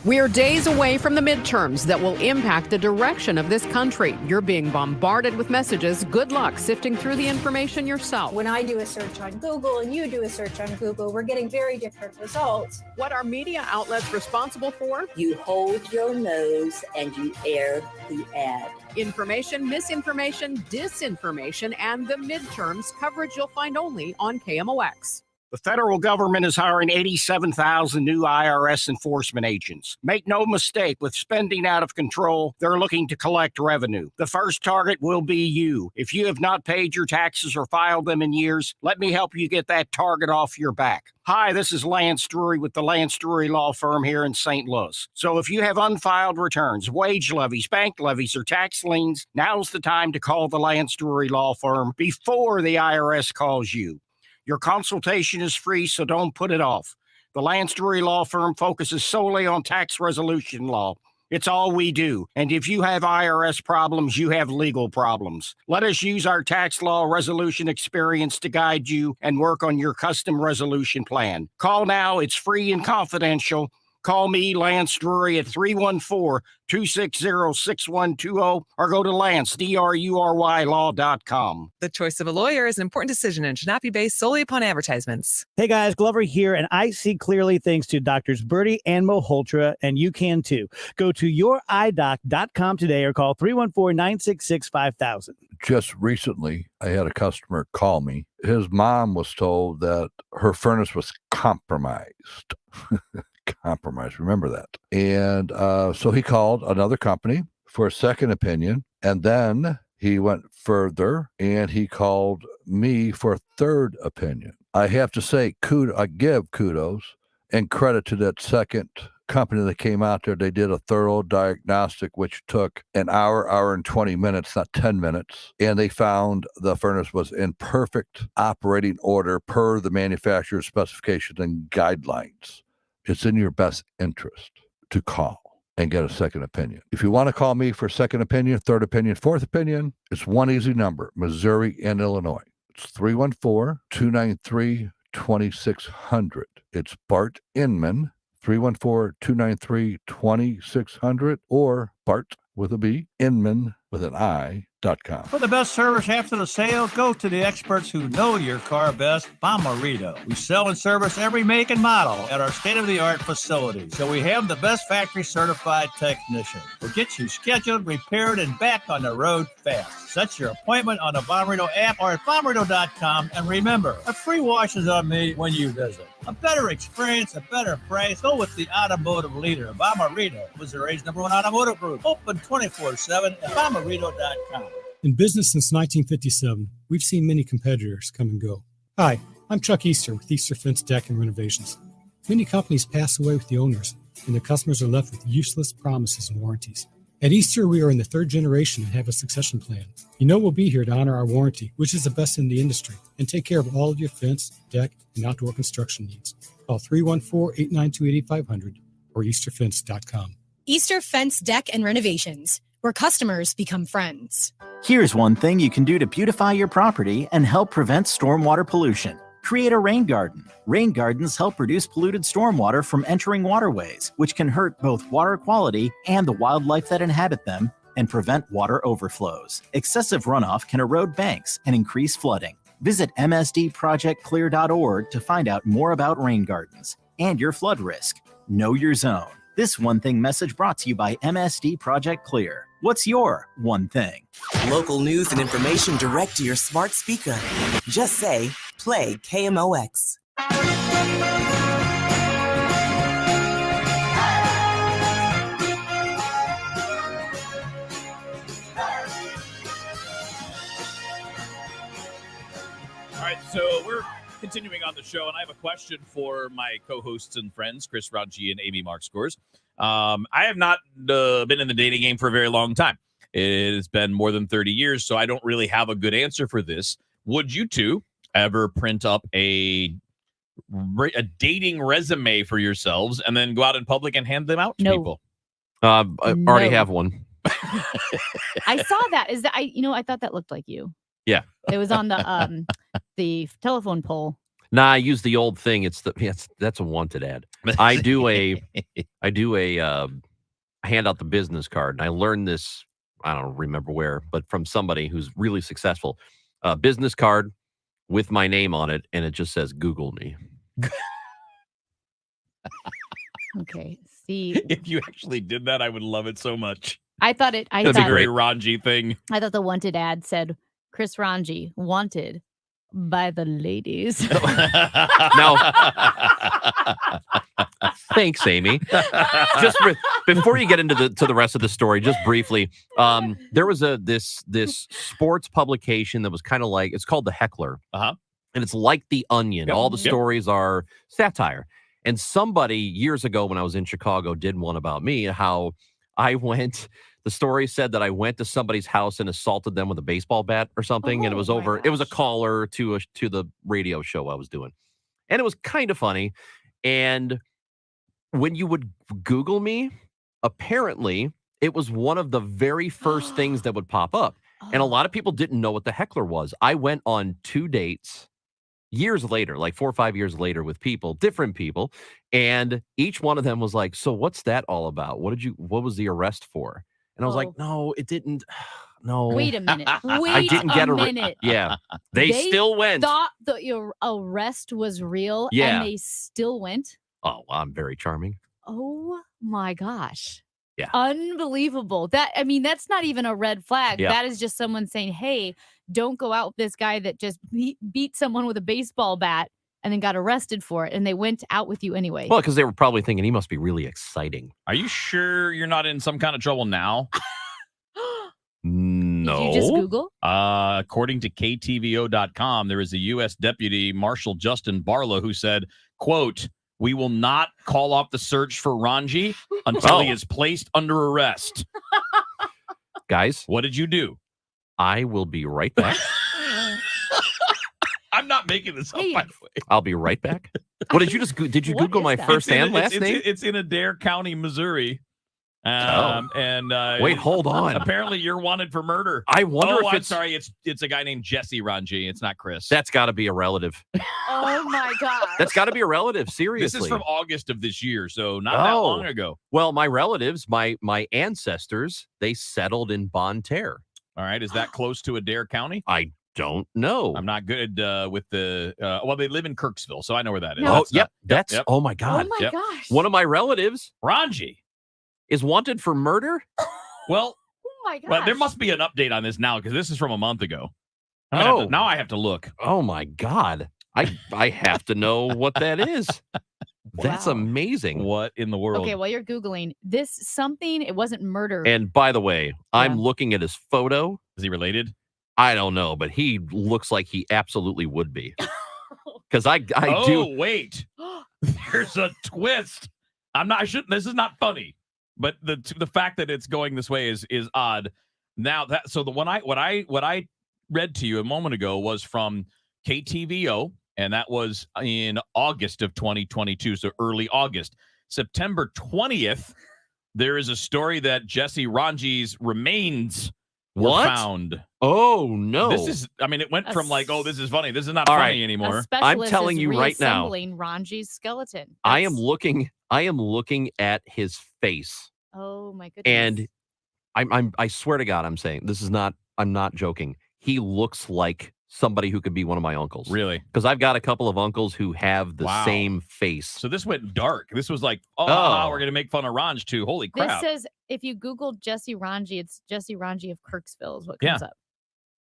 We're days away from the midterms that will impact the direction of this country. You're being bombarded with messages. Good luck sifting through the information yourself. When I do a search on Google and you do a search on Google, we're getting very different results. What are media outlets responsible for? You hold your nose and you air the ad. Information, misinformation, disinformation, and the midterms coverage you'll find only on KMOX. The federal government is hiring 87,000 new IRS enforcement agents. Make no mistake, with spending out of control, they're looking to collect revenue. The first target will be you. If you have not paid your taxes or filed them in years, let me help you get that target off your back. Hi, this is Lance Drury with the Lance Drury Law Firm here in St. Louis. So if you have unfiled returns, wage levies, bank levies, or tax liens, now's the time to call the Lance Drury Law Firm before the IRS calls you. Your consultation is free, so don't put it off. The Lance Drury Law Firm focuses solely on tax resolution law. It's all we do. And if you have IRS problems, you have legal problems. Let us use our tax law resolution experience to guide you and work on your custom resolution plan. Call now. It's free and confidential. Call me, Lance Drury, at 314-260-6120 or go to Lance, D-R-U-R-Y, law.com. The choice of a lawyer is an important decision and should not be based solely upon advertisements. Hey guys, Glover here, and I see clearly thanks to Doctors Birdie and Malhotra, and you can too. Go to youridoc.com today or call 314-966-5000. Just recently, I had a customer call me. His mom was told that her furnace was compromised. Compromise. Remember that. And so he called another company for a second opinion. And then he went further and he called me for a third opinion. I have to say, I give kudos and credit to that second company that came out there. They did a thorough diagnostic, which took an hour and 20 minutes, not 10 minutes. And they found the furnace was in perfect operating order per the manufacturer's specifications and guidelines. It's in your best interest to call and get a second opinion. If you want to call me for a second opinion, third opinion, fourth opinion, it's one easy number, Missouri and Illinois. It's 314-293-2600. It's Bart Inman, 314-293-2600, or Bart with a B, Inman with an I.com. For the best service after the sale, go to the experts who know your car best, Bomarito. We sell and service every make and model at our state-of-the-art facility, so we have the best factory-certified technician. We'll get you scheduled, repaired, and back on the road fast. Set your appointment on the Bomarito app or at Bomarito.com, and remember, a free wash is on me when you visit. A better experience, a better price. Go with the automotive leader, Bomarito, Missouri's #1 automotive group. Open 24/7 at Bomarito.com. In business since 1957, we've seen many competitors come and go. Hi, I'm Chuck Easter with Easter Fence Deck and Renovations. Many companies pass away with the owners, and their customers are left with useless promises and warranties. At Easter, we are in the third generation and have a succession plan. You know we'll be here to honor our warranty, which is the best in the industry, and take care of all of your fence, deck, and outdoor construction needs. Call 314-892-8500 or easterfence.com. Easter Fence Deck and Renovations, where customers become friends. Here's one thing you can do to beautify your property and help prevent stormwater pollution. Create a rain garden. Rain gardens help reduce polluted stormwater from entering waterways, which can hurt both water quality and the wildlife that inhabit them, and prevent water overflows. Excessive runoff can erode banks and increase flooding. Visit msdprojectclear.org to find out more about rain gardens and your flood risk. Know your zone. This One Thing message brought to you by MSD Project Clear. What's your one thing? Local news and information direct to your smart speaker. Just say, play KMOX. All right, so we're continuing on the show, and I have a question for my co-hosts and friends, Chris Ranji and Amy Markscores. I have not been in the dating game for a very long time. It has been more than 30 years, so I don't really have a good answer for this. Would you two ever print up a dating resume for yourselves and then go out in public and hand them out to people? I already have one. I saw that. Is that I thought that looked like you. Yeah. It was on the telephone pole. Nah, I use the old thing. That's a wanted ad. I hand out the business card, and I learned this, I don't remember where, but from somebody who's really successful. Business card with my name on it, and it just says Google me. Okay. See, if you actually did that, I would love it so much. I thought it. That'd be a great Ranji thing. I thought the wanted ad said Chris Ranji wanted by the ladies. Now, thanks, Amy. Just before you get into the rest of the story, just briefly, there was this sports publication that was kind of like, it's called The Heckler, and it's like The Onion. Yep. All the stories are satire. And somebody years ago when I was in Chicago did one about me, how I went. The story said that I went to somebody's house and assaulted them with a baseball bat or something, and it was over. It was a caller to the radio show I was doing, and it was kind of funny. And when you would Google me, apparently it was one of the very first things that would pop up. And a lot of people didn't know what the heckler was. I went on 2 dates years later, like 4 or 5 years later with people, different people. And each one of them was like, so what's that all about? What was the arrest for? And I was like, no, it didn't. No. Wait a minute. I didn't get a minute. Yeah. They still went. Thought your arrest was real Yeah. and they still went. Oh, I'm very charming. Oh my gosh. Yeah. Unbelievable. That's not even a red flag. Yeah. That is just someone saying, hey, don't go out with this guy that just beat someone with a baseball bat and then got arrested for it. And they went out with you anyway. Well, because they were probably thinking he must be really exciting. Are you sure you're not in some kind of trouble now? No. Did you just Google? According to KTVO.com, there is a U.S. Deputy Marshal Justin Barlow who said, quote, "We will not call off the search for Ranji until he is placed under arrest." Guys, what did you do? I will be right back. I'm not making this up, by the way. I'll be right back. What did you just did you Google my first and last name? It's in Adair County, Missouri. Wait, hold on. Apparently, you're wanted for murder. I wonder if I'm sorry. It's a guy named Jesse Ranji. It's not Chris. That's got to be a relative. Oh my God. That's got to be a relative. Seriously. This is from August of this year, so not that long ago. Well, my relatives, my ancestors, they settled in Bonne Terre. All right. Is that close to Adair County? I don't know. I'm not good with the. Well, they live in Kirksville, so I know where that is. Oh, yep. Oh my God. Oh my gosh. One of my relatives, Ranji, is wanted for murder. Well, oh my gosh. Well, there must be an update on this now because this is from a month ago. Now I have to look. Oh my God. I have to know what that is. That's amazing. What in the world? Okay, while you're Googling it wasn't murder. And by the way, I'm looking at his photo. Is he related? I don't know, but he looks like he absolutely would be. Because I do. Oh, wait. There's a twist. This is not funny. But the fact that it's going this way is odd. Now what I read to you a moment ago was from KTVO, and that was in August of 2022, so early August. September 20th, there is a story that Jesse Ranji's remains were found. Oh no! It went from this is funny. This is not funny anymore. A specialist I'm telling you right now. reassembling Ranji's skeleton. I am looking at his face. Oh my goodness! And I swear to God, I'm saying this is not. I'm not joking. He looks like somebody who could be one of my uncles. Really? Because I've got a couple of uncles who have the same face. So this went dark. This was like, we're gonna make fun of Ranj too. Holy crap! This says if you Google Jesse Ranji, it's Jesse Ranji of Kirksville is what comes up.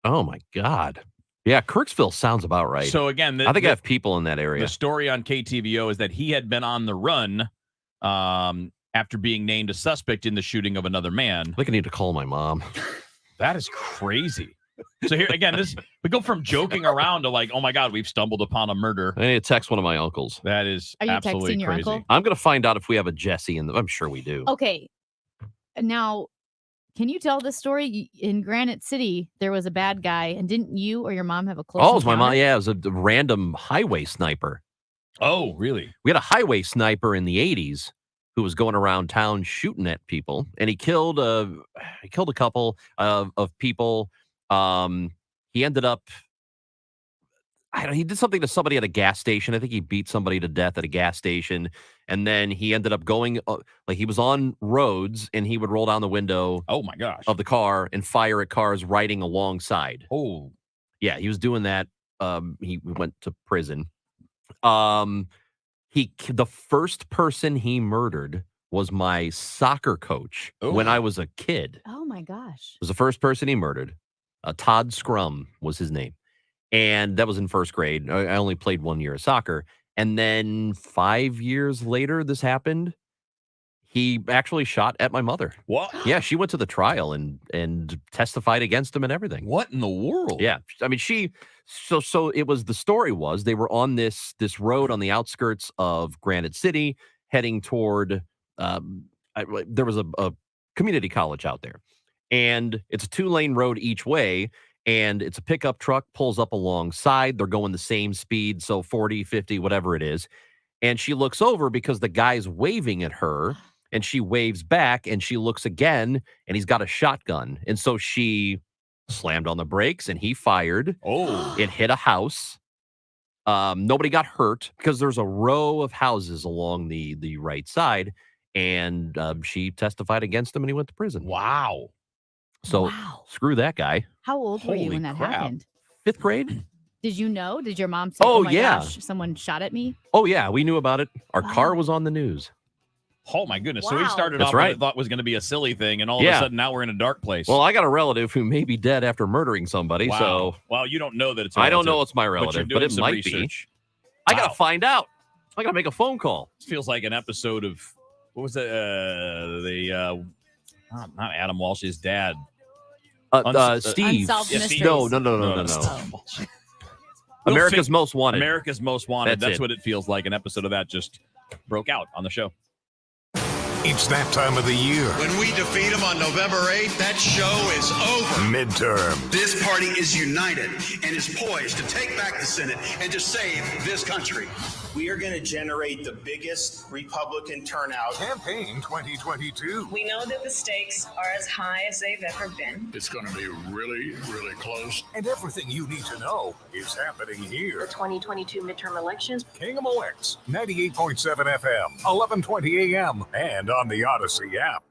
Oh my God. Yeah, Kirksville sounds about right. So again, I think I have people in that area. The story on KTVO is that he had been on the run after being named a suspect in the shooting of another man. I think I need to call my mom. That is crazy. So here again, we go from joking around to like, oh my God, we've stumbled upon a murder. I need to text one of my uncles. That is Are you absolutely texting your crazy. uncle? I'm going to find out if we have a Jesse in I'm sure we do. Okay. Now, can you tell the story? In Granite City, there was a bad guy, and didn't you or your mom have a close Oh, it was my encounter? mom. Yeah, it was a random highway sniper. Oh, really? We had a highway sniper in the 80s who was going around town shooting at people, and he killed a couple of people. He ended up, he did something to somebody at a gas station. I think he beat somebody to death at a gas station. And then he ended up going, he was on roads and he would roll down the window oh my gosh, of the car and fire at cars riding alongside. Oh. Yeah, he was doing that. He went to prison. The first person he murdered was my soccer coach when I was a kid. Oh my gosh. Was the first person he murdered. Todd Scrum was his name. And that was in first grade. I only played 1 year of soccer. And then 5 years later, this happened. He actually shot at my mother. What? Yeah, she went to the trial and testified against him and everything. What in the world? Yeah. I mean, so it was, the story was they were on this road on the outskirts of Granite City heading toward, there was a community college out there. And it's a 2-lane road each way. And it's a pickup truck pulls up alongside. They're going the same speed, so 40, 50, whatever it is. And she looks over because the guy's waving at her. And she waves back and she looks again and he's got a shotgun. And so she slammed on the brakes and he fired. Oh, it hit a house. Nobody got hurt because there's a row of houses along the right side. And she testified against him and he went to prison. Wow. So screw that guy. How old were you when that happened? 5th grade. Did you know? Did your mom say, Oh, my yeah. gosh, someone shot at me? Oh, yeah. We knew about it. Our car was on the news. Oh, my goodness. So we Wow. started That's off what I right. thought was going to be a silly thing, and all of a Yeah. sudden now we're in a dark place. Well, I got a relative who may be dead after murdering somebody. wow. So Well, you don't know that it's a I don't know relative, it's my you're relative, doing but it some might research. be. I got Wow. to find out. I got to make a phone call. This feels like an episode of, what was it? Not Adam Walsh, his dad. Steve. Unsolved Yeah, Mysteries. Steve. No. Oh. America's Most Wanted. America's Most Wanted. That's That's it. what it feels like. An episode of that just broke out on the show. It's that time of the year. When we defeat them on November 8th, that show is over. Midterm. This party is united and is poised to take back the Senate and to save this country. We are going to generate the biggest Republican turnout. Campaign 2022. We know that the stakes are as high as they've ever been. It's going to be really, really close. And everything you need to know is happening here. The 2022 midterm elections. KMOX 98.7 FM, 1120 AM, and on the Odyssey app.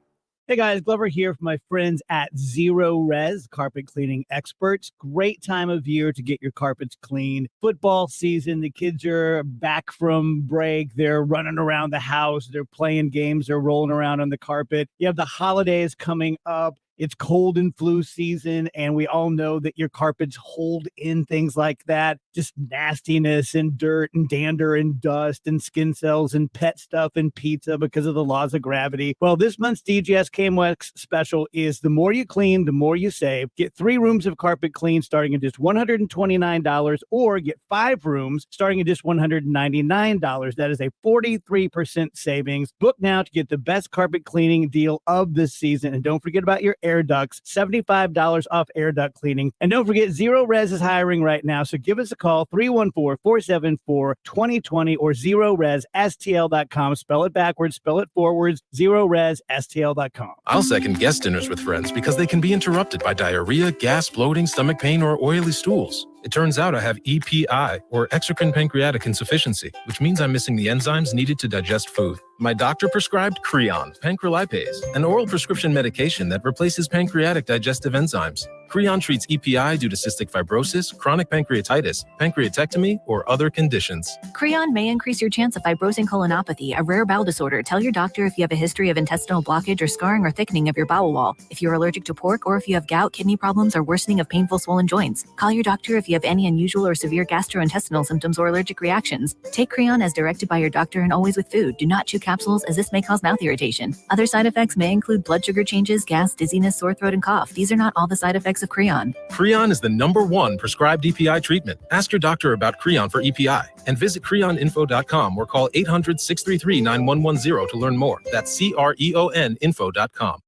Hey guys, Glover here from my friends at Zero Res, carpet cleaning experts. Great time of year to get your carpets cleaned. Football season, the kids are back from break. They're running around the house. They're playing games. They're rolling around on the carpet. You have the holidays coming up. It's cold and flu season, and we all know that your carpets hold in things like that, just nastiness and dirt and dander and dust and skin cells and pet stuff and pizza because of the laws of gravity. Well, this month's DGS KMOX special is the more you clean, the more you save. Get 3 rooms of carpet clean starting at just $129, or get 5 rooms starting at just $199. That is a 43% savings. Book now to get the best carpet cleaning deal of this season. And don't forget about your air ducts, $75 off air duct cleaning. And don't forget, Zero Res is hiring right now. So give us a call, 314-474-2020 or ZeroResSTL.com. Spell it backwards, spell it forwards, ZeroResSTL.com. I'll second guest dinners with friends because they can be interrupted by diarrhea, gas, bloating, stomach pain, or oily stools. It turns out I have EPI, or exocrine pancreatic insufficiency, which means I'm missing the enzymes needed to digest food. My doctor prescribed Creon, pancrelipase, an oral prescription medication that replaces pancreatic digestive enzymes. Creon treats EPI due to cystic fibrosis, chronic pancreatitis, pancreatectomy, or other conditions. Creon may increase your chance of fibrosing colonopathy, a rare bowel disorder. Tell your doctor if you have a history of intestinal blockage or scarring or thickening of your bowel wall, if you're allergic to pork, or if you have gout, kidney problems, or worsening of painful swollen joints. Call your doctor if you have any unusual or severe gastrointestinal symptoms or allergic reactions. Take Creon as directed by your doctor and always with food. Do not chew capsules, as this may cause mouth irritation. Other side effects may include blood sugar changes, gas, dizziness, sore throat, and cough. These are not all the side effects of Creon. Creon is the #1 prescribed EPI treatment. Ask your doctor about Creon for EPI and visit creoninfo.com or call 800-633-9110 to learn more. That's CREON info.com.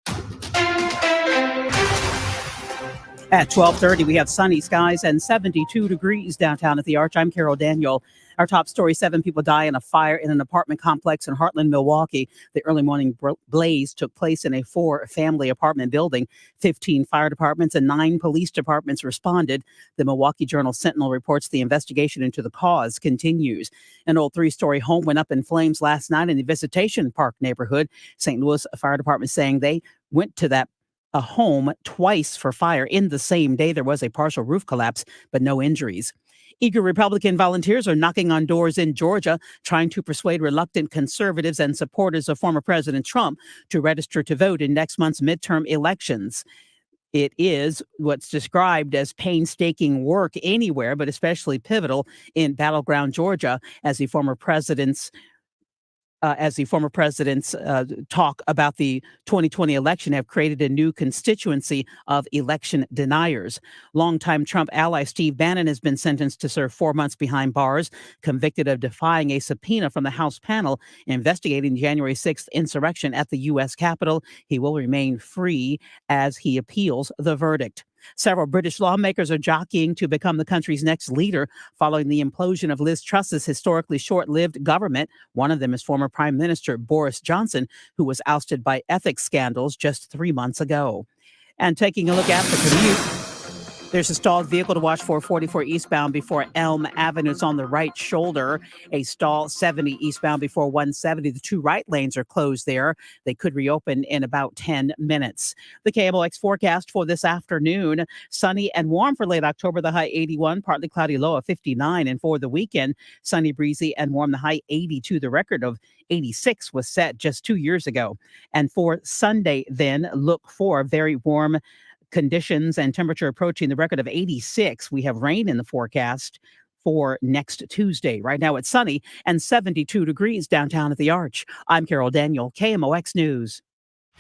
At 12:30, we have sunny skies and 72 degrees downtown at the Arch. I'm Carol Daniel. Our top story, 7 people die in a fire in an apartment complex in Heartland, Milwaukee. The early morning blaze took place in a 4-family apartment building. 15 fire departments and 9 police departments responded. The Milwaukee Journal Sentinel reports the investigation into the cause continues. An old 3-story home went up in flames last night in the Visitation Park neighborhood. St. Louis Fire Department saying they went to a home twice for fire in the same day. There was a partial roof collapse, but no injuries. Eager Republican volunteers are knocking on doors in Georgia, trying to persuade reluctant conservatives and supporters of former President Trump to register to vote in next month's midterm elections. It is what's described as painstaking work anywhere, but especially pivotal in battleground Georgia, as the former president's talk about the 2020 election have created a new constituency of election deniers. Longtime Trump ally Steve Bannon has been sentenced to serve 4 months behind bars, convicted of defying a subpoena from the House panel investigating the January 6th insurrection at the U.S. Capitol. He will remain free as he appeals the verdict. Several British lawmakers are jockeying to become the country's next leader following the implosion of Liz Truss's historically short-lived government. One of them is former Prime Minister Boris Johnson, who was ousted by ethics scandals just 3 months ago. And taking a look at the commute. There's a stalled vehicle to watch for 44 eastbound before Elm Avenue. It's on the right shoulder. A stall 70 eastbound before 170. The two right lanes are closed there. They could reopen in about 10 minutes. The KMOX forecast for this afternoon, sunny and warm for late October, the high 81, partly cloudy, low of 59. And for the weekend, sunny, breezy, and warm, the high 82. The record of 86 was set just 2 years ago. And for Sunday, then, look for very warm conditions and temperature approaching the record of 86. We have rain in the forecast for next Tuesday. Right now it's sunny and 72 degrees downtown at the Arch. I'm Carol Daniel, KMOX News.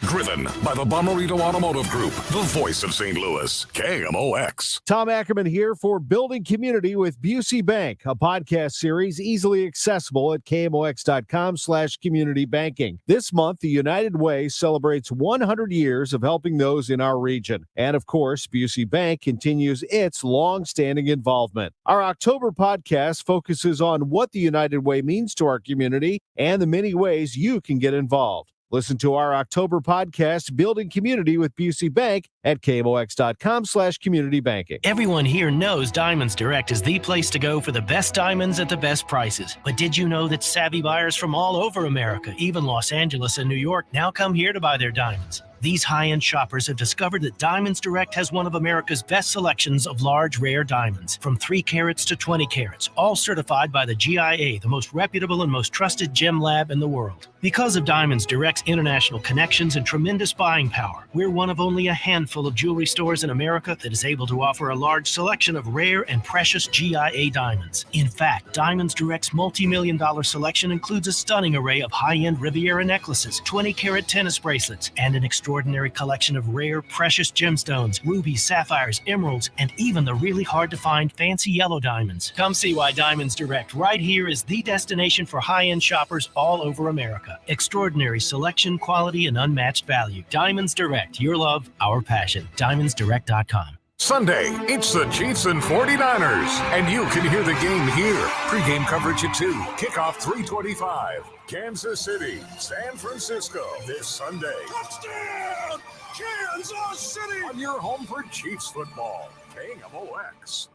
Driven by the Bommarito Automotive Group, the voice of St. Louis, KMOX. Tom Ackerman here for Building Community with Busey Bank, a podcast series easily accessible at KMOX.com/community banking. This month, the United Way celebrates 100 years of helping those in our region. And of course, Busey Bank continues its long-standing involvement. Our October podcast focuses on what the United Way means to our community and the many ways you can get involved. Listen to our October podcast, Building Community with Busey Bank, at KMOX.com/community banking. Everyone here knows Diamonds Direct is the place to go for the best diamonds at the best prices. But did you know that savvy buyers from all over America, even Los Angeles and New York, now come here to buy their diamonds? These high-end shoppers have discovered that Diamonds Direct has one of America's best selections of large, rare diamonds, from 3 carats to 20 carats, all certified by the GIA, the most reputable and most trusted gem lab in the world. Because of Diamonds Direct's international connections and tremendous buying power, we're one of only a handful of jewelry stores in America that is able to offer a large selection of rare and precious GIA diamonds. In fact, Diamonds Direct's multi-million-dollar selection includes a stunning array of high-end Riviera necklaces, 20-carat tennis bracelets, and an extraordinary collection of rare, precious gemstones, rubies, sapphires, emeralds, and even the really hard-to-find fancy yellow diamonds. Come see why Diamonds Direct right here is the destination for high-end shoppers all over America. Extraordinary selection, quality, and unmatched value. Diamonds Direct, your love, our passion. DiamondsDirect.com. Sunday, it's the Chiefs and 49ers, and you can hear the game here. Pre-game coverage at 2, kickoff 3:25. Kansas City, San Francisco, this Sunday. Touchdown! Kansas City! On your home for Chiefs football, KMOX.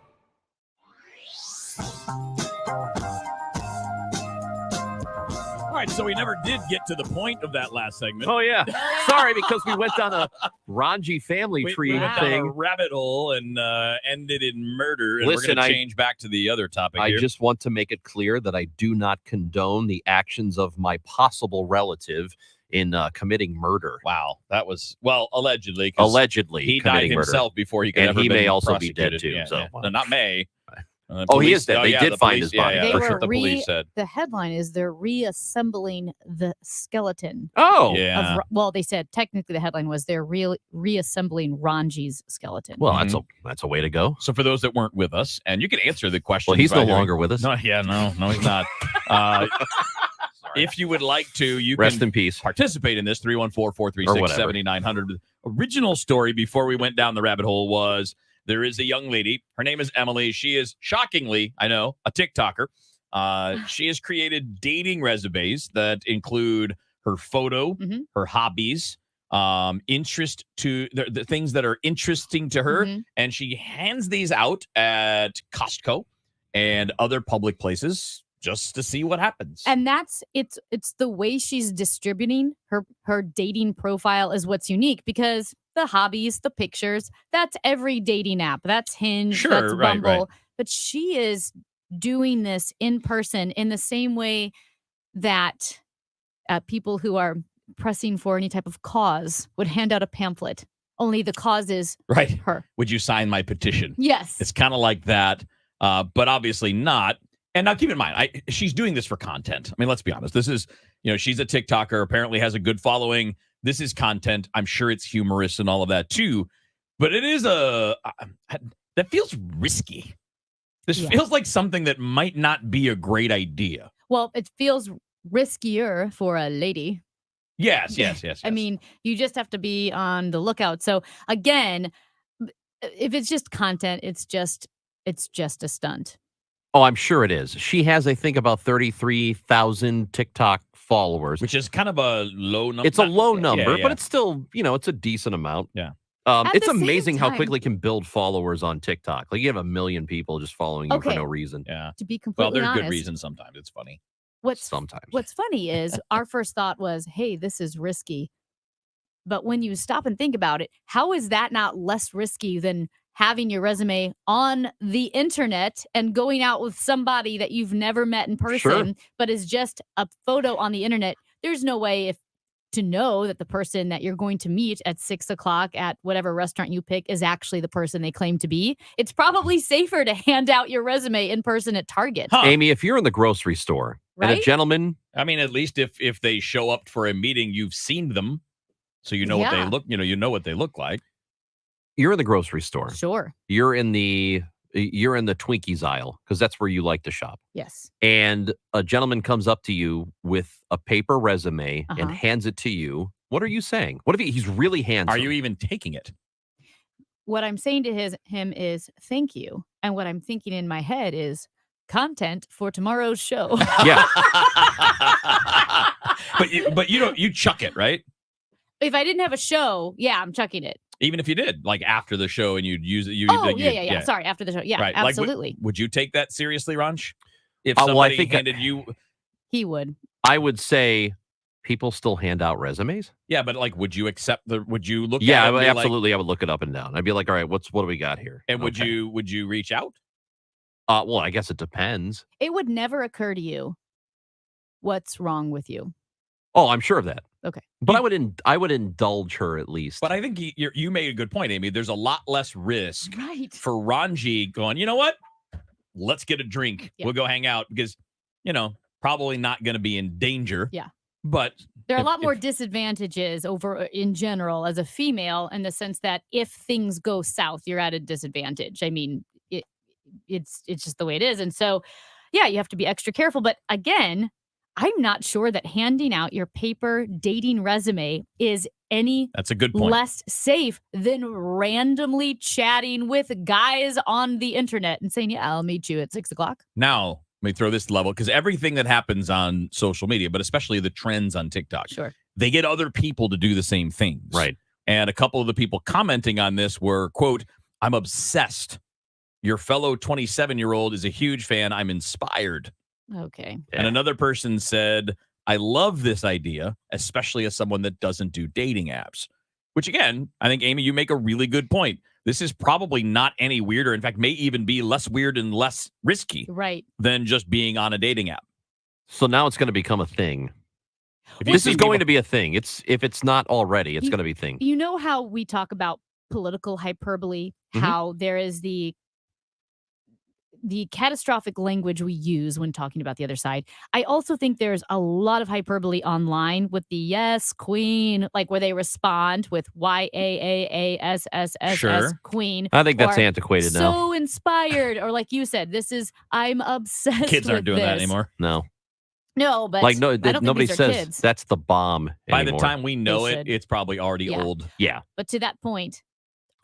All right, so we never did get to the point of that last segment. Oh, yeah. Sorry, because we went down a Ranji family tree we went down thing. a rabbit hole and ended in murder. And Listen, we're going to change back to the other topic I here. just want to make it clear that I do not condone the actions of my possible relative in committing murder. Wow, that was, well, allegedly. Allegedly, he died committing murder. himself before he could and ever he been may also be prosecuted. dead too. Yeah, so yeah. No, not may. Oh, he is dead. They did find his body. They That's were what the police said. The headline is they're reassembling the skeleton. Oh, yeah. Well, they said technically the headline was they're reassembling Ranji's skeleton. Well, that's a way to go. So for those that weren't with us, and you can answer the question. Well, he's no longer with us. No, he's not. If you would like to, you Rest can in peace. Participate in this 314-436-7900. Original story before we went down the rabbit hole was there is a young lady. Her name is Emily. She is shockingly, I know, a TikToker. She has created dating resumes that include her photo, her hobbies, interest to the things that are interesting to her, and she hands these out at Costco and other public places just to see what happens. And it's the way she's distributing her dating profile is what's unique, because the hobbies, the pictures, that's every dating app. That's Hinge, that's Bumble. Right. But she is doing this in person in the same way that people who are pressing for any type of cause would hand out a pamphlet. Only the cause is her. Would you sign my petition? Yes. It's kind of like that, but obviously not. And now keep in mind, she's doing this for content. I mean, let's be honest. This is, she's a TikToker, apparently has a good following. This is content. I'm sure it's humorous and all of that too. But it is that feels risky. This feels like something that might not be a great idea. Well, it feels riskier for a lady. Yes. I mean, you just have to be on the lookout. So again, If it's just content, it's just a stunt. Oh, I'm sure it is. She has, I think, about 33,000 TikTok followers, which is kind of a low number. It's a low number, yeah. but it's still, it's a decent amount. Yeah. It's the same amazing how time- quickly can build followers on TikTok. Like you have 1 million people just following you for Okay. no reason. Yeah. To be Well, completely there's honest, good reasons sometimes. It's funny. Sometimes. What's funny is our first thought was, hey, this is risky. But when you stop and think about it, how is that not less risky than having your resume on the internet and going out with somebody that you've never met in person, Sure. but is just a photo on the internet? There's no way to know that the person that you're going to meet at 6 o'clock at whatever restaurant you pick is actually the person they claim to be. It's probably safer to hand out your resume in person at Target. Amy, if you're in the grocery store and a Right? gentleman, I mean, at least if they show up for a meeting, you've seen them, so you know what they Yeah. look. You know what they look like. you're in the grocery store. Sure. You're in the Twinkies aisle because that's where you like to shop. Yes. And a gentleman comes up to you with a paper resume and Uh-huh. hands it to you. What are you saying? What if he's really handsome? Are you even taking it? What I'm saying to him is thank you. And what I'm thinking in my head is content for tomorrow's show. Yeah. but you chuck it, right? If I didn't have a show, yeah, I'm chucking it. Even if you did, like after the show, and you'd use it. Yeah. Sorry, after the show. Yeah, Right. Like, absolutely. would you take that seriously, Ranch? If Well, I somebody think handed you, He would. I would say people still hand out resumes. yeah, but like, would you accept the? Would you look? Yeah, at it and be like- absolutely. I would look it up and down. I'd be like, all right, what do we got here? and would Okay. you reach out? Well, I guess it depends. It would never occur to you what's wrong with you. Oh, I'm sure of that. Okay. But I would indulge her at least. But I think you made a good point, Amy. There's a lot less risk Right. for Ranji going, you know what? Let's get a drink. Yeah. We'll go hang out because, probably not going to be in danger. Yeah. But There are a if- lot more if- disadvantages over in general as a female in the sense that if things go south, you're at a disadvantage. I mean, it's just the way it is. And so, yeah, you have to be extra careful. But again, I'm not sure that handing out your paper dating resume is any That's a good point. less safe than randomly chatting with guys on the internet and saying, yeah, I'll meet you at 6 o'clock. Now, let me throw this level because everything that happens on social media, but especially the trends on TikTok, Sure. they get other people to do the same things. Right. And a couple of the people commenting on this were, quote, I'm obsessed. Your fellow 27-year-old is a huge fan. I'm inspired. Okay. And another person said, I love this idea, especially as someone that doesn't do dating apps. Which, again, I think, Amy, you make a really good point. This is probably not any weirder. In fact, may even be less weird and less risky Right. than just being on a dating app. So now it's going to become a thing. If you This see is going people- to be a thing. If it's not already, it's You- going to be a thing. You know how we talk about political hyperbole, Mhm. how there is the catastrophic language we use when talking about the other side. I also think there's a lot of hyperbole online with the yes queen, like where they respond with YAAASSSS Sure. queen. I think that's or antiquated now. So inspired, or like you said, this is I'm obsessed. Kids aren't with doing that this. anymore. No. No, but Like no, I don't think nobody these are says kids. that's the bomb By anymore. the time we know They it, should. it's probably already Yeah. old. Yeah. But to that point,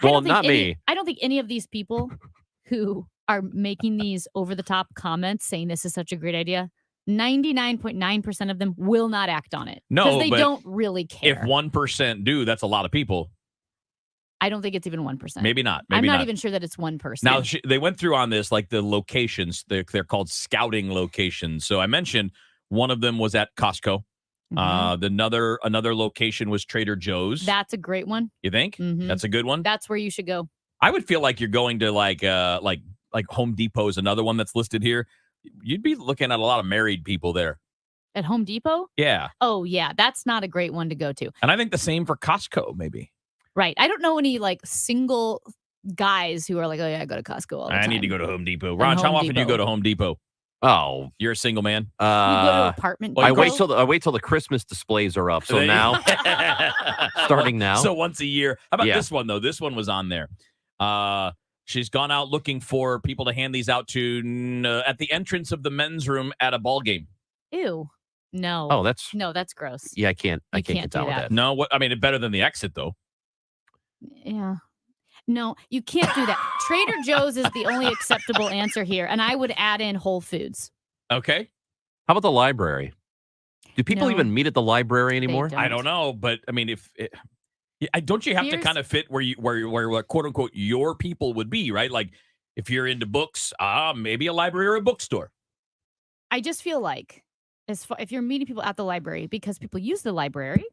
Well, I don't think not any, me. I don't think any of these people who are making these over the top comments saying this is such a great idea, 99.9% of them will not act on it. No, because they but don't really care. If 1% do, that's a lot of people. I don't think it's even 1%. Maybe not. I'm Maybe not not. even sure that it's one person. Now, they went through on this, like the locations. They're called scouting locations. So I mentioned one of them was at Costco. Another location was Trader Joe's. That's a great one. You think? Mhm. That's a good one? That's where you should go. I would feel like you're going to like Home Depot is another one that's listed here. You'd be looking at a lot of married people there. At Home Depot? Yeah. Oh, yeah. That's not a great one to go to. And I think the same for Costco, maybe. Right. I don't know any like single guys who are like, oh, yeah, I go to Costco all the I time. need to go to Home Depot. Ron, how Home often do you Depot. go to Home Depot? Oh, You're a single man? You go to apartment I Depot? wait till the Christmas displays are up. So They- now, starting now. So once a year. How about Yeah. this one, though? This one was on there. She's gone out looking for people to hand these out to at the entrance of the men's room at a ball game. Ew. No. Oh, that's No, that's gross. yeah. I can't You get can't down do with that. that. No, what I mean, better than the exit, though. Yeah. No, you can't do that. Trader Joe's is the only acceptable answer here, and I would add in Whole Foods. Okay. How about the library? Do people No. even meet at the library anymore? don't. I don't know, but I mean, don't you have to Here's- kind of fit where quote unquote your people would be, right? Like if you're into books, maybe a library or a bookstore. I just feel like if you're meeting people at the library, because people use the library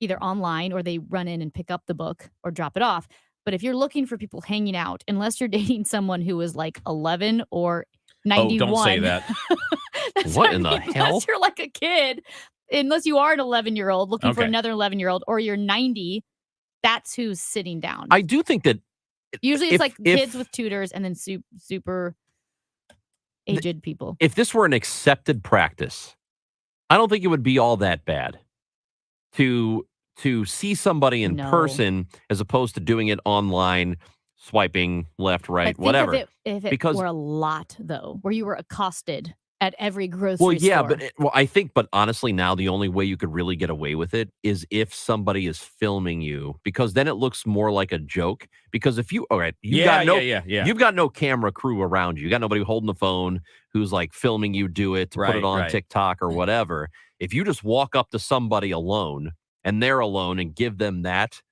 either online or they run in and pick up the book or drop it off. But if you're looking for people hanging out, unless you're dating someone who is like 11 or 91. Oh, don't say that. That's What I in the mean, hell? Unless you're like a kid, unless you are an 11-year-old looking for Okay. another 11-year-old, or you're 90, that's who's sitting down. I do think that Usually it's if- like if- kids with tutors and then super aged people. if this were an accepted practice, I don't think it would be all that bad to see somebody in No. person as opposed to doing it online, swiping left, right, But think whatever. Of it, if it Because- were a lot, though, where you were accosted at every grocery Well, yeah, store. but I think, but honestly, now the only way you could really get away with it is if somebody is filming you, because then it looks more like a joke. Because if you, all right, you got no, yeah. you've got no camera crew around you. You got nobody holding the phone who's like filming you do it to put Right, it on right. TikTok or whatever. If you just walk up to somebody alone and they're alone and give them that,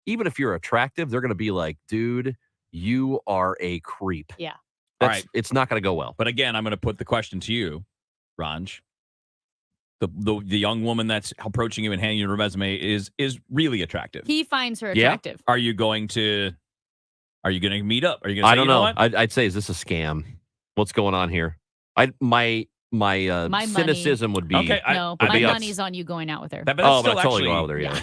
even if you're attractive, they're going to be like, dude, you are a creep. Yeah. All That's, right. It's not going to go well. But again, I'm going to put the question to you, Ranj. The young woman that's approaching you and handing you a resume is really attractive. He finds her Yeah. attractive. Are you going to meet up? Are you going to say, I don't you know know. what? I'd say, is this a scam? What's going on here? My money- cynicism would be Okay, No, I'd my be ups- money's on you going out with her. But Oh, it's but still I totally actually, go out there, yeah.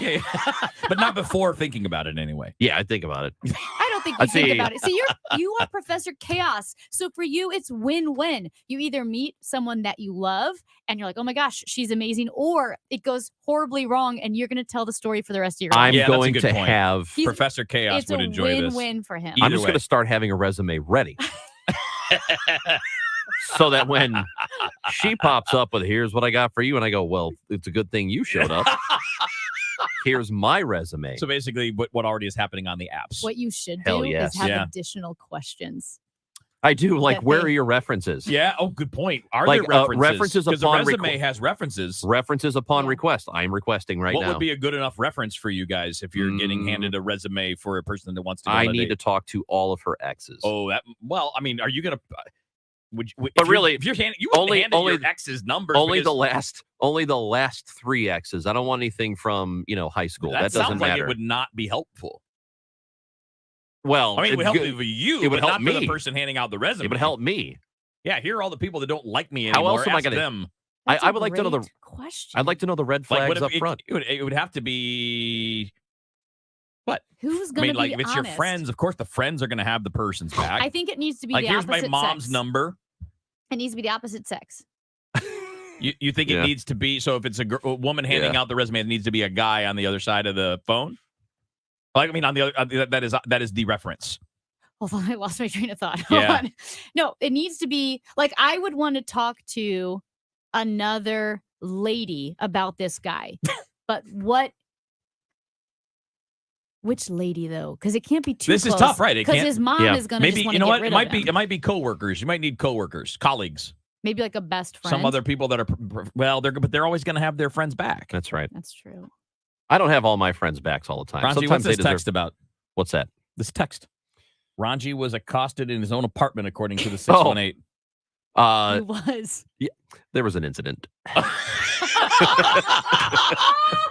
yeah. But not before thinking about it anyway. Yeah, I think about it. I don't think you I'd think say- about it. See, you are Professor Chaos. So for you, it's win-win. You either meet someone that you love and you're like, oh my gosh, she's amazing, or it goes horribly wrong and you're going to tell the story for the rest of your life. I'm Yeah, that's a going good to point. have. He's- Professor Chaos It's would a enjoy this. win-win for him. I'm Either just way. going to start having a resume ready, so that when she pops up with "Here's what I got for you," and I go, "Well, it's a good thing you showed up. Here's my resume." So basically, what already is happening on the apps. What you should Hell do yes. is have Yeah. additional questions. I do like. that Where they- are your references? Yeah. Oh, good point. Are Like, there references? references Because the upon resume requ- has references. References upon Yeah. request. I'm requesting right What now. would be a good enough reference for you guys if you're getting Mm. handed a resume for a person that wants to? Go I on a need to date? talk to all of her exes. Oh, that. Well, I mean, are you gonna? But really, if you're handing, you wouldn't hand only your ex's numbers. only because the last 3 exes. I don't want anything from high school. that That doesn't sounds like matter. it would not be helpful. Well, I mean, it would help good- you. it would but help not for me. the person handing out the resume. It would help me. Yeah, here are all the people that don't like me How anymore. else am I Ask gonna- them? That's I a would like to know the. great question. I'd like to know the red Like, flags what if up front. it would have to be what? Who's I going mean, to like be if it's honest? your friends, of course the friends are going to have the person's back. I think it needs to be like the here's opposite my mom's sex. number. It needs to be the opposite sex. You think it Yeah. needs to be so if it's a woman handing Yeah. out the resume, it needs to be a guy on the other side of the phone. Like I mean, on the other that is the reference. Hold on, I lost my train of thought. Hold Yeah. on. No, it needs to be like I would want to talk to another lady about this guy. But which lady though? Because it can't be too This is close, tough, right? It Because can't- his mom Yeah. is going to Maybe just want you to know get what? rid It might of be him. it might be coworkers. You might need coworkers, colleagues, Maybe like a best friend. some other people that are they're always going to have their friends back. That's right. That's true. I don't have all my friends backs all the time. Ranji, Sometimes what's they this deserve. text about? What's that? This text. Ranji was accosted in his own apartment, according to the Oh. 618. He was. There was an incident.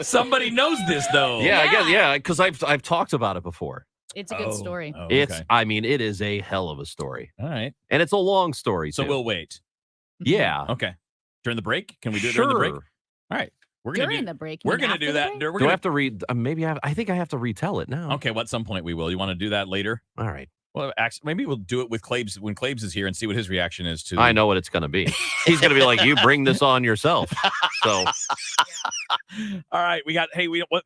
Somebody knows this though. Yeah, I guess. Yeah, because I've talked about it before. It's a good story. Oh, It's. okay. I mean, it is a hell of a story, All right. and it's a long story. So too. we'll wait. Yeah. Okay. During the break? Can we do it Sure. during the break? All right. We're gonna During do, the break. We're you mean gonna after do the that. break? We're Do I gonna, have to read? Maybe I think I have to retell it now. okay. Well, at some point we will. You want to do that later? All right. Well, actually, maybe we'll do it with Claves when Claves is here and see what his reaction is to. I know what it's going to be. He's going to be like, "You bring this on yourself." So All right, we got. Hey, we what?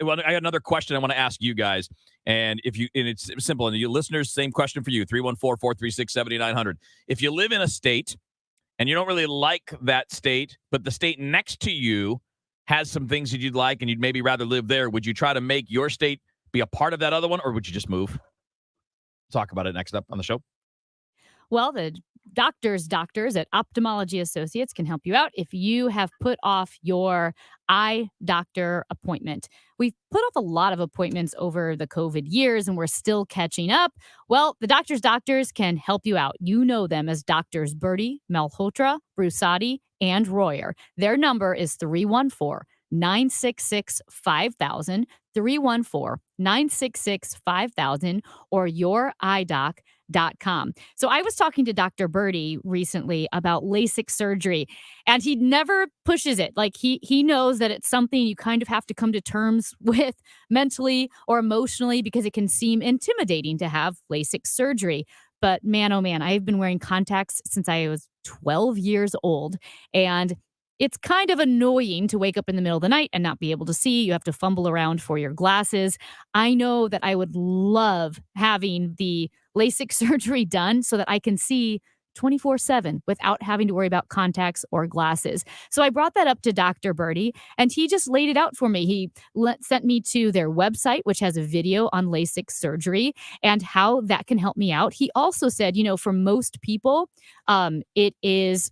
Well, I got another question I want to ask you guys, and it's simple. And you listeners, same question for you: 314-436-7900. If you live in a state and you don't really like that state, but the state next to you has some things that you'd like, and you'd maybe rather live there, would you try to make your state be a part of that other one, or would you just move? talk about it next up on the show. Well, the doctors at Ophthalmology Associates can help you out if you have put off your eye doctor appointment. We've put off a lot of appointments over the COVID years and we're still catching up. Well, the doctors can help you out. You know them as Doctors Birdie, Malhotra, Brusati, and Royer. Their number is 314-966-5000, 314-966-5000, or youridoc.com. So I was talking to Dr. Birdie recently about LASIK surgery, and he never pushes it. Like he knows that it's something you kind of have to come to terms with mentally or emotionally because it can seem intimidating to have LASIK surgery. But man, oh man, I've been wearing contacts since I was 12 years old, and it's kind of annoying to wake up in the middle of the night and not be able to see. You have to fumble around for your glasses. I know that I would love having the LASIK surgery done so that I can see 24/7 without having to worry about contacts or glasses. So I brought that up to Dr. Birdie, and he just laid it out for me. He sent me to their website, which has a video on LASIK surgery and how that can help me out. He also said, for most people, it is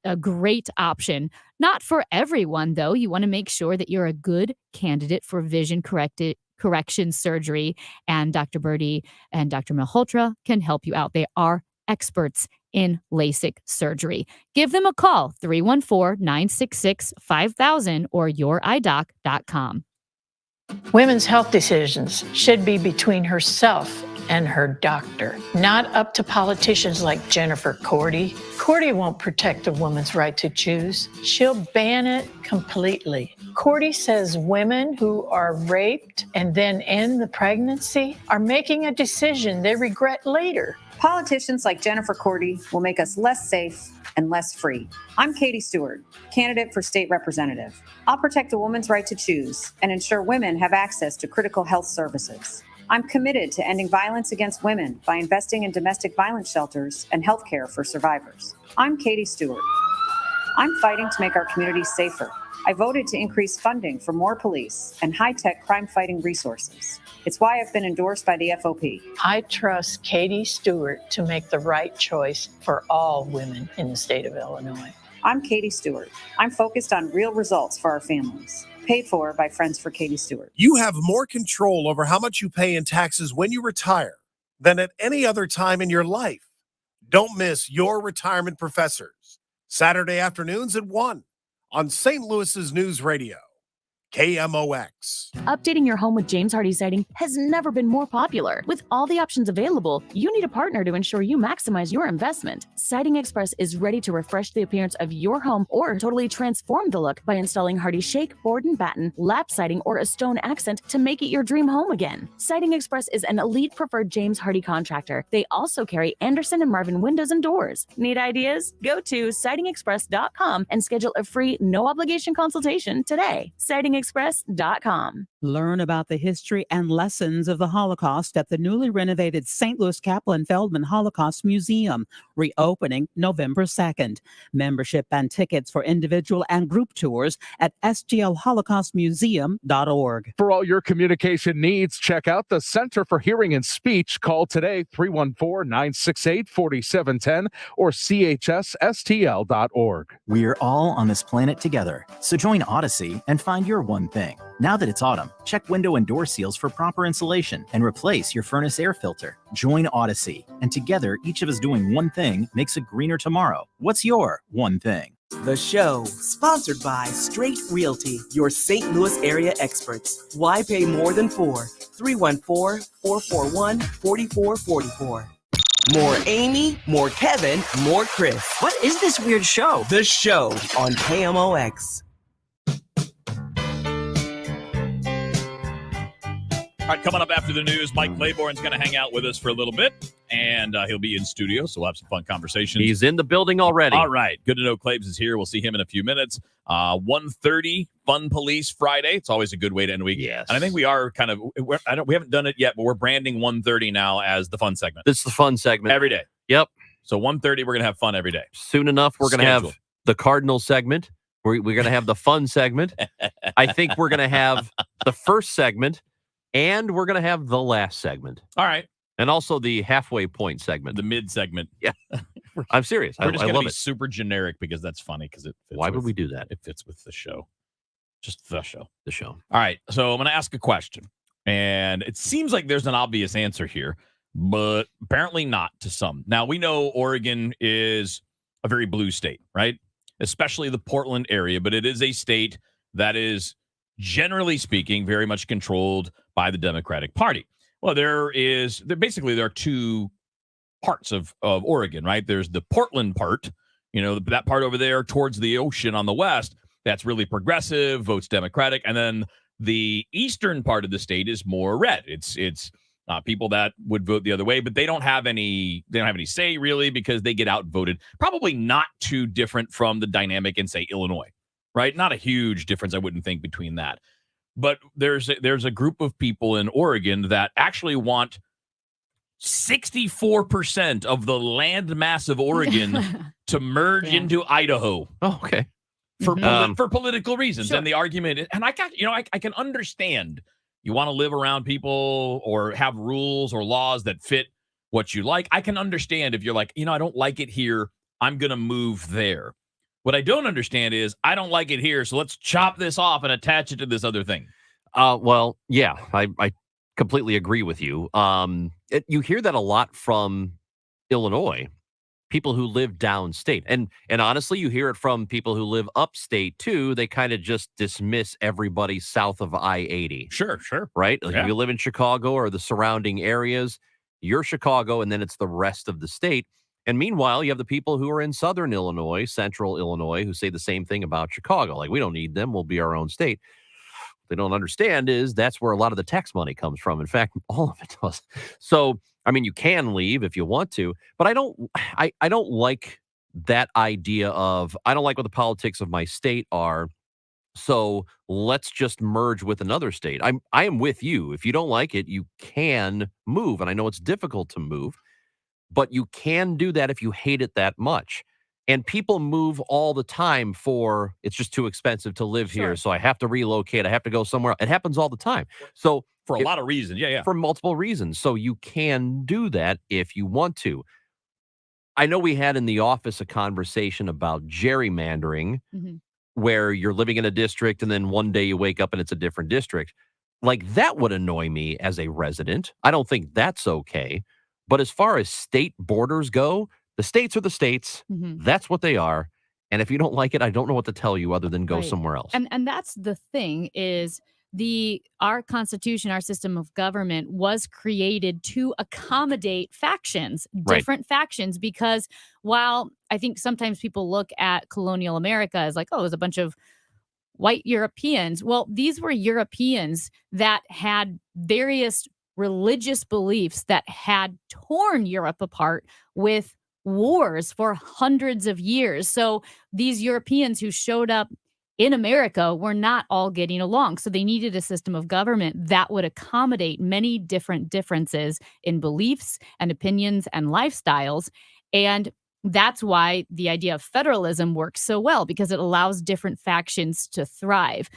a great option. Not for everyone, though. You want to make sure that you're a good candidate for vision correction surgery, and Dr. Birdie and Dr. Malhotra can help you out. They are experts in LASIK surgery. Give them a call, 314-966-5000 or youridoc.com. Women's health decisions should be between herself and her doctor, not up to politicians like Jennifer Cordy. Cordy won't protect a woman's right to choose. She'll ban it completely. Cordy says women who are raped and then end the pregnancy are making a decision they regret later. Politicians like Jennifer Cordy will make us less safe and less free. I'm Katie Stewart, candidate for state representative. I'll protect a woman's right to choose and ensure women have access to critical health services. I'm committed to ending violence against women by investing in domestic violence shelters and health care for survivors. I'm Katie Stewart. I'm fighting to make our communities safer. I voted to increase funding for more police and high-tech crime-fighting resources. It's why I've been endorsed by the FOP. I trust Katie Stewart to make the right choice for all women in the state of Illinois. I'm Katie Stewart. I'm focused on real results for our families. Paid for by Friends for Katie Stewart. You have more control over how much you pay in taxes when you retire than at any other time in your life. Don't miss Your Retirement Professors, Saturday afternoons at 1 on St. Louis's News Radio, KMOX. Updating your home with James Hardie Siding has never been more popular. With all the options available, you need a partner to ensure you maximize your investment. Siding Express is ready to refresh the appearance of your home or totally transform the look by installing Hardie Shake, Board and Batten, lap siding, or a stone accent to make it your dream home again. Siding Express is an elite preferred James Hardie contractor. They also carry Anderson and Marvin windows and doors. Need ideas? Go to sidingexpress.com and schedule a free, no obligation consultation today. Sidingexpress.com. Learn about the history and lessons of the Holocaust at the newly renovated St. Louis Kaplan Feldman Holocaust Museum, reopening November 2nd. Membership and tickets for individual and group tours at stlholocaustmuseum.org. For all your communication needs, check out the Center for Hearing and Speech. Call today, 314-968-4710 or chsstl.org. We're all on this planet together, so join Odyssey and find your one thing. Now that it's autumn, check window and door seals for proper insulation and replace your furnace air filter. Join Odyssey, and together, each of us doing one thing makes a greener tomorrow. What's your one thing? The show, sponsored by Straight Realty, your St. Louis area experts. Why pay more than 4? 314-441-4444. More Amy, more Kevin, more Chris. What is this weird show? The Show on KMOX. All right, coming up after the news, Mike Claiborne's going to hang out with us for a little bit, and he'll be in studio, so we'll have some fun conversations. He's in the building already. All right, good to know Claibs is here. We'll see him in a few minutes. 1:30, Fun Police Friday. It's always a good way to end the week. Yes. And I think we are kind of, we haven't done it yet, but we're branding 1:30 now as the fun segment. This is the fun segment. Every day. Yep. So 1:30, we're going to have fun every day. Soon enough, we're going to have the Cardinal segment. We're going to have the fun segment. I think we're going to have the first segment. And we're going to have the last segment. All right. And also the halfway point segment. The mid segment. Yeah. I'm serious. We're just I going to love be it. super generic because that's funny because it fits Why would we do that? It fits with the show. Just the show. The show. All right. So I'm going to ask a question. And it seems like there's an obvious answer here, but apparently not to some. Now, we know Oregon is a very blue state, right? Especially the Portland area, but it is a state that is, generally speaking, very much controlled by the Democratic Party. Well, there are two parts of Oregon, right? There's the Portland part, that part over there towards the ocean on the west, that's really progressive, votes Democratic. And then the eastern part of the state is more red. It's people that would vote the other way, but they don't have any say really because they get outvoted. Probably not too different from the dynamic in, say, Illinois, right? Not a huge difference, I wouldn't think, between that. But there's a group of people in Oregon that actually want 64% of the land mass of Oregon to merge into Idaho. Oh, okay. For political reasons. Sure. And the argument, and I can understand you want to live around people or have rules or laws that fit what you like. I can understand if you're like, I don't like it here, I'm going to move there. What I don't understand is I don't like it here, so let's chop this off and attach it to this other thing. Well, yeah, I completely agree with you. You hear that a lot from Illinois, people who live downstate. And honestly, you hear it from people who live upstate too. They kind of just dismiss everybody south of I-80. Sure. Right? Like if you live in Chicago or the surrounding areas, you're Chicago, and then it's the rest of the state. And meanwhile, you have the people who are in southern Illinois, central Illinois, who say the same thing about Chicago. Like, we don't need them. We'll be our own state. What they don't understand is that's where a lot of the tax money comes from. In fact, all of it does. So, I mean, you can leave if you want to, but I don't like that idea of, I don't like what the politics of my state are, so let's just merge with another state. I am with you. If you don't like it, you can move. And I know it's difficult to move, but you can do that if you hate it that much. And people move all the time for, it's just too expensive to live here, so I have to relocate. I have to go somewhere. It happens all the time. So for a lot of reasons. Yeah. For multiple reasons. So you can do that if you want to. I know we had in the office a conversation about gerrymandering, where you're living in a district and then one day you wake up and it's a different district. Like, that would annoy me as a resident. I don't think that's okay. But as far as state borders go, the states are the states. That's what they are. And if you don't like it, I don't know what to tell you other than go somewhere else. And that's the thing is our Constitution, our system of government was created to accommodate factions, different factions, because while I think sometimes people look at colonial America as like, oh, it was a bunch of white Europeans. Well, these were Europeans that had various religious beliefs that had torn Europe apart with wars for hundreds of years. So these Europeans who showed up in America were not all getting along. So they needed a system of government that would accommodate many different differences in beliefs and opinions and lifestyles. And that's why the idea of federalism works so well, because it allows different factions to thrive.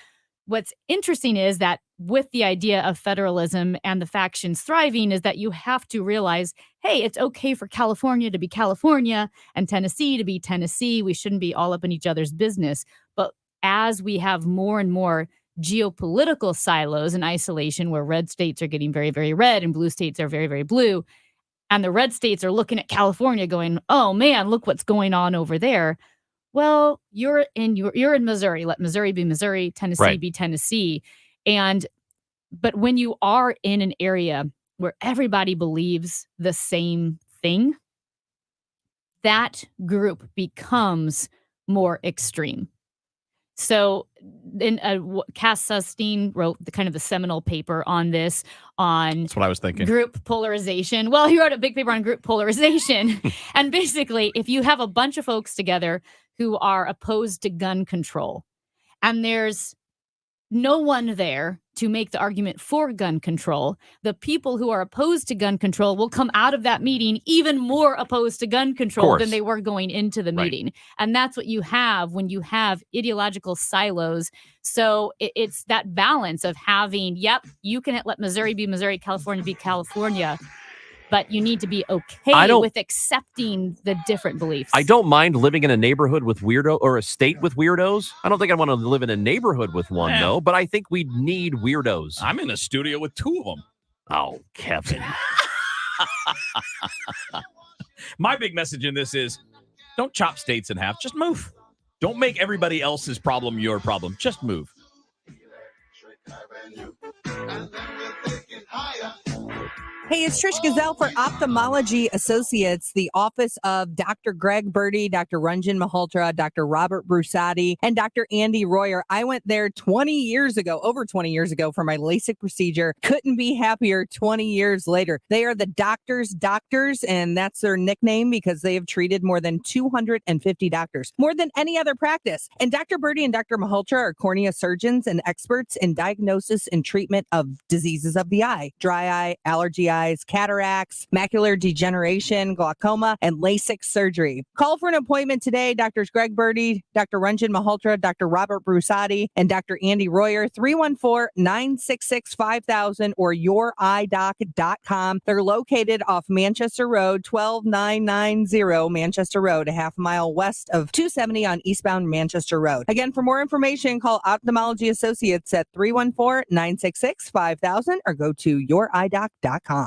What's interesting is that with the idea of federalism and the factions thriving is that you have to realize, hey, it's okay for California to be California and Tennessee to be Tennessee. We shouldn't be all up in each other's business. But as we have more and more geopolitical silos and isolation where red states are getting very, very red and blue states are very, very blue, and the red states are looking at California going, oh, man, look what's going on over there. Well, you're in Missouri. Let Missouri be Missouri, Tennessee be Tennessee. But when you are in an area where everybody believes the same thing, that group becomes more extreme. So Cass Sunstein wrote the seminal paper on this, on that's what I was thinking. Group polarization. Well, he wrote a big paper on group polarization. And basically, if you have a bunch of folks together who are opposed to gun control, and there's no one there to make the argument for gun control, the people who are opposed to gun control will come out of that meeting even more opposed to gun control than they were going into the meeting. And that's what you have when you have ideological silos. So it's that balance of having, yep, you can let Missouri be Missouri, California be California, but you need to be okay with accepting the different beliefs. I don't mind living in a neighborhood with weirdo or a state with weirdos. I don't think I want to live in a neighborhood with one, though, but I think we need weirdos. I'm in a studio with 2 of them. Oh, Kevin. My big message in this is don't chop states in half. Just move. Don't make everybody else's problem your problem. Just move. Hey, it's Trish Gazelle for Ophthalmology Associates, the office of Dr. Greg Birdie, Dr. Ranjan Malhotra, Dr. Robert Brusati, and Dr. Andy Royer. I went there over 20 years ago for my LASIK procedure. Couldn't be happier 20 years later. They are the doctors' doctors, and that's their nickname because they have treated more than 250 doctors, more than any other practice. And Dr. Birdie and Dr. Malhotra are cornea surgeons and experts in diagnosis and treatment of diseases of the eye, dry eye, allergy eye, cataracts, macular degeneration, glaucoma, and LASIK surgery. Call for an appointment today. Drs. Greg Birdie, Dr. Ranjan Malhotra, Dr. Robert Brusati, and Dr. Andy Royer, 314-966-5000 or youridoc.com. They're located off Manchester Road, 12990 Manchester Road, a half mile west of 270 on eastbound Manchester Road. Again, for more information, call Ophthalmology Associates at 314-966-5000 or go to youridoc.com.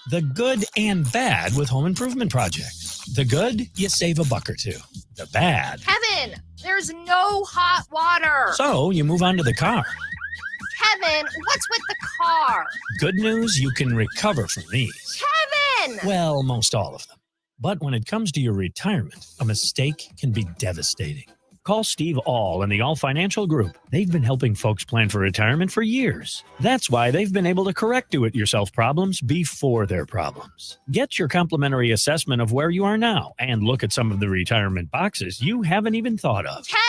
The good and bad with home improvement projects. The good, you save a buck or two. The bad. Kevin, there's no hot water. So you move on to the car. Kevin, what's with the car? Good news, you can recover from these. Kevin! Well, most all of them. But when it comes to your retirement, a mistake can be devastating. Call Steve All and the All Financial Group. They've been helping folks plan for retirement for years. That's why they've been able to correct do-it-yourself problems before they're problems. Get your complimentary assessment of where you are now and look at some of the retirement boxes you haven't even thought of. Kevin!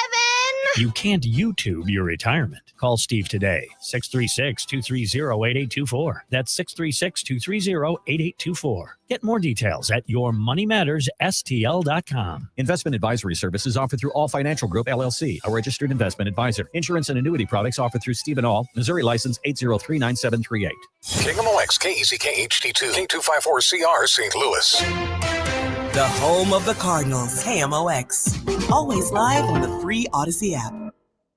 You can't YouTube your retirement. Call Steve today, 636-230-8824. That's 636-230-8824. Get more details at yourmoneymattersstl.com. Investment advisory services offered through All Financial Group, LLC, a registered investment advisor. Insurance and annuity products offered through Stephen All, Missouri license 8039738. KMOX, KEZK HD2, K254CR, St. Louis. The home of the Cardinals, KMOX. Always live on the free Odyssey app.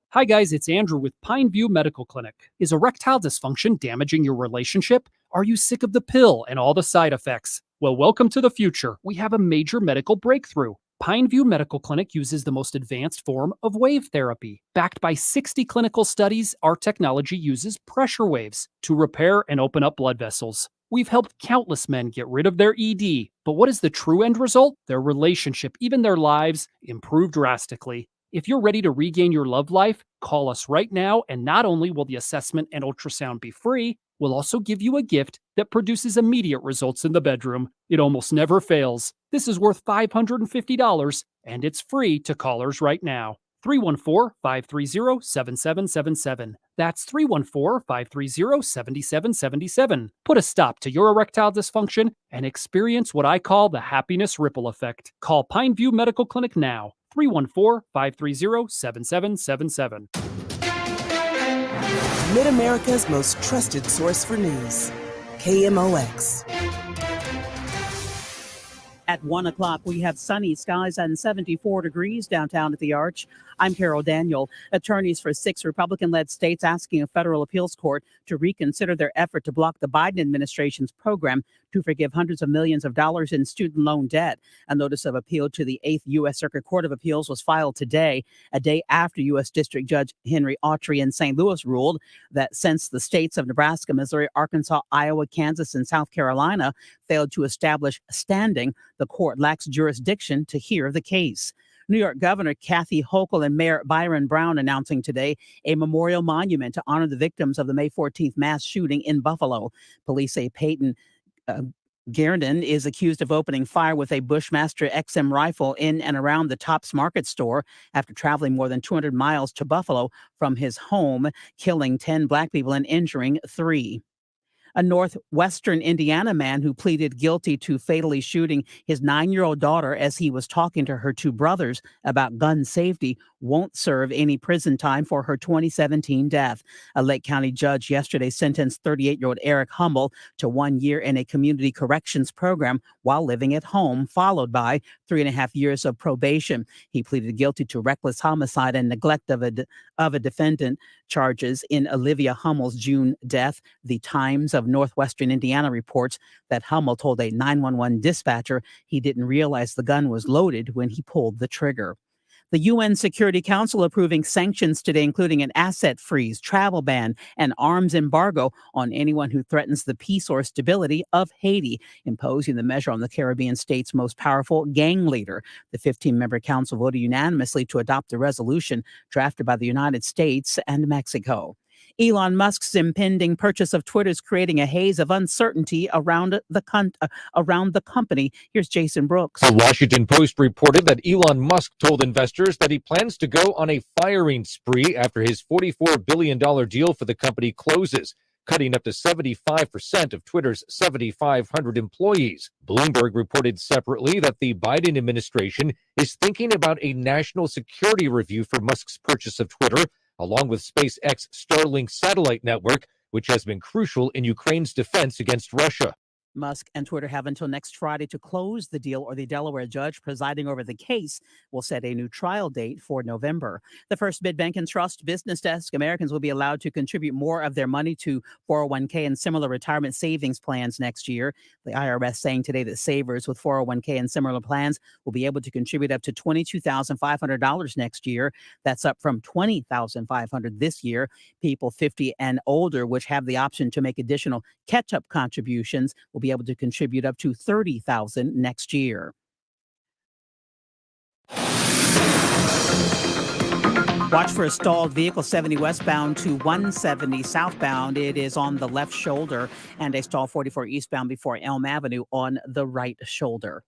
Hi guys, it's Andrew with Pineview Medical Clinic. Is erectile dysfunction damaging your relationship? Are you sick of the pill and all the side effects? Well, welcome to the future. We have a major medical breakthrough. Pineview Medical Clinic uses the most advanced form of wave therapy. Backed by 60 clinical studies, our technology uses pressure waves to repair and open up blood vessels. We've helped countless men get rid of their ED. But what is the true end result? Their relationship, even their lives, improve drastically. If you're ready to regain your love life, call us right now, and not only will the assessment and ultrasound be free, we'll also give you a gift that produces immediate results in the bedroom. It almost never fails. This is worth $550, and it's free to callers right now. 314-530-7777. That's 314-530-7777. Put a stop to your erectile dysfunction and experience what I call the happiness ripple effect. Call Pineview Medical Clinic now. 314-530-7777. Mid-America's most trusted source for news. KMOX. At 1 o'clock, we have sunny skies and 74 degrees downtown at the Arch. I'm Carol Daniel. Attorneys for 6 Republican-led states asking a federal appeals court to reconsider their effort to block the Biden administration's program to forgive hundreds of millions of dollars in student loan debt. A notice of appeal to the 8th U.S. Circuit Court of Appeals was filed today, a day after U.S. District Judge Henry Autry in St. Louis ruled that since the states of Nebraska, Missouri, Arkansas, Iowa, Kansas, and South Carolina failed to establish standing, the court lacks jurisdiction to hear the case. New York Governor Kathy Hochul and Mayor Byron Brown announcing today a memorial monument to honor the victims of the May 14th mass shooting in Buffalo. Police say Peyton Guerdon is accused of opening fire with a Bushmaster XM rifle in and around the Tops Market store after traveling more than 200 miles to Buffalo from his home, killing 10 black people and injuring 3. A northwestern Indiana man who pleaded guilty to fatally shooting his 9-year-old daughter as he was talking to her two brothers about gun safety won't serve any prison time for her 2017 death. A Lake County judge yesterday sentenced 38-year-old Eric Hummel to 1 year in a community corrections program while living at home, followed by 3.5 years of probation. He pleaded guilty to reckless homicide and neglect of a defendant charges in Olivia Hummel's June death. The Times of Northwestern Indiana reports that Hummel told a 911 dispatcher he didn't realize the gun was loaded when he pulled the trigger. The UN Security Council approving sanctions today, including an asset freeze, travel ban, and arms embargo on anyone who threatens the peace or stability of Haiti, imposing the measure on the Caribbean state's most powerful gang leader. The 15-member council voted unanimously to adopt a resolution drafted by the United States and Mexico. Elon Musk's impending purchase of Twitter is creating a haze of uncertainty around the company. Here's Jason Brooks. The Washington Post reported that Elon Musk told investors that he plans to go on a firing spree after his $44 billion deal for the company closes, cutting up to 75% of Twitter's 7,500 employees. Bloomberg reported separately that the Biden administration is thinking about a national security review for Musk's purchase of Twitter, along with SpaceX Starlink satellite network, which has been crucial in Ukraine's defense against Russia. Musk and Twitter have until next Friday to close the deal, or the Delaware judge presiding over the case will set a new trial date for November. The First Midbank and Trust Business Desk: Americans will be allowed to contribute more of their money to 401k and similar retirement savings plans next year. The IRS saying today that savers with 401k and similar plans will be able to contribute up to $22,500 next year. That's up from $20,500 this year. People 50 and older, which have the option to make additional catch-up contributions, will be able to contribute up to $30,000 next year. Watch for a stalled vehicle 70 westbound to 170 southbound. It is on the left shoulder, and a stall 44 eastbound before Elm Avenue on the right shoulder.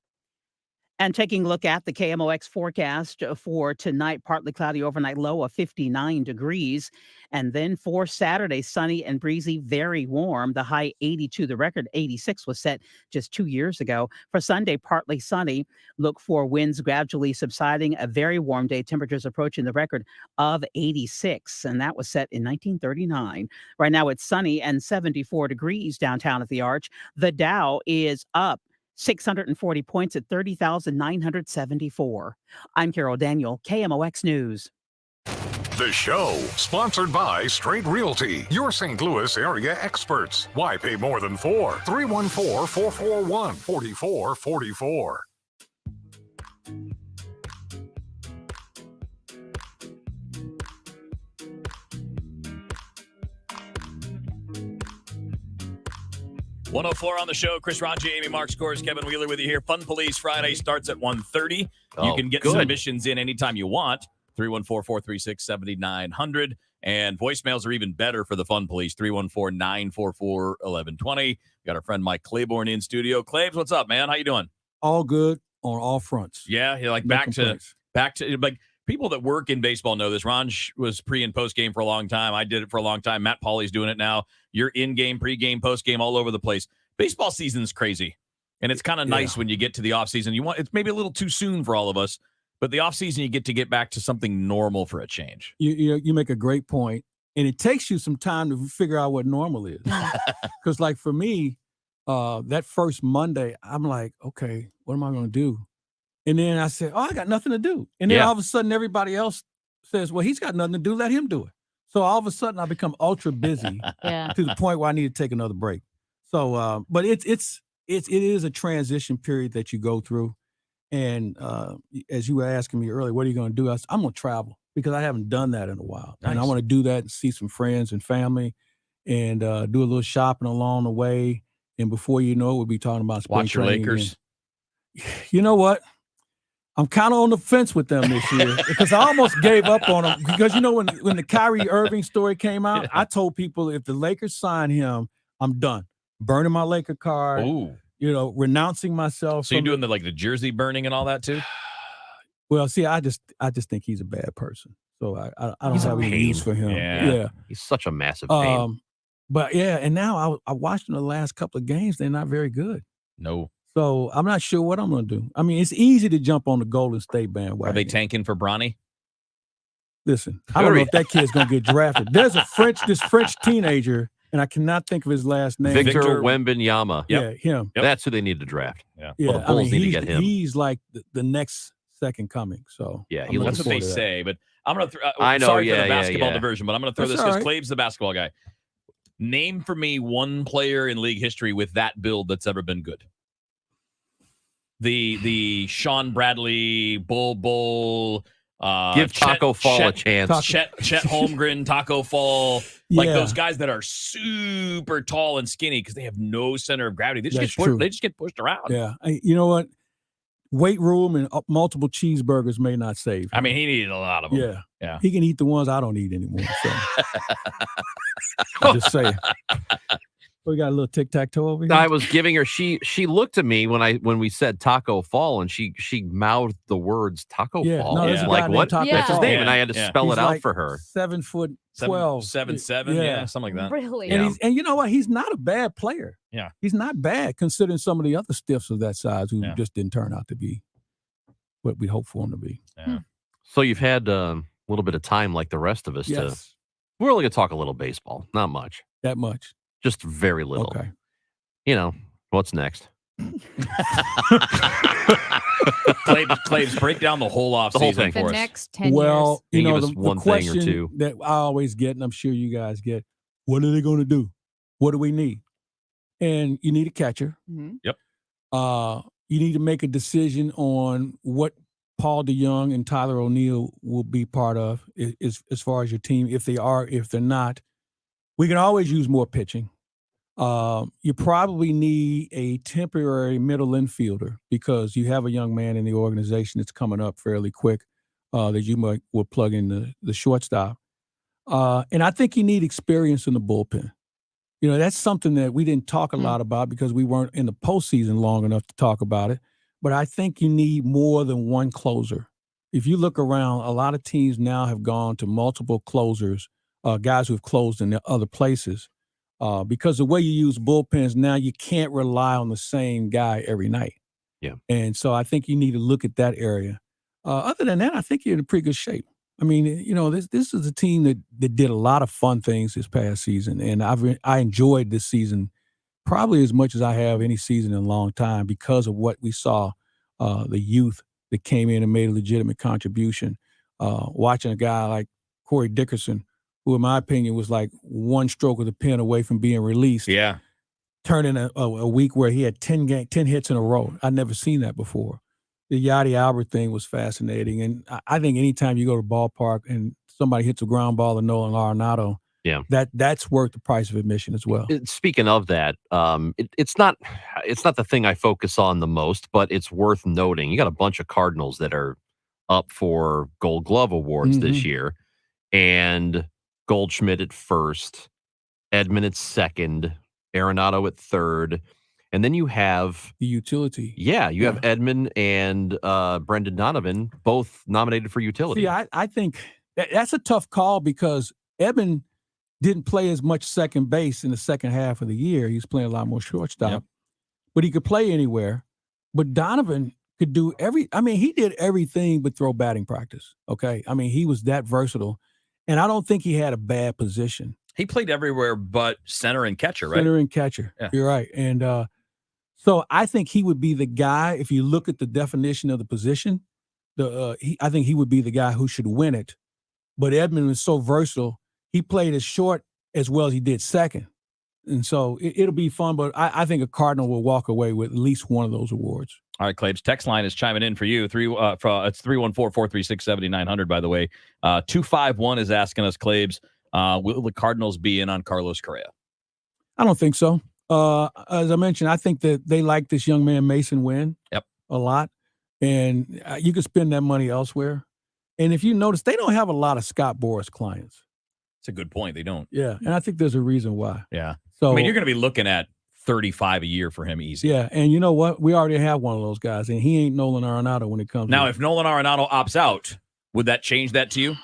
And taking a look at the KMOX forecast for tonight, partly cloudy overnight, low of 59 degrees. And then for Saturday, sunny and breezy, very warm, the high 82. The record 86 was set just 2 years ago. For Sunday, partly sunny. Look for winds gradually subsiding, a very warm day, temperatures approaching the record of 86. And that was set in 1939. Right now it's sunny and 74 degrees downtown at the Arch. The Dow is up 640 points at 30,974. I'm Carol Daniel, KMOX News. The show, sponsored by Straight Realty, your St. Louis area experts. Why pay more than $4? 314-441-4444. .104 on the show. Chris Ranji, Amy Mark Scores, Kevin Wheeler with you here. Fun Police Friday starts at 1:30. You can get submissions in anytime you want. 314-436-7900. And voicemails are even better for the Fun Police. 314-944-1120. Got our friend Mike Claiborne in studio. Claves, what's up, man? How you doing? All good on all fronts. Yeah, like No back complaints. to like people that work in baseball know this. Ranj was pre and post game for a long time. I did it for a long time. Matt Pauly's doing it now. You're in game, pre-game, post-game, all over the place. Baseball season's crazy. And it's kind of nice when you get to the offseason. It's maybe a little too soon for all of us, but the offseason you get back to something normal for a change. You make a great point, and it takes you some time to figure out what normal is. Because like for me, that first Monday, I'm like, okay, what am I going to do? And then I said, I got nothing to do. And then all of a sudden everybody else says, well, he's got nothing to do. Let him do it. So all of a sudden I become ultra busy to the point where I need to take another break. So, but it is a transition period that you go through. And as you were asking me earlier, what are you going to do? I said, I'm going to travel because I haven't done that in a while. Nice. And I want to do that and see some friends and family and do a little shopping along the way. And before you know it, we'll be talking about spring Watch your training Lakers. again. You know what? I'm kind of on the fence with them this year because I almost gave up on them because, when the Kyrie Irving story came out, I told people if the Lakers sign him, I'm done. Burning my Laker card, renouncing myself. So you're doing the jersey burning and all that too? Well, see, I just think he's a bad person. So I don't have any use for him. Yeah. He's such a massive pain. But yeah, and now I watched them the last couple of games. They're not very good. No. So I'm not sure what I'm going to do. I mean, it's easy to jump on the Golden State bandwagon. Are they tanking for Bronny? Listen, I don't know if that kid's going to get drafted. There's this French teenager, and I cannot think of his last name. Victor Wembanyama. Yeah, him. That's who they need to draft. Yeah. Yeah, Well, the Bulls need to get him. He's like the next second coming. So Yeah, I'm looking That's what they forward to that. say. But I'm going to I know, sorry for yeah, the yeah, basketball yeah. diversion, but I'm going to throw That's this because all right. Clave's the basketball guy. Name for me one player in league history with that build that's ever been good. The Sean Bradley, Bull, Give Taco Fall a chance. Chet Holmgren, Taco Fall, like Yeah. those guys that are super tall and skinny because they have no center of gravity. They just, That's get true. they just get pushed around. Yeah, you know what? Weight room and multiple cheeseburgers may not save him. I mean, he needed a lot of them. Yeah. Yeah. He can eat the ones I don't eat anymore. So I'm just saying. We got a little tic-tac-toe over here. I was giving her. She looked at me when we said Taco Fall, and she mouthed the words Taco Yeah, Fall. no, there's a guy Like named what? Taco That's his Fall. name, and I had to spell He's it out like for her. 7'12". 7'7", yeah, something like that. Really? And you know what? He's not a bad player. Yeah. He's not bad considering some of the other stiffs of that size who Yeah. just didn't turn out to be what we hoped for him to be. Yeah. So you've had a little bit of time, like the rest of us, to. Yes. We're only gonna talk a little baseball, not much, That much. just very little. Okay. You know what's next? Claves, break down the whole off The whole season thing. for The us. next 10 Well, Can you you know, give us the one thing or question two? that I always get, and I'm sure you guys get, what are they going to do? What do we need? And you need a catcher. years. Yep. You need to make a decision on what Paul DeYoung and Tyler O'Neill will be part of as far as your team. If they are, if they're not, we can always use more pitching. You probably need a temporary middle infielder because you have a young man in the organization that's coming up fairly quick that you will plug in the shortstop. And I think you need experience in the bullpen. You know, that's something that we didn't talk a lot about because we weren't in the postseason long enough to talk about it. But I think you need more than one closer. If you look around, a lot of teams now have gone to multiple closers, guys who have closed in other places. Because the way you use bullpens now, you can't rely on the same guy every night. Yeah. And so I think you need to look at that area. Other than that, I think you're in pretty good shape. I mean, you know, this is a team that did a lot of fun things this past season, and I enjoyed this season probably as much as I have any season in a long time because of what we saw, the youth that came in and made a legitimate contribution. Watching a guy like Corey Dickerson, who in my opinion was like one stroke of the pen away from being released. Yeah. Turning a week where he had 10 hits in a row. I'd never seen that before. The Yadi Albert thing was fascinating. And I think anytime you go to the ballpark and somebody hits a ground ball to Nolan Arenado, Yeah. that's worth the price of admission as well. Speaking of that, it's not the thing I focus on the most, but it's worth noting. You got a bunch of Cardinals that are up for Gold Glove awards this year, and Goldschmidt at first, Edman at second, Arenado at third, and then you have the utility. Yeah, you have Edman and Brendan Donovan both nominated for utility. See, I think that's a tough call because Edman didn't play as much second base in the second half of the year. He was playing a lot more shortstop, but he could play anywhere. But Donovan could do he did everything but throw batting practice. Okay. I mean, he was that versatile. And I don't think he had a bad position. He played everywhere but center and catcher, right? Center and catcher. Yeah. You're right. And so I think he would be the guy, if you look at the definition of the position, I think he would be the guy who should win it. But Edman was so versatile. He played as short as well as he did second. And so it'll be fun, but I think a Cardinal will walk away with at least one of those awards. All right, Claves. Text line is chiming in for you. It's 314-436-7900, by the way. 251 is asking us, Claves, will the Cardinals be in on Carlos Correa? I don't think so. As I mentioned, I think that they like this young man, Mason Wynn, a lot. And you could spend that money elsewhere. And if you notice, they don't have a lot of Scott Boras clients. It's a good point. They don't. Yeah, and I think there's a reason why. Yeah. So I mean, you're going to be looking at 35 a year for him easy. Yeah, and you know what? We already have one of those guys, and he ain't Nolan Arenado when it comes Now, to if Nolan Arenado opts out, would that change that to you?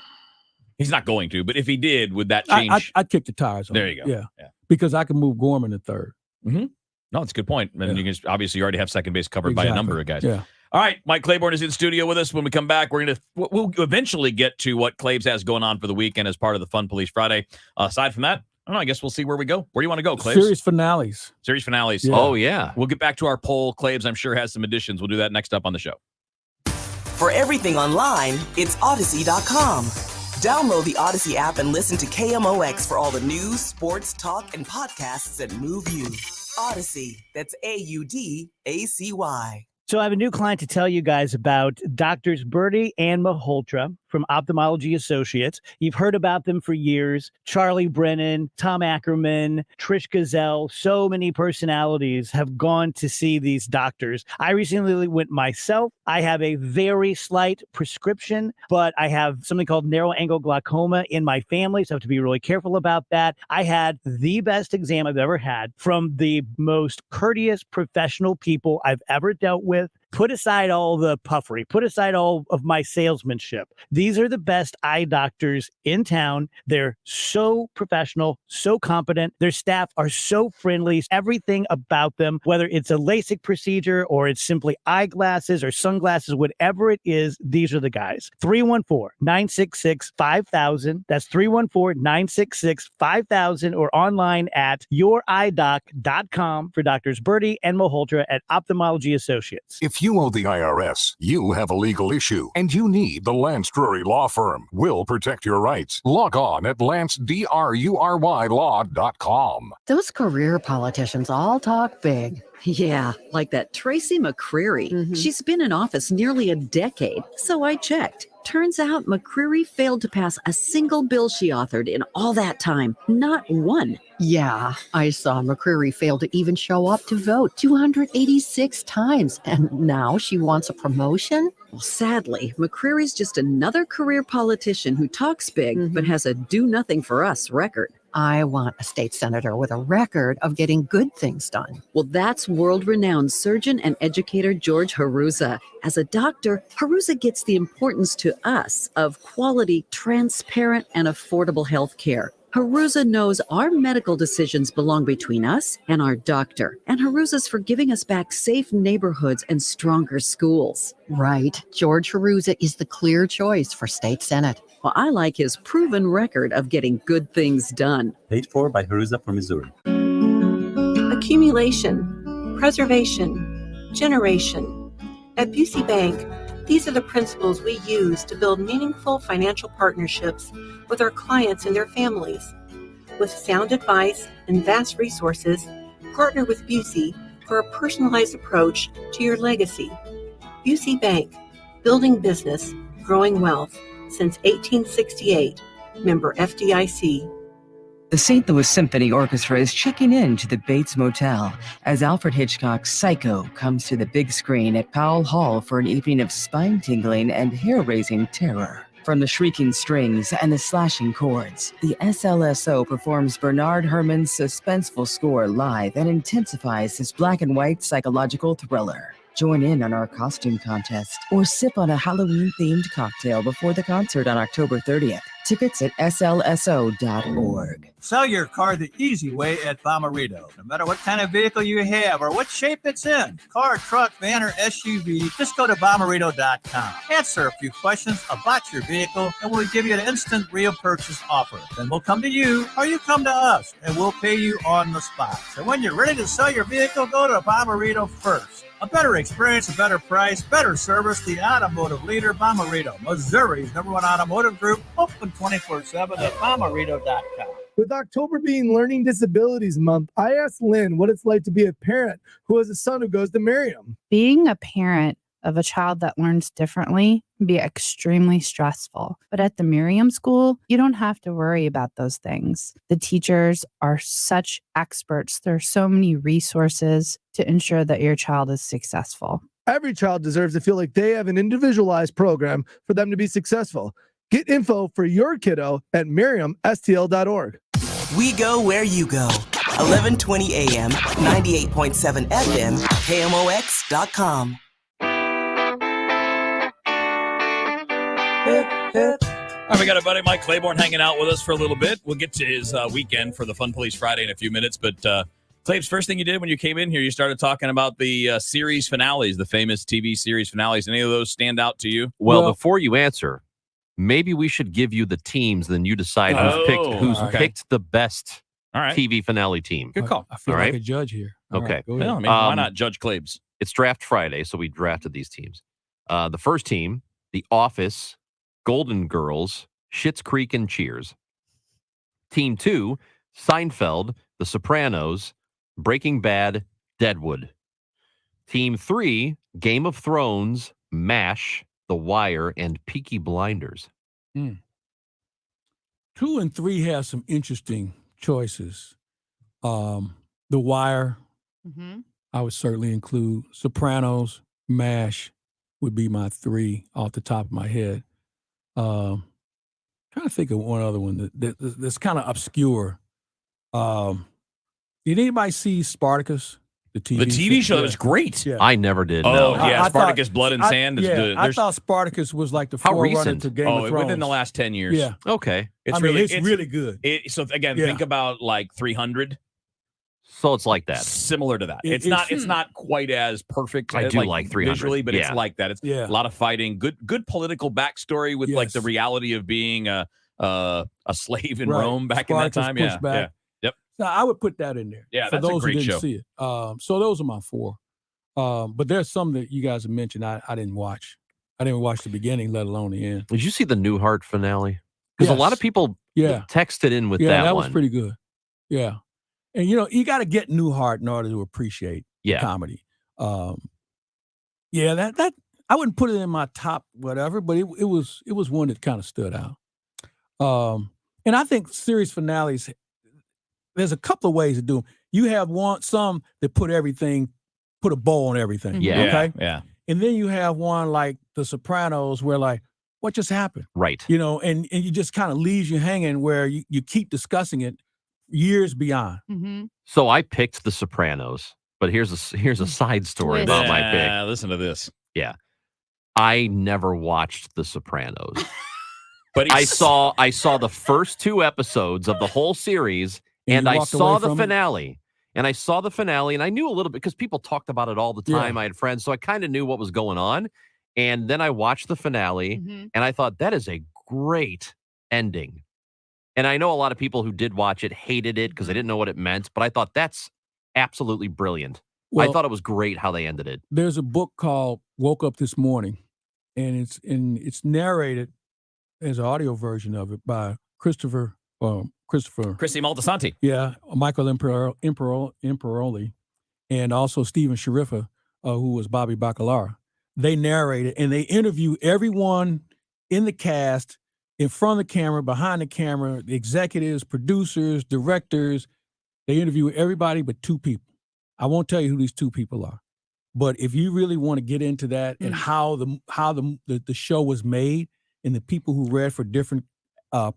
He's not going to, but if he did, would that change? I'd kick the tires on There it. you go. Yeah. because I can move Gorman to third. Mm-hmm. No, it's a good point. And you can obviously you already have second base covered by a number of guys. Yeah. All right, Mike Claiborne is in studio with us. When we come back, we'll eventually get to what Claves has going on for the weekend as part of the Fun Police Friday. Aside from that, I don't know. I guess we'll see where we go. Where do you want to go, Claves? Series finales. Series finales. Yeah. Oh, yeah. We'll get back to our poll. Claves, I'm sure, has some additions. We'll do that next up on the show. For everything online, it's Odyssey.com. Download the Odyssey app and listen to KMOX for all the news, sports, talk, and podcasts that move you. Odyssey, that's AUDACY. So I have a new client to tell you guys about, Doctors Birdie and Malhotra from Ophthalmology Associates. You've heard about them for years. Charlie Brennan, Tom Ackerman, Trish Gazelle, so many personalities have gone to see these doctors. I recently went myself. I have a very slight prescription, but I have something called narrow angle glaucoma in my family, so I have to be really careful about that. I had the best exam I've ever had from the most courteous professional people I've ever dealt with. Put aside all the puffery, put aside all of my salesmanship. These are the best eye doctors in town. They're so professional, so competent. Their staff are so friendly. Everything about them, whether it's a LASIK procedure or it's simply eyeglasses or sunglasses, whatever it is, these are the guys. 314-966-5000. That's 314-966-5000 or online at youridoc.com for Doctors Birdie and Malhotra at Ophthalmology Associates. If you owe the IRS, you have a legal issue, and you need the Lance Drury Law Firm. We'll protect your rights. Log on at LanceDruryLaw.com. Those career politicians all talk big. Yeah, like that Tracy McCreary. She's been in office nearly a decade, so I checked. Turns out McCreary failed to pass a single bill she authored in all that time. Not one. Yeah, I saw McCreary fail to even show up to vote 286 times, and now she wants a promotion? Well, sadly, McCreary's just another career politician who talks big but has a do-nothing-for-us record. I want a state senator with a record of getting good things done. Well, that's world-renowned surgeon and educator George Haruza. As a doctor, Haruza gets the importance to us of quality, transparent, and affordable health care. Haruza knows our medical decisions belong between us and our doctor, and Haruza's for giving us back safe neighborhoods and stronger schools. Right. George Haruza is the clear choice for state senate. Well, I like his proven record of getting good things done. Paid for by Haruza from Missouri. Accumulation, preservation, generation. At Busey Bank, these are the principles we use to build meaningful financial partnerships with our clients and their families. With sound advice and vast resources, partner with Busey for a personalized approach to your legacy. Busey Bank, building business, growing wealth since 1868. Member FDIC. The St. Louis Symphony Orchestra is checking in to the Bates Motel as Alfred Hitchcock's Psycho comes to the big screen at Powell Hall for an evening of spine-tingling and hair-raising terror. From the shrieking strings and the slashing chords, the SLSO performs Bernard Herrmann's suspenseful score live and intensifies this black-and-white psychological thriller. Join in on our costume contest or sip on a Halloween-themed cocktail before the concert on October 30th. Tickets at slso.org. Sell your car the easy way at Bomarito. No matter what kind of vehicle you have or what shape it's in, car, truck, van, or SUV, just go to Bomarito.com. Answer a few questions about your vehicle, and we'll give you an instant real purchase offer. Then we'll come to you, or you come to us, and we'll pay you on the spot. So when you're ready to sell your vehicle, go to Bomarito first. A better experience, a better price, better service. The automotive leader, Bomarito, Missouri's #1 automotive group, open 24/7 at Bomarito.com. With October being Learning Disabilities Month, I asked Lynn what it's like to be a parent who has a son who goes to Miriam. Being a parent of a child that learns differently can be extremely stressful. But at the Miriam School, you don't have to worry about those things. The teachers are such experts. There are so many resources to ensure that your child is successful. Every child deserves to feel like they have an individualized program for them to be successful. Get info for your kiddo at miriamstl.org. We go where you go. 1120 AM, 98.7 FM, KMOX.com. Hip, hip, All right, we got a buddy, Mike Claiborne, hanging out with us for a little bit. We'll get to his weekend for the Fun Police Friday in a few minutes. But, Claibs, first thing you did when you came in here, you started talking about the series finales, the famous TV series finales. Any of those stand out to you? Well, before you answer, maybe we should give you the teams, then you decide who's picked the best TV finale team. Good call. I feel All like right? a judge here. Okay. All right, go ahead. I mean, why not Judge Claibs? It's Draft Friday, so we drafted these teams. The first team, The Office, Golden Girls, Schitt's Creek, and Cheers. Team 2, Seinfeld, The Sopranos, Breaking Bad, Deadwood. Team 3, Game of Thrones, MASH, The Wire, and Peaky Blinders. 2 and 3 have some interesting choices. The Wire, I would certainly include. Sopranos, MASH would be my 3 off the top of my head. Trying to think of one other one that's kind of obscure. Did anybody see Spartacus? The TV show was great. Yeah. I never did. Oh, no. yeah, Spartacus, Blood and Sand. I thought Spartacus was like the forerunner to Game of Thrones. Within the last 10 years. Yeah. Okay. It's really good. So again, think about like 300. So it's like that. Similar to that. It's not quite as perfect. I do like 300 visually, but it's like that. It's a lot of fighting. Good political backstory with like the reality of being a slave in Rome back Spartacus in that time. Back. Yep. So I would put that in there. Yeah, for that's those a great who didn't show. see it. So those are my 4. But there's some that you guys have mentioned I didn't watch. I didn't watch the beginning, let alone the end. Did you see the Newhart finale? Because a lot of people texted in with that one. Yeah, that was pretty good. Yeah. And, you got to get Newhart in order to appreciate comedy. That I wouldn't put it in my top whatever, but it was one that kind of stood out. And I think series finales, there's a couple of ways to do them. You have some that put a bow on everything. Yeah. Okay. Yeah. And then you have one like The Sopranos where like, what just happened? Right. And you just kind of leaves you hanging where you keep discussing it years beyond. So I picked The Sopranos, but here's a side story about my pick. Listen to this. Yeah. I never watched The Sopranos. But I saw the first 2 episodes of the whole series, and I saw the finale. And I saw the finale, and I knew a little bit because people talked about it all the time. Yeah. I had friends, so I kind of knew what was going on. And then I watched the finale, and I thought, that is a great ending. And I know a lot of people who did watch it hated it because they didn't know what it meant, but I thought that's absolutely brilliant. I thought it was great how they ended it. There's a book called Woke Up This Morning, and it's narrated as an audio version of it by Christopher Chrissy Moltisanti. Yeah, Michael Imperioli, and also Stephen Shariffa, who was Bobby Baccalara. They narrate it, and they interview everyone in the cast, in front of the camera, behind the camera, the executives, producers, directors. They interview everybody but 2 people. I won't tell you who these 2 people are. But if you really want to get into that and how the show was made and the people who read for different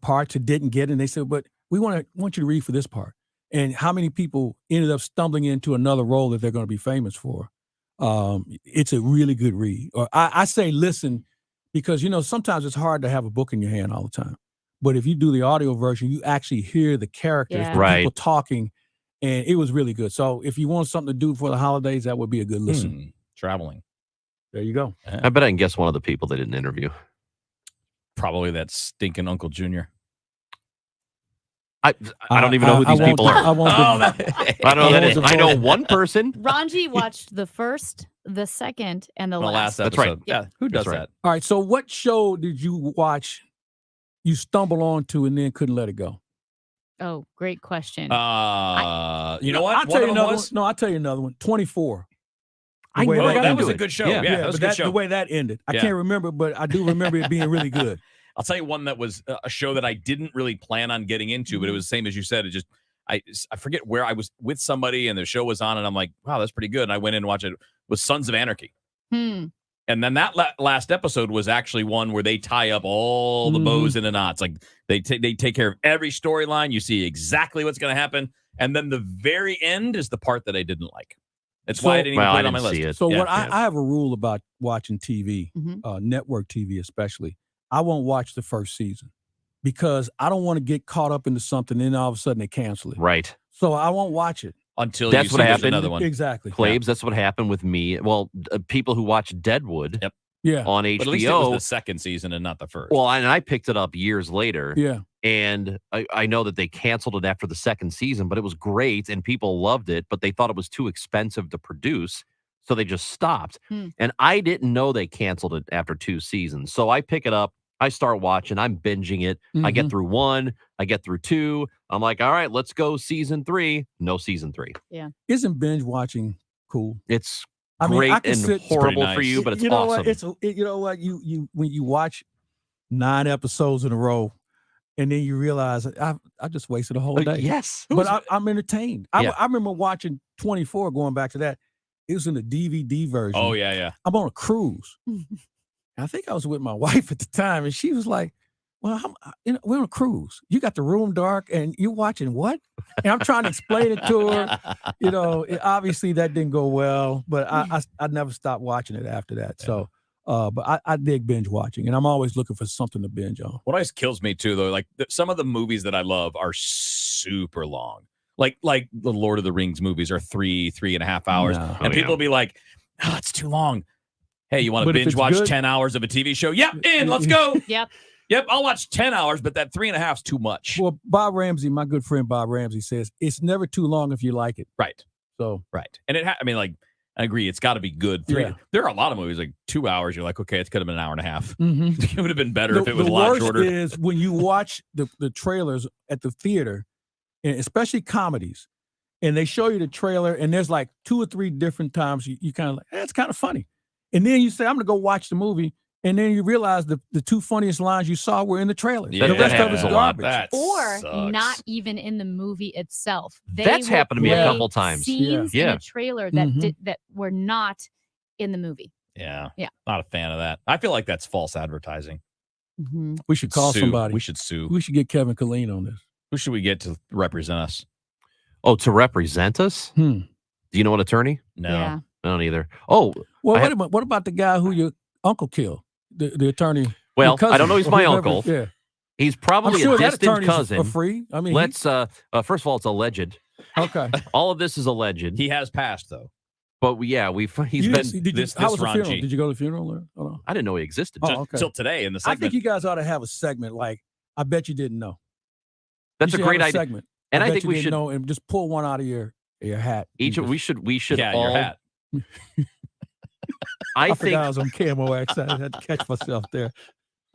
parts that didn't get it, and they said, but we want you to read for this part. And how many people ended up stumbling into another role that they're going to be famous for. It's a really good read. Or I say listen, because, sometimes it's hard to have a book in your hand all the time. But if you do the audio version, you actually hear the characters, the people talking, and it was really good. So if you want something to do for the holidays, that would be a good listen. Traveling. There you go. I bet I can guess one of the people they didn't interview. Probably that stinking Uncle Junior. I don't even know who these people are. I don't know that is. I know one person. Ranji watched the first, the second, and the last. That's right. Yeah. Who does that? All right. So what show did you watch, you stumble onto, and then couldn't let it go? Oh, great question. You know what? I'll tell you another one. No, I'll tell you another one. 24. I know that was a good show. Yeah, that was a good show. The way that ended. I can't remember, but I do remember it being really good. I'll tell you one that was a show that I didn't really plan on getting into, but it was the same as you said. It just, I forget where I was with somebody and the show was on and I'm like, wow, that's pretty good. And I went in and watched it. It was Sons of Anarchy. And then that last episode was actually one where they tie up all the bows in the knots. Like they take care of every storyline. You see exactly what's going to happen. And then the very end is the part that I didn't like. That's why I didn't even put it on my list. So I have a rule about watching TV, network TV especially. I won't watch the first season. because I don't want to get caught up into something and then all of a sudden they cancel it. Right. So I won't watch it. Until That's you what see there's happened. another one. Exactly. Claves, that's what happened with me. Well, people who watch Deadwood Yeah. on HBO. But at least it was the second season and not the first. Well, and I picked it up years later. Yeah. And I know that they canceled it after the second season, but it was great and people loved it, but they thought it was too expensive to produce. So they just stopped. And I didn't know they canceled it after 2 seasons. So I pick it up. I start watching. I'm binging it. I get through 1. I get through 2. I'm like, all right, let's go season 3. No season 3. Yeah. Isn't binge watching cool? It's I mean, great I can and sit- horrible It's for pretty you, but it's you know awesome. what? You know what? You when you watch 9 episodes in a row, and then you realize I just wasted a whole day. Yes. But I'm entertained. Yeah. I remember watching 24. Going back to that, it was in the DVD version. Oh, yeah. I'm on a cruise. I think I was with my wife at the time, and she was like, "Well, we're on a cruise. You got the room dark, and you're watching what?" And I'm trying to explain it to her. Obviously that didn't go well, but I never stopped watching it after that. So, but I dig binge watching, and I'm always looking for something to binge on. What always kills me too, though, like some of the movies that I love are super long. Like the Lord of the Rings movies are 3.5 hours, No. and people will be like, "Oh, it's too long." Hey, you want to But if binge it's watch good- 10 hours of a TV show? Yep, let's go. Yep. Yep, I'll watch 10 hours, but that 3.5 is too much. Well, Bob Ramsey, my good friend Bob Ramsey, says it's never too long if you like it. Right. So Right. And I I agree. It's got to be good. Yeah. There are a lot of movies like 2 hours. You're like, okay, it could have been an hour and a half. Mhm. It would have been better if it was the a lot worst shorter. is when you watch the trailers at the theater, and especially comedies, and they show you the trailer, and there's like 2 or 3 different times you kind of like, it's kind of funny. And then you say, I'm going to go watch the movie. And then you realize the 2 funniest lines you saw were in the trailer. Yeah, the rest that of it's happens a lot. garbage. That Or sucks. not even in the movie itself. They That's will happened to me a play couple times. Scenes in Yeah. a trailer that Mhm. that were not in the movie. Yeah. Yeah. Not a fan of that. I feel like that's false advertising. We should call Sue. somebody. We should sue. We should get Kevin Killeen on this. Who should we get to represent us? Oh, to represent us? Do you know an attorney? No. Yeah. I don't either. Oh, Well, I what about the guy who your uncle killed? The attorney. Well, your cousin, I don't know he's or my whoever- uncle. Yeah. He's probably I'm sure a that distant attorney's cousin. free. I mean, Let's first of all, it's alleged. Okay. All of this is alleged. He has passed though. But he's You been didn't see- did you- how was the funeral? Did you go to the funeral? Or no? I didn't know he existed. Oh, okay. Till today in the I segment. think you guys ought to have a segment like I bet you didn't know. That's You a should great have idea. segment. And I bet think you we didn't should know and just pull one out of your hat. each You we just- should Yeah, all your hat. I I think forgot I was on KMOX. I had to catch myself there.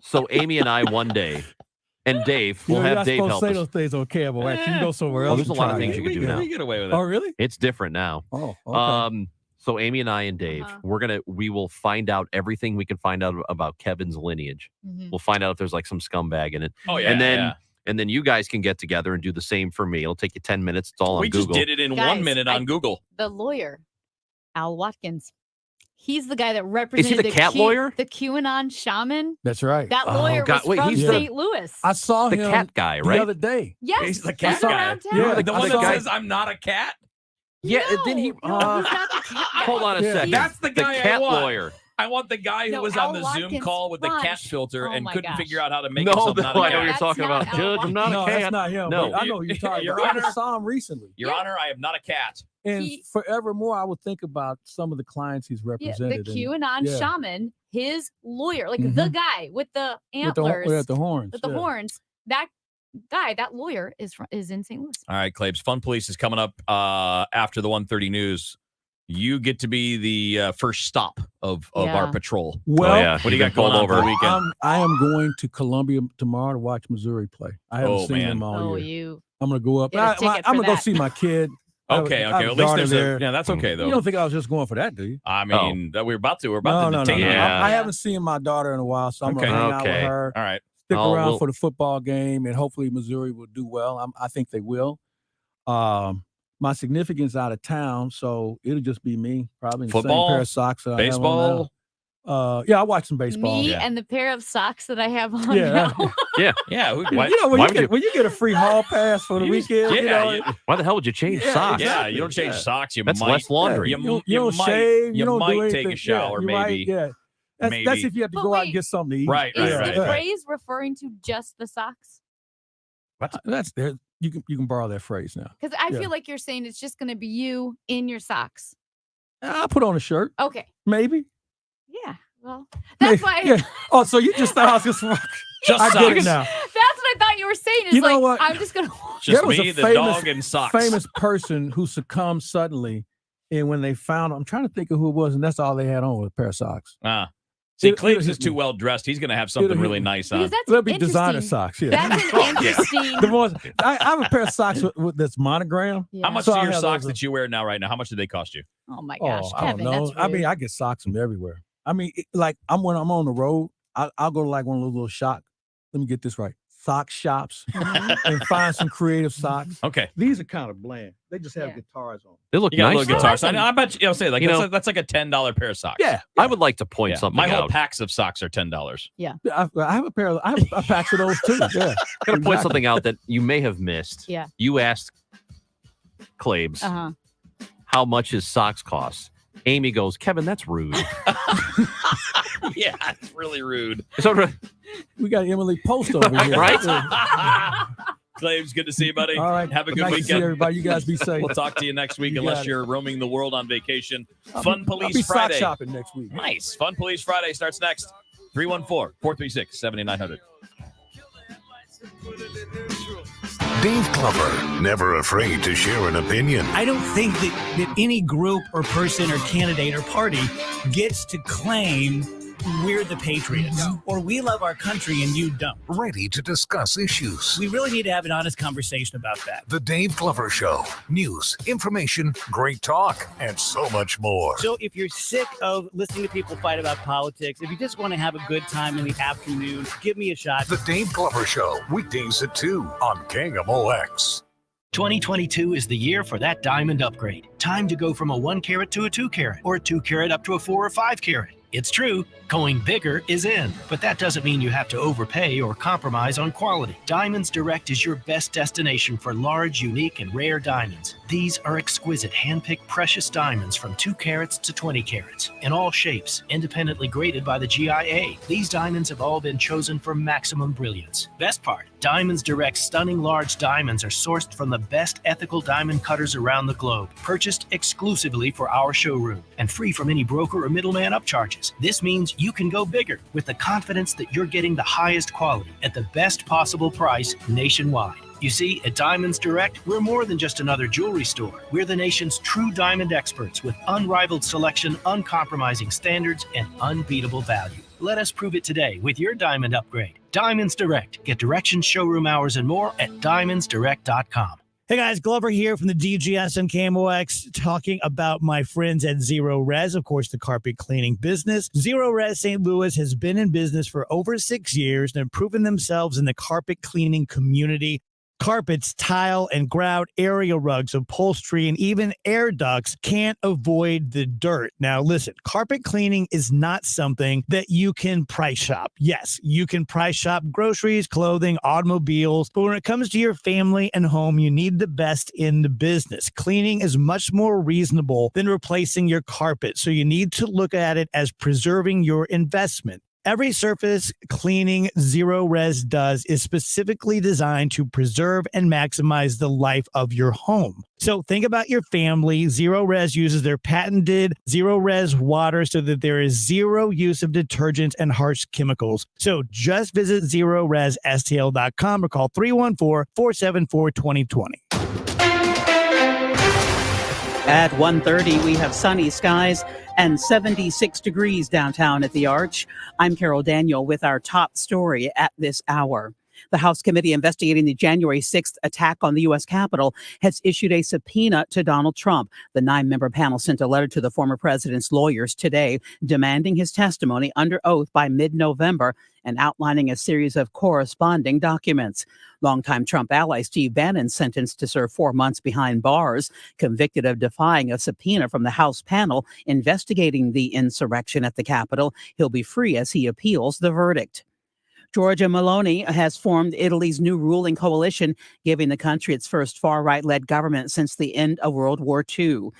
so. Amy and I one day, and Dave, You we'll know, you're have not Dave supposed help to say us. those things on KMOX. You can go somewhere Oh, else. there's a and lot of try things it. you can do now. We get away with it. Oh, really? It's different now. Oh, okay. So Amy and I and Dave, we will find out everything we can find out about Kevin's lineage. Mhm. We'll find out if there's like some scumbag in it. Oh, yeah, and then yeah. and then you guys can get together and do the same for me. It'll take you 10 minutes. It's all on We Google. just did it in Guys, 1 minute on Google. The lawyer, Al Watkins. He's the guy that Is represented he the cat lawyer? the QAnon shaman. That's right. That Oh, lawyer God, was wait, from he's St. Louis. I saw The him cat guy, the right? other day. Yes, He's the he's cat guy. around town. Yeah, The I one that saw- says I'm not a cat. Yeah, and then he. No, he's not the cat guy. Hold on a Yeah. second. That's the guy I cat want. lawyer. I want the guy who No, was Al on the Zoom Watkins call with the cat Raj. filter Oh and my couldn't gosh. figure out how to make No, himself no, not I a know cat. you're talking That's about. not Judge, I'm not No, a cat. that's not him. No. but I know who you're talking Your about. I Honor- just saw him recently. Your Honor, I am not a cat. And He- forevermore, I would think about some of the clients he's Yeah, represented. the and- QAnon yeah. shaman, his lawyer, like the Mhm. guy with the with the, antlers, with the horns. with the yeah. horns. That guy, that lawyer, is in St. Louis. All right, Claves. Fun Police is coming up after the 1:30 news. You get to be the first stop of our Yeah. patrol. Well, Oh, yeah. What do you You've got been going pulled on for the weekend? I am going to Columbia tomorrow to watch Missouri play. I haven't Oh, seen man. them all Oh, year. you. I'm going to go up. Get a ticket I'm for going to go that. see my kid. I have- Okay, I have okay. a At least daughter there's there. yeah, that's okay though. You don't think I was just going for that, do you? I mean, that we're about to. We're No, about no, to no, take no. it. Yeah. I haven't seen my daughter in a while, so I'm Okay. going to hang out with Okay. her. All right. Stick Oh, around well- for the football game, and hopefully Missouri will do well. I think they will. My significant's out of town, so it'll just be me, probably in the Football? same pair of socks that I have on Baseball. now. Yeah, I watch some baseball. Me Yeah. and the pair of socks that I have on Yeah. now. Yeah. Yeah. Why- You know, why would when you get a free hall pass for the weekend, you know, Why the hell would you change Yeah, socks? Yeah, exactly. you don't change Yeah. socks. You That's might less laundry. You, you you don't might, shave, you you don't might do take anything. a shower, you maybe. Might, yeah. That's maybe. if you have to But go out and wait, get something to eat. Right, Is right, the right. phrase referring to just the socks? That's there. You can borrow that phrase now. Because I Yeah. feel like you're saying it's just going to be you in your socks. I'll put on a shirt. Okay. Maybe. Yeah. Well, that's why. Yeah. Oh, so you just thought I was just I get it now. That's what I thought you were saying. Is You know like, what? I'm just going to. Just There was me, a the famous- dog, and socks. Famous person who succumbed suddenly, and when they found, I'm trying to think of who it was, and that's all they had on was a pair of socks. See, It'll Cleves hit is too me. well dressed. He's going to have something It'll hit really me. nice on. Because that's They'll be designer interesting. socks. Yeah. That's an interesting. The ones I have a pair of socks with that's monogram. Yeah. How much So are I your have socks those- that you wear now, right now? How much do they cost you? Oh my gosh, I don't Kevin, know. that's I mean, rude. I get socks from everywhere. I mean, like when I'm on the road, I'll go to like one of those little shop. Let me get this right. Sock shops and find some creative socks. Okay. These are kind of bland. They just have Yeah. guitars on. They look You got nice. a little though. guitar. So I bet you, I'll say like You that's, know- that's like a $10 pair of socks. Yeah. I would like to point Yeah. something My whole out. packs of socks are $10. I have a pair of I have a pack of those too. Yeah. I'm going to point something out that you may have missed. Yeah. You asked Claves Uh-huh. how much his socks cost. Amy goes, Kevin, that's rude. Yeah, it's really rude. So, We got Emily Post over here. Right? Yeah. Claves, good to see you, buddy. All right. Have a good Nice to see weekend. everybody. You guys be safe. We'll talk to you next week You unless got it. you're roaming the world on vacation. I'll Fun be Police sock Friday. shopping next week. Nice. Fun Police Friday starts next. 314-436-7900. Dave Glover, never afraid to share an opinion. I don't think that any group or person or candidate or party gets to claim we're the patriots or we love our country and you don't. Ready to discuss issues. We really need to have an honest conversation about that. The Dave Glover Show. News, information, great talk, and so much more. So if you're sick of listening to people fight about politics, if you just want to have a good time in the afternoon, give me a shot. The Dave Glover Show. Weekdays at 2 on KMOX. 2022 is the year for that diamond upgrade. Time to go from a 1 carat to a 2 carat, or a 2 carat up to a 4 or 5 carat. It's true, going bigger is in, but that doesn't mean you have to overpay or compromise on quality. Diamonds Direct is your best destination for large, unique, and rare diamonds. These are exquisite, hand-picked precious diamonds from 2 carats to 20 carats, in all shapes, independently graded by the GIA. These diamonds have all been chosen for maximum brilliance. Best part, Diamonds Direct's stunning large diamonds are sourced from the best ethical diamond cutters around the globe, purchased exclusively for our showroom, and free from any broker or middleman upcharges. This means you can go bigger with the confidence that you're getting the highest quality at the best possible price nationwide. You see, at Diamonds Direct, we're more than just another jewelry store. We're the nation's true diamond experts with unrivaled selection, uncompromising standards, and unbeatable value. Let us prove it today with your diamond upgrade. Diamonds Direct. Get directions, showroom hours, and more at diamondsdirect.com. Hey guys, Glover here from the DGS and KMOX talking about my friends at Zero Res, of course, the carpet cleaning business. Zero Res St. Louis has been in business for over 6 years and have proven themselves in the carpet cleaning community. Carpets, tile, and grout, area rugs, upholstery, and even air ducts can't avoid the dirt. Now, listen, carpet cleaning is not something that you can price shop. Yes, you can price shop groceries, clothing, automobiles, but when it comes to your family and home, you need the best in the business. Cleaning is much more reasonable than replacing your carpet, so you need to look at it as preserving your investment. Every surface cleaning Zero Res does is specifically designed to preserve and maximize the life of your home. So think about your family. Zero Res uses their patented Zero Res water so that there is zero use of detergents and harsh chemicals. So just visit ZeroResSTL.com or call 314-474-2020. At 1:30, we have sunny skies and 76 degrees downtown at the Arch. I'm Carol Daniel with our top story at this hour. The House committee investigating the January 6th attack on the U.S. Capitol has issued a subpoena to Donald Trump. The 9-member panel sent a letter to the former president's lawyers today, demanding his testimony under oath by mid-November and outlining a series of corresponding documents. Longtime Trump ally Steve Bannon sentenced to serve 4 months behind bars, convicted of defying a subpoena from the House panel investigating the insurrection at the Capitol. He'll be free as he appeals the verdict. Giorgia Meloni has formed Italy's new ruling coalition, giving the country its first far-right-led government since the end of World War II.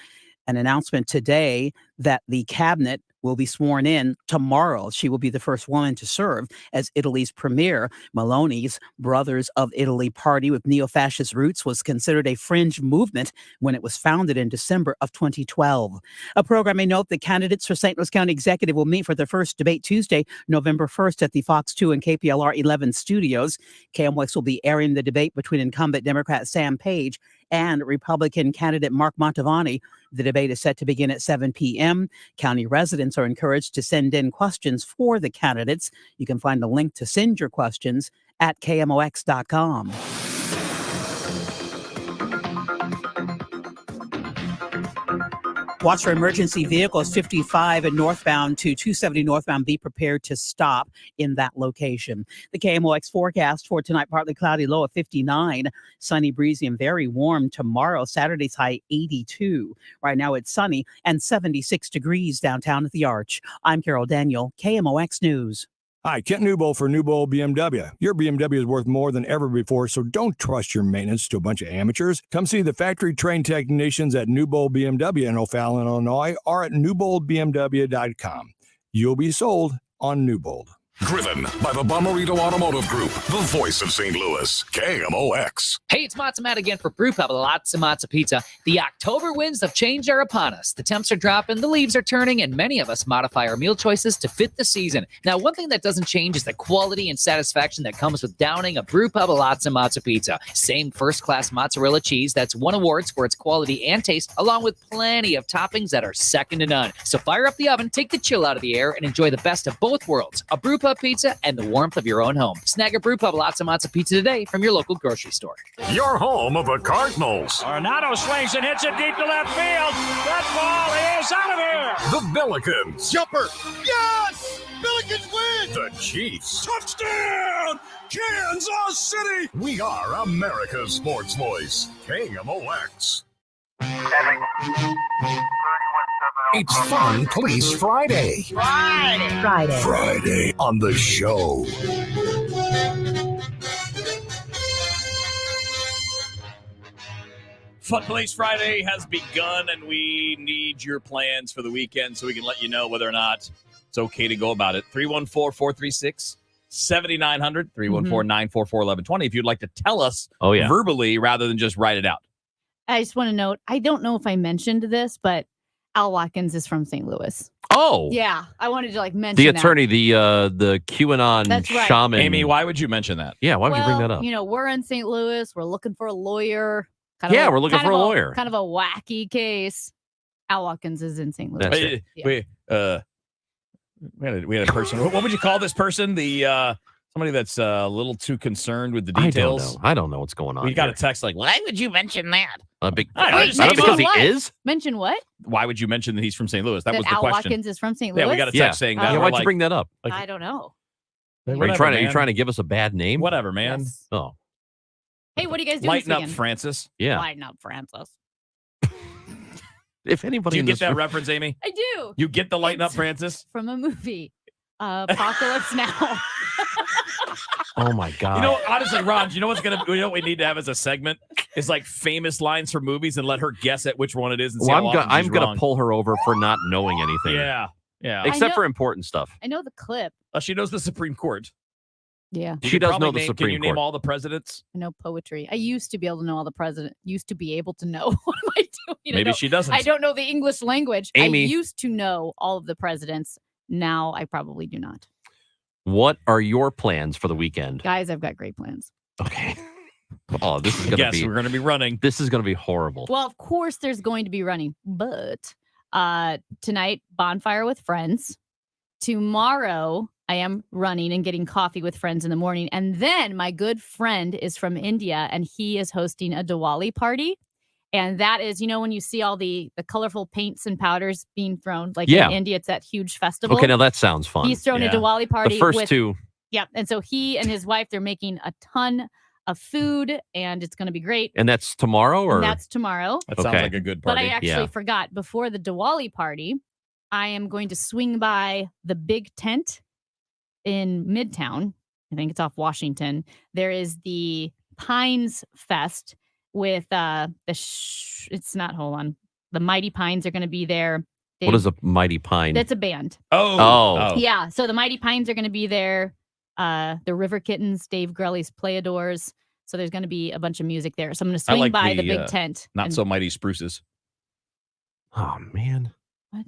An announcement today that the cabinet will be sworn in tomorrow. She will be the first woman to serve as Italy's premier. Meloni's Brothers of Italy party with neo-fascist roots was considered a fringe movement when it was founded in December of 2012. A programming note that candidates for St. Louis County Executive will meet for their first debate Tuesday, November 1st at the Fox 2 and KPLR 11 studios. KMOX will be airing the debate between incumbent Democrat Sam Page and Republican candidate Mark Mantovani. The debate is set to begin at 7 p.m. County residents are encouraged to send in questions for the candidates. You can find a link to send your questions at KMOX.com. Watch for emergency vehicles 55 and northbound to 270 northbound. Be prepared to stop in that location. The KMOX forecast for tonight, partly cloudy, low of 59. Sunny, breezy, and very warm tomorrow. Saturday's high 82. Right now it's sunny and 76 degrees downtown at the Arch. I'm Carol Daniel, KMOX News. Hi, Kent Newbold for Newbold BMW. Your BMW is worth more than ever before, so don't trust your maintenance to a bunch of amateurs. Come see the factory-trained technicians at Newbold BMW in O'Fallon, Illinois, or at newboldbmw.com. You'll be sold on Newbold. Driven by the Bommarito Automotive Group, the voice of St. Louis, KMOX. Hey, it's Matzo Matt again for Brewpub, lots of matzo pizza. The October winds of change are upon us. The temps are dropping, the leaves are turning, and many of us modify our meal choices to fit the season. Now, one thing that doesn't change is the quality and satisfaction that comes with downing a Brewpub lots of matzo pizza. Same first-class mozzarella cheese that's won awards for its quality and taste, along with plenty of toppings that are second to none. So fire up the oven, take the chill out of the air, and enjoy the best of both worlds. A Brewpub pizza and the warmth of your own home. Snag a Brewpub lots of matzo pizza today from your local grocery store. Your home of the Cardinals. Arenado swings and hits it deep to left field. That ball is out of here. The Billikens. Jumper. Yes! Billikens win. The Chiefs. Touchdown! Kansas City. We are America's sports voice, KMOX. It's Fun Police Friday. Friday on the show. Fun Police Friday has begun, and we need your plans for the weekend so we can let you know whether or not it's okay to go about it. 314-436-7900, 314-944-1120 if you'd like to tell us verbally rather than just write it out. I just want to note, I don't know if I mentioned this, but Al Watkins is from St. Louis. Oh. Yeah, I wanted to mention the attorney, the QAnon That's right. shaman. Amy, why would you mention that? Yeah, why would you bring that up? We're in St. Louis. We're looking for a lawyer. We're looking for a lawyer. Kind of a wacky case. Al Watkins is in St. Louis. We had a person. What would you call this person? Somebody that's a little too concerned with the details. I don't know what's going on. We got a text like, why would you mention that? Because he is? Mention what? Why would you mention that he's from St. Louis? That was the Al question. Watkins is from St. Louis? Yeah, we got a text saying that. Yeah, why'd you bring that up? I don't know. Are you trying to give us a bad name? Whatever, man. Yes. Oh. Hey, what are you guys doing Lighten this up, weekend? Francis. Yeah. Lighten up, Francis. If anybody Do you in get this that room- reference, Amy? I do. You get the Lighten Up, Francis? From a movie. Apocalypse Now. Oh my God. You know, honestly, Ron, you know what we need to have as a segment is like famous lines for movies and let her guess at which one it is. And see Well, how I'm often going she's to pull her over for not knowing anything. Yeah. Except for important stuff. I know the clip. She knows the Supreme Court. Yeah. She does know the Can Supreme you name Court. all the presidents? I know poetry. I used to be able to know all the president. Used to be able to know. What am I doing? Maybe she doesn't. I don't know the English language. Amy. I used to know all of the presidents. Now I probably do not. What are your plans for the weekend? Guys, I've got great plans. Okay. Oh, this is going to be. We're going to be running. This is going to be horrible. Well, of course, there's going to be running, but tonight, bonfire with friends. Tomorrow, I am running and getting coffee with friends in the morning. And then my good friend is from India, and he is hosting a Diwali party. And that is, when you see all the colorful paints and powders being thrown, like in India, it's that huge festival. Okay, now that sounds fun. He's throwing a Diwali party. The first with, two. Yep. And so he and his wife, they're making a ton of food, and it's going to be great. And that's tomorrow, or And that's tomorrow. That sounds like a good party. But I actually forgot, before the Diwali party, I am going to swing by the big tent in Midtown. I think it's off Washington. There is the Pines Fest with the Mighty Pines are going to be there. What is a Mighty Pine? That's a band. Oh. Yeah. So the Mighty Pines are going to be there. The River Kittens, Dave Grelly's Playadors. So there's going to be a bunch of music there. So I'm going to swing by the big tent. Not so mighty spruces. Oh man. What?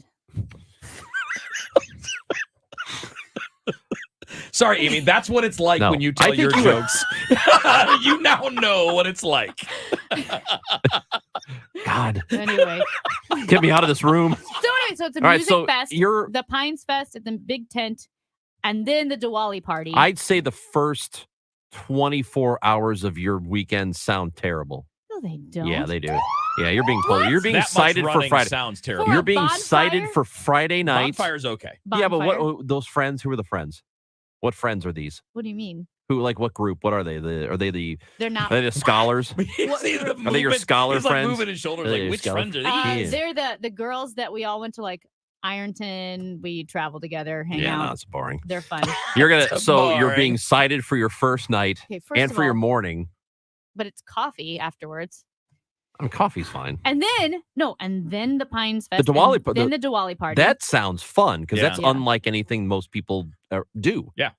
Sorry, Amy. That's what it's like when you tell your jokes. You now know what it's like. God. Anyway. Get me out of this room. So it's a All right, music so fest, you're- the Pines Fest at the big tent, and then the Diwali party. I'd say the first 24 hours of your weekend sound terrible. No, they don't. Yeah, they do. Yeah, you're being told. You're being That much cited for running Friday. sounds terrible. For You're a being bonfire? cited for Friday night. Bonfire's okay. Yeah, but Bonfire? what those friends? Who are the friends? What friends are these? What do you mean? Who like what group? What are they? Are they the? They're not. Are they the scholars? Are they your scholar he's friends? Like moving his shoulders. Are they Like, your which scholar- friends are these? They're the girls that we all went to like Ironton. We travel together, hang Yeah, out. no, it's boring. They're fun. You're gonna. It's So you're boring. being cited for your first night Okay, first and of for your all- morning. But it's coffee afterwards. I mean, coffee's fine. And then the Pines Fest. The Diwali, and then the Diwali party. That sounds fun because that's Yeah. unlike anything most people do. Yeah.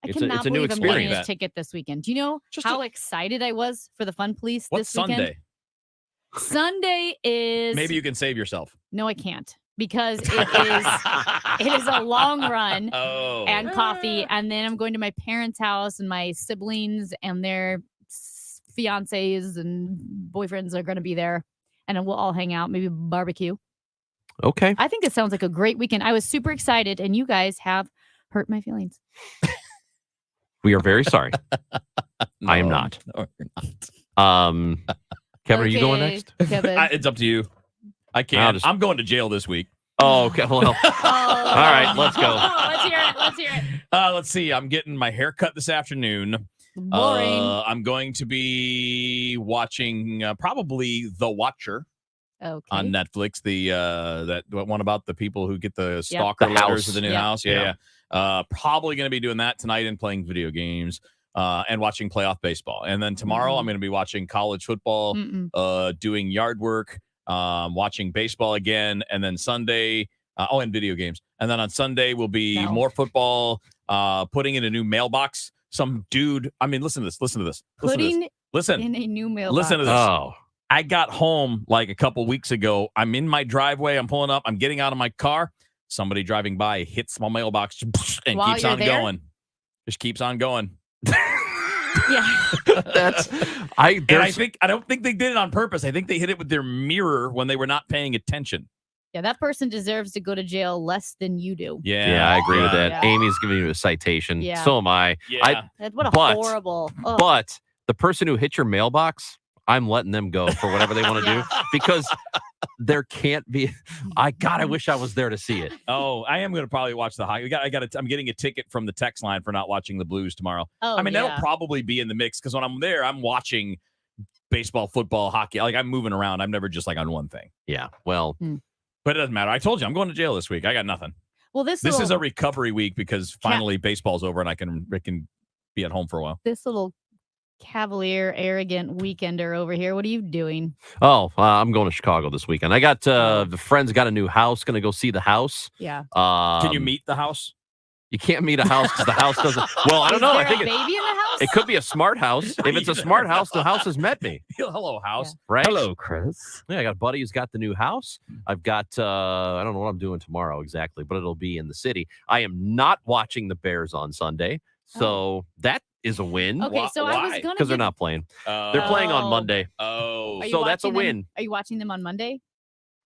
I It's cannot a new believe I'm getting experience. this ticket this weekend. Do you know how excited I was for the Fun Police What's this weekend? Sunday? Sunday is Maybe you can save yourself. No, I can't because it is a long run Oh. and coffee, and then I'm going to my parents' house, and my siblings and their fiancés and boyfriends are going to be there, and then we'll all hang out, maybe barbecue. Okay. I think it sounds like a great weekend. I was super excited, and you guys have hurt my feelings. We are very sorry. I am No, not. no, you're not. Kevin, are you going Okay, next? Kevin. It's up to you. I I'll can't. just- I'm going to jail this week. Oh, okay. Well, all right, let's go. Let's hear it. Let's hear it. Let's see. I'm getting my hair cut this afternoon. Boring. I'm going to be watching probably The Watcher Okay. on Netflix. The that one about the people who get the stalker The letters house. of the new Yeah. house. Yeah. Probably going to be doing that tonight and playing video games and watching playoff baseball. And then tomorrow I'm going to be watching college football, doing yard work, watching baseball again, and then Sunday. And video games. And then on Sunday will be more football, putting in a new mailbox. Some dude, I mean, listen to this. Listen to this. Putting Listen. in a new mailbox. Listen to this. Oh. I got home like a couple weeks ago. I'm in my driveway. I'm pulling up. I'm getting out of my car. Somebody driving by hits my mailbox and While keeps you're on there? going. Just keeps on going. Yeah. That's And I don't think they did it on purpose. I think they hit it with their mirror when they were not paying attention. Yeah, that person deserves to go to jail less than you do. Yeah, I agree with that. Yeah. Amy's giving you a citation. Yeah. So am I. What a but- horrible. Ugh. But the person who hit your mailbox, I'm letting them go for whatever they want to do because there can't be. I wish I was there to see it. Oh, I am going to probably watch the hockey. I'm getting a ticket from the text line for not watching the Blues tomorrow. Oh, I mean, yeah. that'll probably be in the mix because when I'm there, I'm watching baseball, football, hockey. Like I'm moving around. I'm never just like on one thing. Yeah. Well, but it doesn't matter. I told you I'm going to jail this week. I got nothing. Well, this is little- a recovery week because finally baseball's over and I can be at home for a while. This little cavalier, arrogant weekender over here. What are you doing? Oh, I'm going to Chicago this weekend. I got the friends got a new house. Going to go see the house. Yeah. Can you meet the house? You can't meet a house because the house doesn't. Well, I don't Is know. there I think a baby in the house? it could be a smart house. If it's a smart house, the house has met me. Hello, house. Right? Hello, Chris. Yeah, I got a buddy who's got the new house. I've got I don't know what I'm doing tomorrow exactly, but it'll be in the city. I am not watching the Bears on Sunday, so that is a win. Okay, so I was gonna because they're give- not playing. They're playing on Monday. Oh, Are you so that's a watching them- win. Are you watching them on Monday?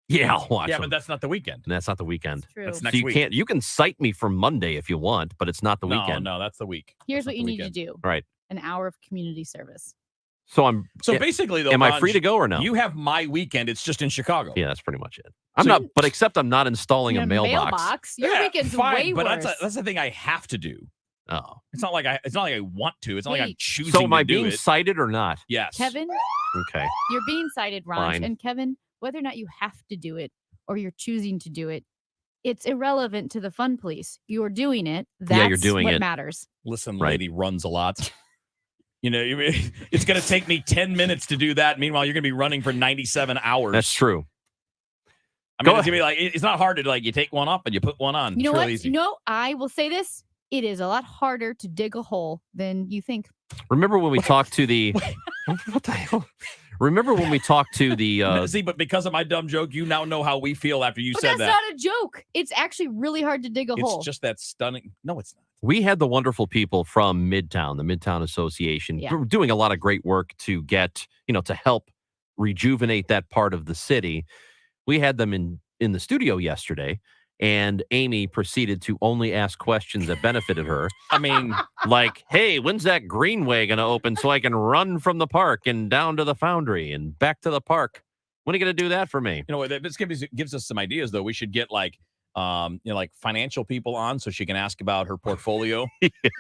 Yeah, I'll watch Yeah, them. but that's not the weekend. And that's not the weekend. True. That's So next you week. can't. You can cite me for Monday if you want, but it's not the weekend. No, that's the week. Here's That's what not you the need to weekend. do. Right. An hour of community service. So I'm. So basically, though, am I Bonge, free to go or no? You have my weekend. It's just in Chicago. Yeah, that's pretty much it. I'm not. But except I'm not installing a Your mailbox. Your weekend's fine, way but worse. that's the thing I have to do. Oh, it's not like I want to. It's not like I'm Wait. choosing. So am I to do being it. cited or not? Yes. Kevin, Okay. you're being cited, Ron. Fine. And Kevin, whether or not you have to do it or you're choosing to do it, it's irrelevant to the Fun Police. You're doing it. That's Yeah, you're doing what it. matters. Listen, Right. lady runs a lot. You know, it's going to take me 10 minutes to do that. Meanwhile, you're going to be running for 97 hours. That's true. I mean, it's gonna be like it's not hard to like you take one up and you put one on. You know it's what? really easy. You know, I will say this. It is a lot harder to dig a hole than you think. Remember when we talked to the what the hell? Remember when we talked to the see, but because of my dumb joke, you now know how we feel after you But said that's that. not a joke. It's actually really hard to dig a hole. It's just that stunning. No, it's not. We had the wonderful people from Midtown, the Midtown Association, doing a lot of great work to get, to help rejuvenate that part of the city. We had them in the studio yesterday, and Amy proceeded to only ask questions that benefited her. I mean, like, hey, when's that greenway going to open so I can run from the park and down to the Foundry and back to the park? When are you going to do that for me? You know, this gives us some ideas, though. We should get like financial people on so she can ask about her portfolio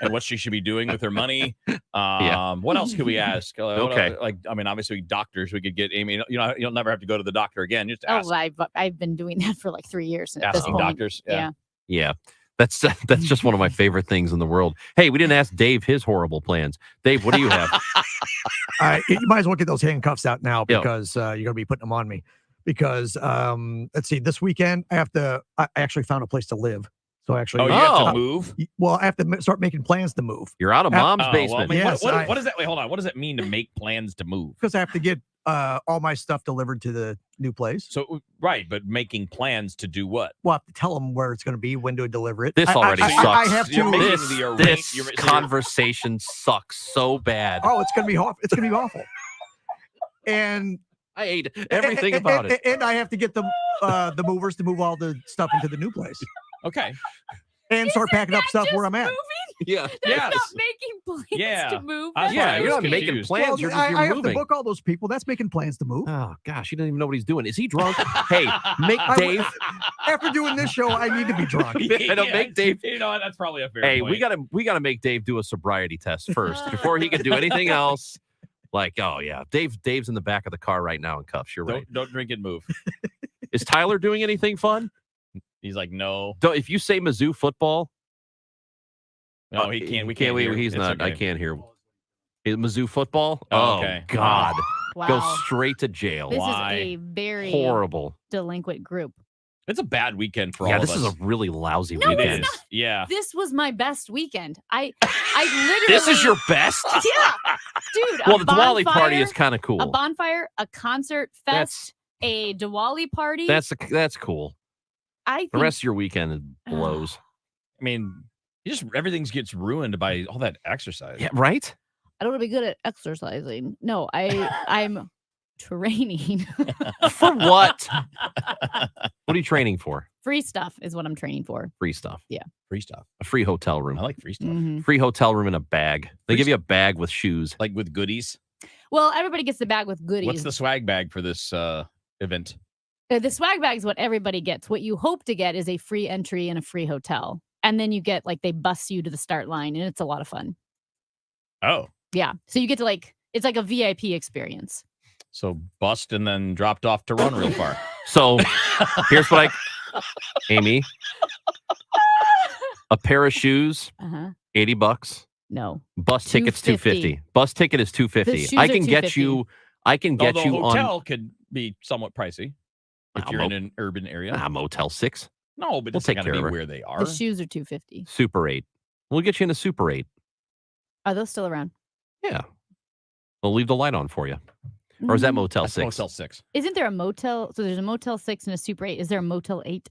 and what she should be doing with her money. What else could we ask? Okay. Obviously doctors, we could get Amy, you'll never have to go to the doctor again. Just ask. I've been doing that for like 3 years. At Asking this point. doctors. Yeah. That's just one of my favorite things in the world. Hey, we didn't ask Dave his horrible plans. Dave, what do you have? You might as well get those handcuffs out now because you're going to be putting them on me. Because let's see, this weekend I actually found a place to live. So actually, you have to move. Well, I have to start making plans to move. You're out of mom's basement. Well, what does that? Wait, hold on. What does that mean to make plans to move? Because I have to get all my stuff delivered to the new place. So right, but making plans to do what? Well, I have to tell them where it's going to be, when to deliver it. This already sucks. I have to. This conversation sucks so bad. Oh, it's going to be awful. It's going to be awful. And I hate everything about it. And I have to get the movers to move all the stuff into the new place. Okay. And start packing up stuff where I'm at. Yeah. They're not making plans to move. You're not making plans. Well, you're I have moving. to book all those people. That's making plans to move. Oh gosh, he doesn't even know what he's doing. Is he drunk? Hey, make Dave. After doing this show, I need to be drunk. I don't make Dave. You know, that's probably a fair Hey, point. we gotta make Dave do a sobriety test first before he can do anything else. Like, oh yeah, Dave's in the back of the car right now in cuffs. You're right. Don't drink and move. Is Tyler doing anything fun? He's like, no. If you say Mizzou football, no, he can't. We can't. can't. Hear. He's It's not. okay. I can't hear. Mizzou football. Oh, okay. God, Wow. go straight to jail. This Why? is a very Horrible. delinquent group. It's a bad weekend for all Yeah, of this us. is a really lousy No, weekend. it's not. Yeah. This was my best weekend. I literally. This is your best? Yeah, dude. Well, a the Diwali party bonfire, is kind of cool. A bonfire, a concert fest, a Diwali party. That's cool. I The think rest of your weekend blows. I mean, everything gets ruined by all that exercise. Yeah, right? I don't want to be good at exercising. No, I'm training. For what? What are you training for? Free stuff is what I'm training for. Free stuff. Yeah. Free stuff. A free hotel room. I like free stuff. Mhm. Free hotel room and a bag. They give you a bag with shoes. Like with goodies. Well, everybody gets the bag with goodies. What's the swag bag for this event? The swag bag is what everybody gets. What you hope to get is a free entry and a free hotel. And then you get they bus you to the start line, and it's a lot of fun. Oh. Yeah. So you get to it's like a VIP experience. So bust and then dropped off to run real far. So here's what Amy, a pair of shoes, $80. No. Bus ticket's $250. Bus ticket is $250. I can get you. I can get you on. Hotel could be somewhat pricey if you're in an urban area. Motel 6. No, but We'll it's take got to care be of her. where they are. The shoes are $250. Super 8. We'll get you in a Super 8. Are those still around? Yeah. We'll leave the light on for you. Or is that Motel 6? Motel 6. Isn't there a motel? So there's a Motel 6 and a Super 8. Is there a Motel 8?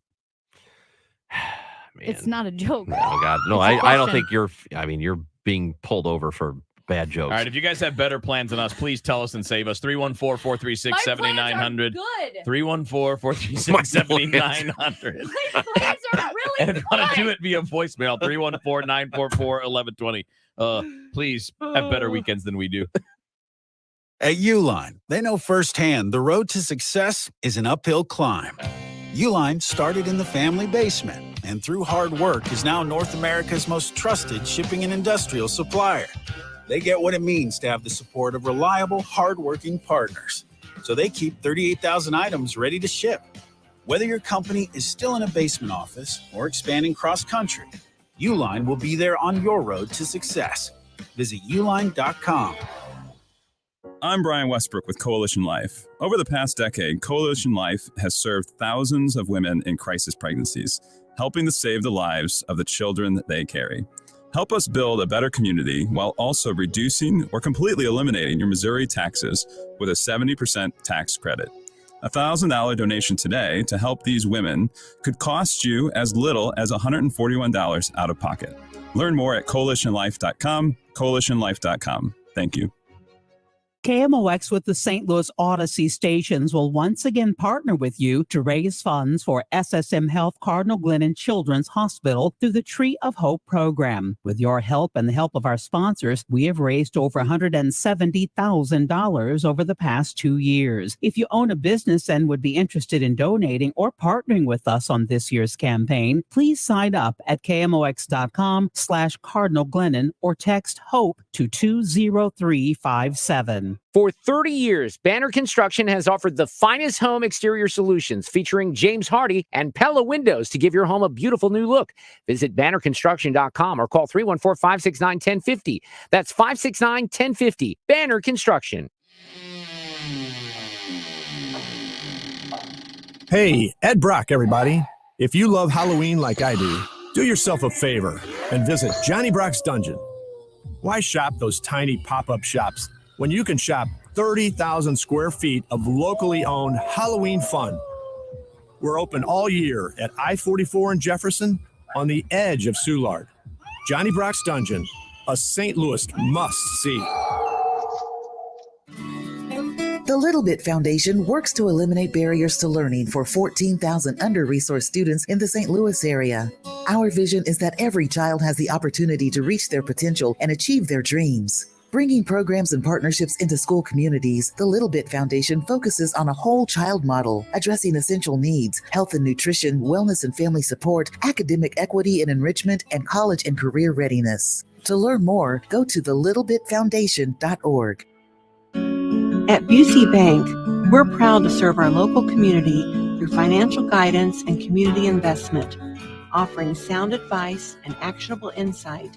It's not a joke. Oh God, no! I don't think you're. I mean, you're being pulled over for bad jokes. All right, if you guys have better plans than us, please tell us and save us. 314-436-7900. 314-436-7900. And if you want to do it via voicemail, 314-944-1120. Please have better weekends than we do. At Uline, they know firsthand the road to success is an uphill climb. Uline started in the family basement and through hard work is now North America's most trusted shipping and industrial supplier. They get what it means to have the support of reliable, hardworking partners. So they keep 38,000 items ready to ship. Whether your company is still in a basement office or expanding cross-country, Uline will be there on your road to success. Visit uline.com. I'm Brian Westbrook with Coalition Life. Over the past decade, Coalition Life has served thousands of women in crisis pregnancies, helping to save the lives of the children that they carry. Help us build a better community while also reducing or completely eliminating your Missouri taxes with a 70% tax credit. A $1,000 donation today to help these women could cost you as little as $141 out of pocket. Learn more at coalitionlife.com, coalitionlife.com. Thank you. KMOX with the St. Louis Odyssey stations will once again partner with you to raise funds for SSM Health Cardinal Glennon Children's Hospital through the Tree of Hope program. With your help and the help of our sponsors, we have raised over $170,000 over the past 2 years. If you own a business and would be interested in donating or partnering with us on this year's campaign, please sign up at KMOX.com/Cardinal Glennon or text HOPE to 20357. For 30 years, Banner Construction has offered the finest home exterior solutions featuring James Hardy and Pella Windows to give your home a beautiful new look. Visit bannerconstruction.com or call 314-569-1050. That's 569-1050. Banner Construction. Hey, Ed Brock, everybody. If you love Halloween like I do yourself a favor and visit Johnny Brock's Dungeon. Why shop those tiny pop-up shops when you can shop 30,000 square feet of locally owned Halloween fun? We're open all year at I-44 in Jefferson on the edge of Soulard. Johnny Brock's Dungeon, a St. Louis must-see. The Little Bit Foundation works to eliminate barriers to learning for 14,000 under-resourced students in the St. Louis area. Our vision is that every child has the opportunity to reach their potential and achieve their dreams. Bringing programs and partnerships into school communities, the Little Bit Foundation focuses on a whole child model, addressing essential needs, health and nutrition, wellness and family support, academic equity and enrichment, and college and career readiness. To learn more, go to thelittlebitfoundation.org. At Busey Bank, we're proud to serve our local community through financial guidance and community investment. Offering sound advice and actionable insight,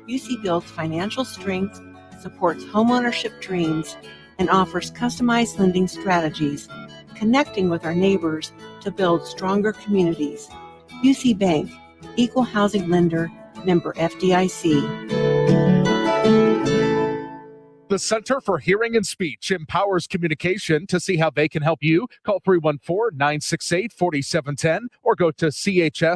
Busey builds financial strength, supports homeownership dreams, and offers customized lending strategies, connecting with our neighbors to build stronger communities. Busey Bank, Equal Housing Lender, member FDIC. The Center for Hearing and Speech empowers communication. To see how they can help you, call 314-968-4710 or go to chsstl.org.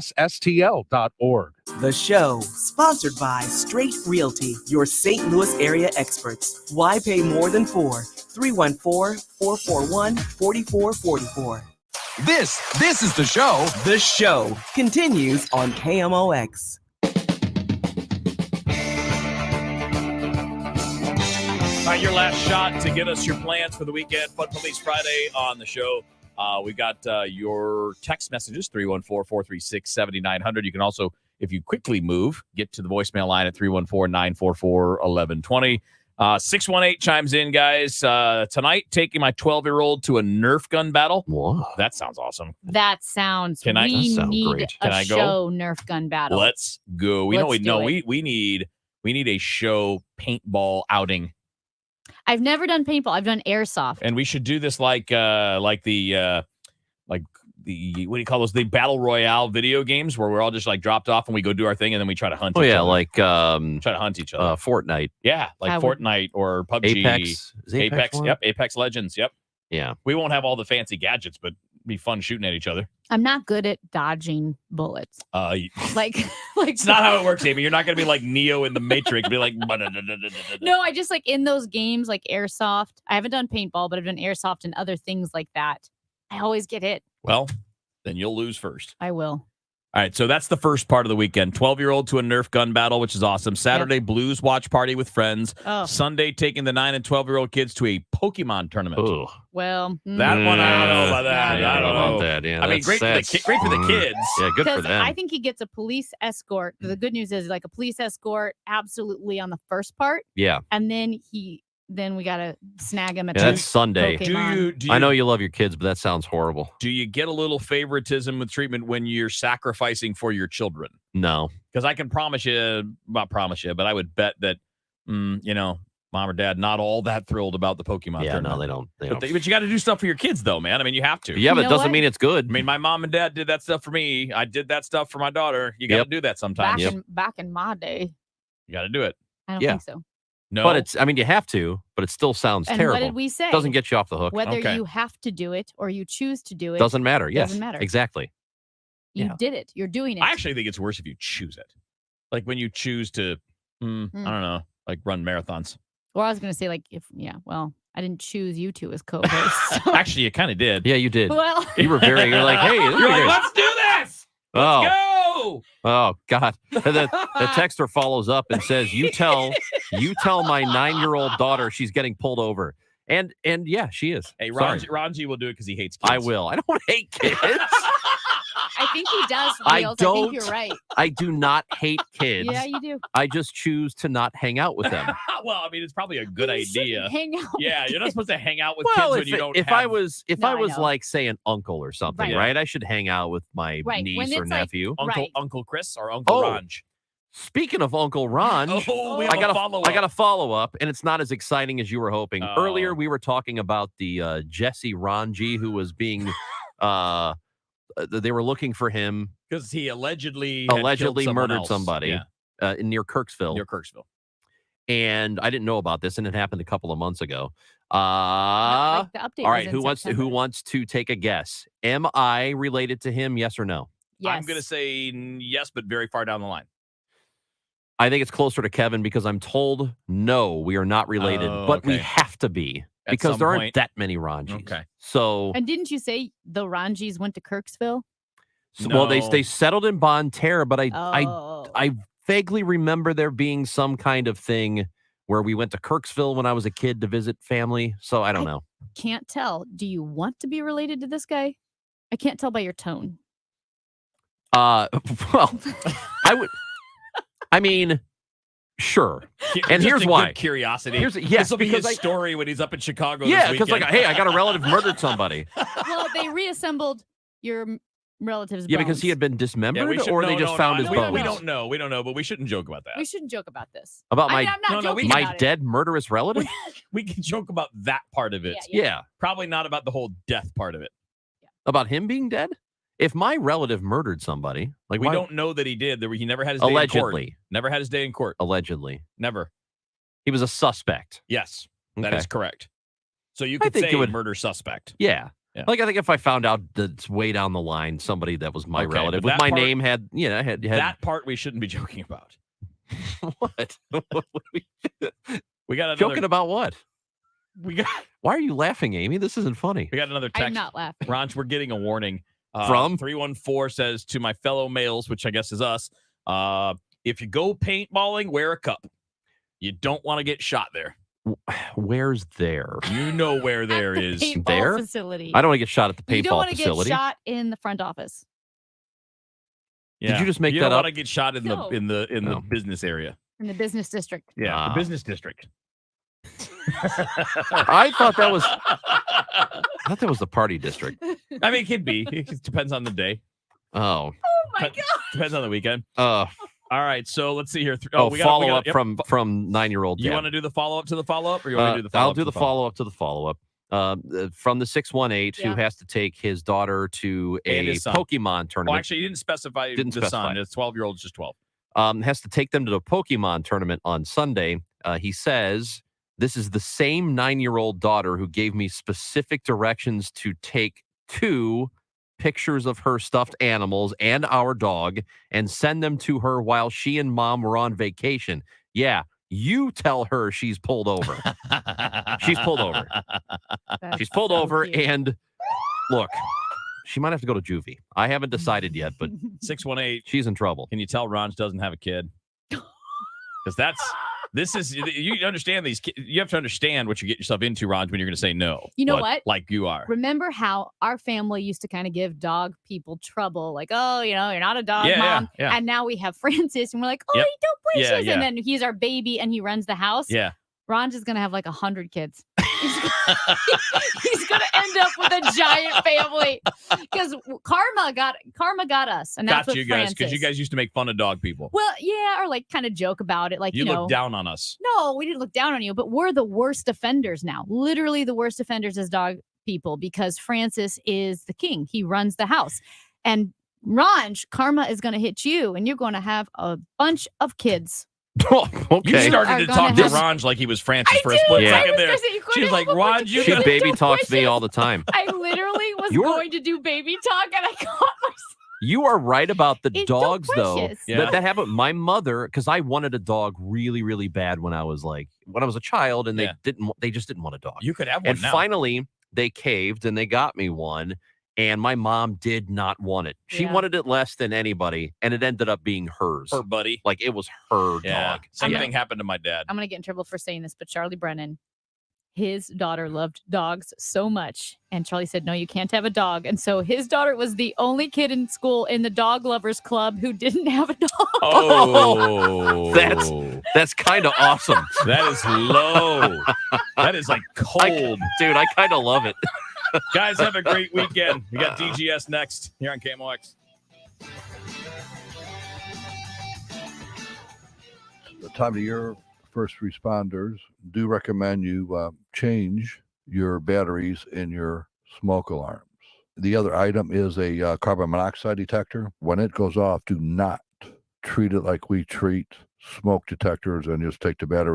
The show, sponsored by Straight Realty, your St. Louis area experts. Why pay more than four? 314-441-4444. This is the show. The show continues on KMOX. All right, your last shot to get us your plans for the weekend. Fun Police Friday on the show. We got your text messages, 314-436-7900. You can also, if you quickly move, get to the voicemail line at 314-944-1120. 618 chimes in, guys. Tonight, taking my 12-year-old to a Nerf gun battle. Whoa. That sounds awesome. That sounds. Can I? We That sounds need great. a Can I go? show Nerf gun battle. Let's go. We need a show paintball outing. I've never done paintball. I've done airsoft. And we should do this like the what do you call those? The battle royale video games where we're all just like dropped off and we go do our thing and then we try to hunt. Oh each yeah, other. like try to hunt each other. Fortnite. Yeah, like Fortnite or PUBG. Apex. Is Apex one? Yep. Apex Legends. Yep. Yeah. We won't have all the fancy gadgets, but it'd be fun shooting at each other. I'm not good at dodging bullets. Like it's not how it works, Amy. You're not gonna be like Neo in the Matrix. Be like, no, I just like in those games like airsoft. I haven't done paintball, but I've done airsoft and other things like that. I always get hit. Well, then you'll lose first. I will. All right, so that's the first part of the weekend. 12-year-old to a Nerf gun battle, which is awesome. Saturday, blues watch party with friends. Oh. Sunday, taking the 9 and 12-year-old kids to a Pokemon tournament. Ooh. Well, that one, I don't know about that. Yeah, I don't know about that. Yeah, I mean, great for the kids. Yeah, good for because them. I think he gets a police escort. The good news is like a police escort absolutely on the first part. Yeah. And then we gotta snag him at That's Sunday. Pokemon. Do you, I know you love your kids, but that sounds horrible. Do you get a little favoritism with treatment when you're sacrificing for your children? No. Because I can promise you, not promise you, but I would bet that, Mom or dad not all that thrilled about the Pokemon Yeah, tournament. no, they don't. They don't. But you got to do stuff for your kids, though, man. I mean, you have to. Yeah, but You it know doesn't what? mean it's good. I mean, my mom and dad did that stuff for me. I did that stuff for my daughter. You got to Yep. do that sometimes. Back in my day, You got to do it. I don't Yeah. think so. No, But I mean, you have to, but it still sounds And terrible. what did we say? Doesn't get you off the hook. Whether Okay. you have to do it or you choose to do it Doesn't matter. Yes. doesn't matter. Exactly. You Yeah. did it. You're doing it. I actually think it's worse if you choose it. Like when you choose to, I don't know, like run marathons. Or I was going to say, like, I didn't choose you two as co-hosts. So- Actually, you kind of did. Yeah, you did. well, You were very. You're like, hey, this is You're like, great. let's do this. Oh. Let's go. Oh God! The texter follows up and says, "You tell my 9-year-old daughter she's getting pulled over." And yeah, she is. Hey, Sorry. Ranji will do it because he hates kids. I will. I don't hate kids. I think he does. I Wheels. I don't. think you're right. I do not hate kids. Yeah, you do. I just choose to not hang out with them. Well, I mean, it's probably a good You shouldn't idea. Hang out. Yeah, you're not supposed to hang out with Well, kids when you don't. if have... I was No, I know. like, say, an uncle or something, Right. right? I should hang out with my Right. When niece or it's like- nephew. Right. Uncle Chris or Uncle Oh. Ranj. Speaking of Uncle Ron, Oh, we I have got a follow-up. I got a follow up, and it's not as exciting as you were hoping. Oh. Earlier, we were talking about the Jesse Ranji who was being, they were looking for him, Because he allegedly had killed someone murdered else. somebody Yeah, near Kirksville, near Kirksville. and I didn't know about this, and it happened a couple of months ago. Like the update all was right, in who September. wants to take a guess? Am I related to him? Yes or no? Yes. I'm going to say yes, but very far down the line. I think it's closer to Kevin because I'm told no, we are not related, Oh, but we okay. have to be At because some there aren't point. that many Ranjis. Okay. So, And didn't you say the Ranjis went to Kirksville? well, No. they settled in Bonne Terre, but Oh. I vaguely remember there being some kind of thing where we went to Kirksville when I was a kid to visit family. So I don't know. Can't tell. Do you want to be related to this guy? I can't tell by your tone. Well, I would. I mean, sure. And Just here's a good why. curiosity. Yes, This will be because his story when he's up in Chicago. Yeah, because because like, hey, I got a relative murdered somebody. Well, they reassembled your relative's Yeah, because bones. he had been dismembered, or they just found his we, bones. We don't know. We don't know, but we shouldn't joke about that. We shouldn't joke about this. About I my mean, I'm not joking my about it. dead murderous relative. We can joke about that part of it. Yeah. Probably not about the whole death part of it. About him being dead. If my relative murdered somebody, like We why- don't know that he did. He never had his day in court. allegedly, Never had his day in court. allegedly, Never. he was a suspect. Yes, that Okay. is correct. So you I could think say it would- murder suspect. Yeah. Yeah. Like I think if I found out that's way down the line, somebody that was my Okay, relative but with that my part- name had had That part we shouldn't be joking about. what? We got another, Joking about what? We got Why are you laughing, Amy? This isn't funny. we got another text. I'm not laughing. Ronch, we're getting a warning. From? 314 says to my fellow males, which I guess is us, if you go paintballing, wear a cup. You don't want to get shot there. Where's there? You know where there the is. paintball There? facility. I don't want to get shot at the You don't paintball want to get facility. shot in the front office. Did you just make you that don't up? want to get shot in No. the No. business area. In the business district. Yeah, Ah. the business district. I thought that was the party district. I mean, it could be. It depends on the day. Oh. Oh my God. Depends on the weekend. Uh All right, so let's see here. follow up from 9-year-old. You dad. want to do the follow up to the follow up, or you want to do the follow I'll up? do the follow up to the follow up. From the 618 who Yeah. has to take his daughter to And a his son. Pokemon tournament. Well, actually, you didn't specify Didn't the specify. son. It's 12-year-old, just 12. Has to take them to the Pokemon tournament on Sunday. He says, this is the same 9-year-old daughter who gave me specific directions to take 2 pictures of her stuffed animals and our dog and send them to her while she and mom were on vacation. Yeah, you tell her she's pulled over. She's pulled over. That's She's pulled so over, cute. and look, she might have to go to juvie. I haven't decided yet, but 618. she's in trouble. Can you tell Ron doesn't have a kid? Because this is you understand these. You have to understand what you get yourself into, Ron, when you're going to say no. You know what? Like you are. Remember how our family used to kind of give dog people trouble, like, oh, you're not a dog Yeah, mom. yeah. And now we have Francis, and we're like, oh, Yep. he don't Yeah, places. yeah. And then he's our baby, and he runs the house. Yeah. Ron's is gonna have like 100 kids. He's gonna end up with a giant family because karma got us, and that's Got what you guys because you guys used to make fun of dog people. Well, yeah, or like kind of joke about it, like You you know, look down on us. No, we didn't look down on you, but we're the worst offenders now. Literally, the worst offenders as dog people because Francis is the king. He runs the house, and Ranj, karma is going to hit you, and you're going to have a bunch of kids. Okay. You started to talk to Ranj like he was Francis for a split second there. She was like, Ranj, you She gotta baby talks me all the time. I literally was going to do baby talk, and I caught myself. You are right about the It's so dogs, though. precious. That happened. My mother, because I wanted a dog really, really bad when I was a child, and they just didn't want a dog. You could have one And now. finally, they caved and they got me one. And my mom did not want it. She Yeah. wanted it less than anybody, and it ended up being hers. Her buddy. Like it was her Yeah. dog. Same thing happened to my dad. I'm going to get in trouble for saying this, but Charlie Brennan, his daughter loved dogs so much. And Charlie said, no, you can't have a dog. And so his daughter was the only kid in school in the dog lovers club who didn't have a dog. Oh, That's kind of awesome. That is low. That is like cold. Dude, I kind of love it. Guys, have a great weekend. We got DGS next here on KMOX. The time of year, first responders do recommend you change your batteries in your smoke alarms. The other item is a carbon monoxide detector. When it goes off, do not treat it like we treat smoke detectors and just take the battery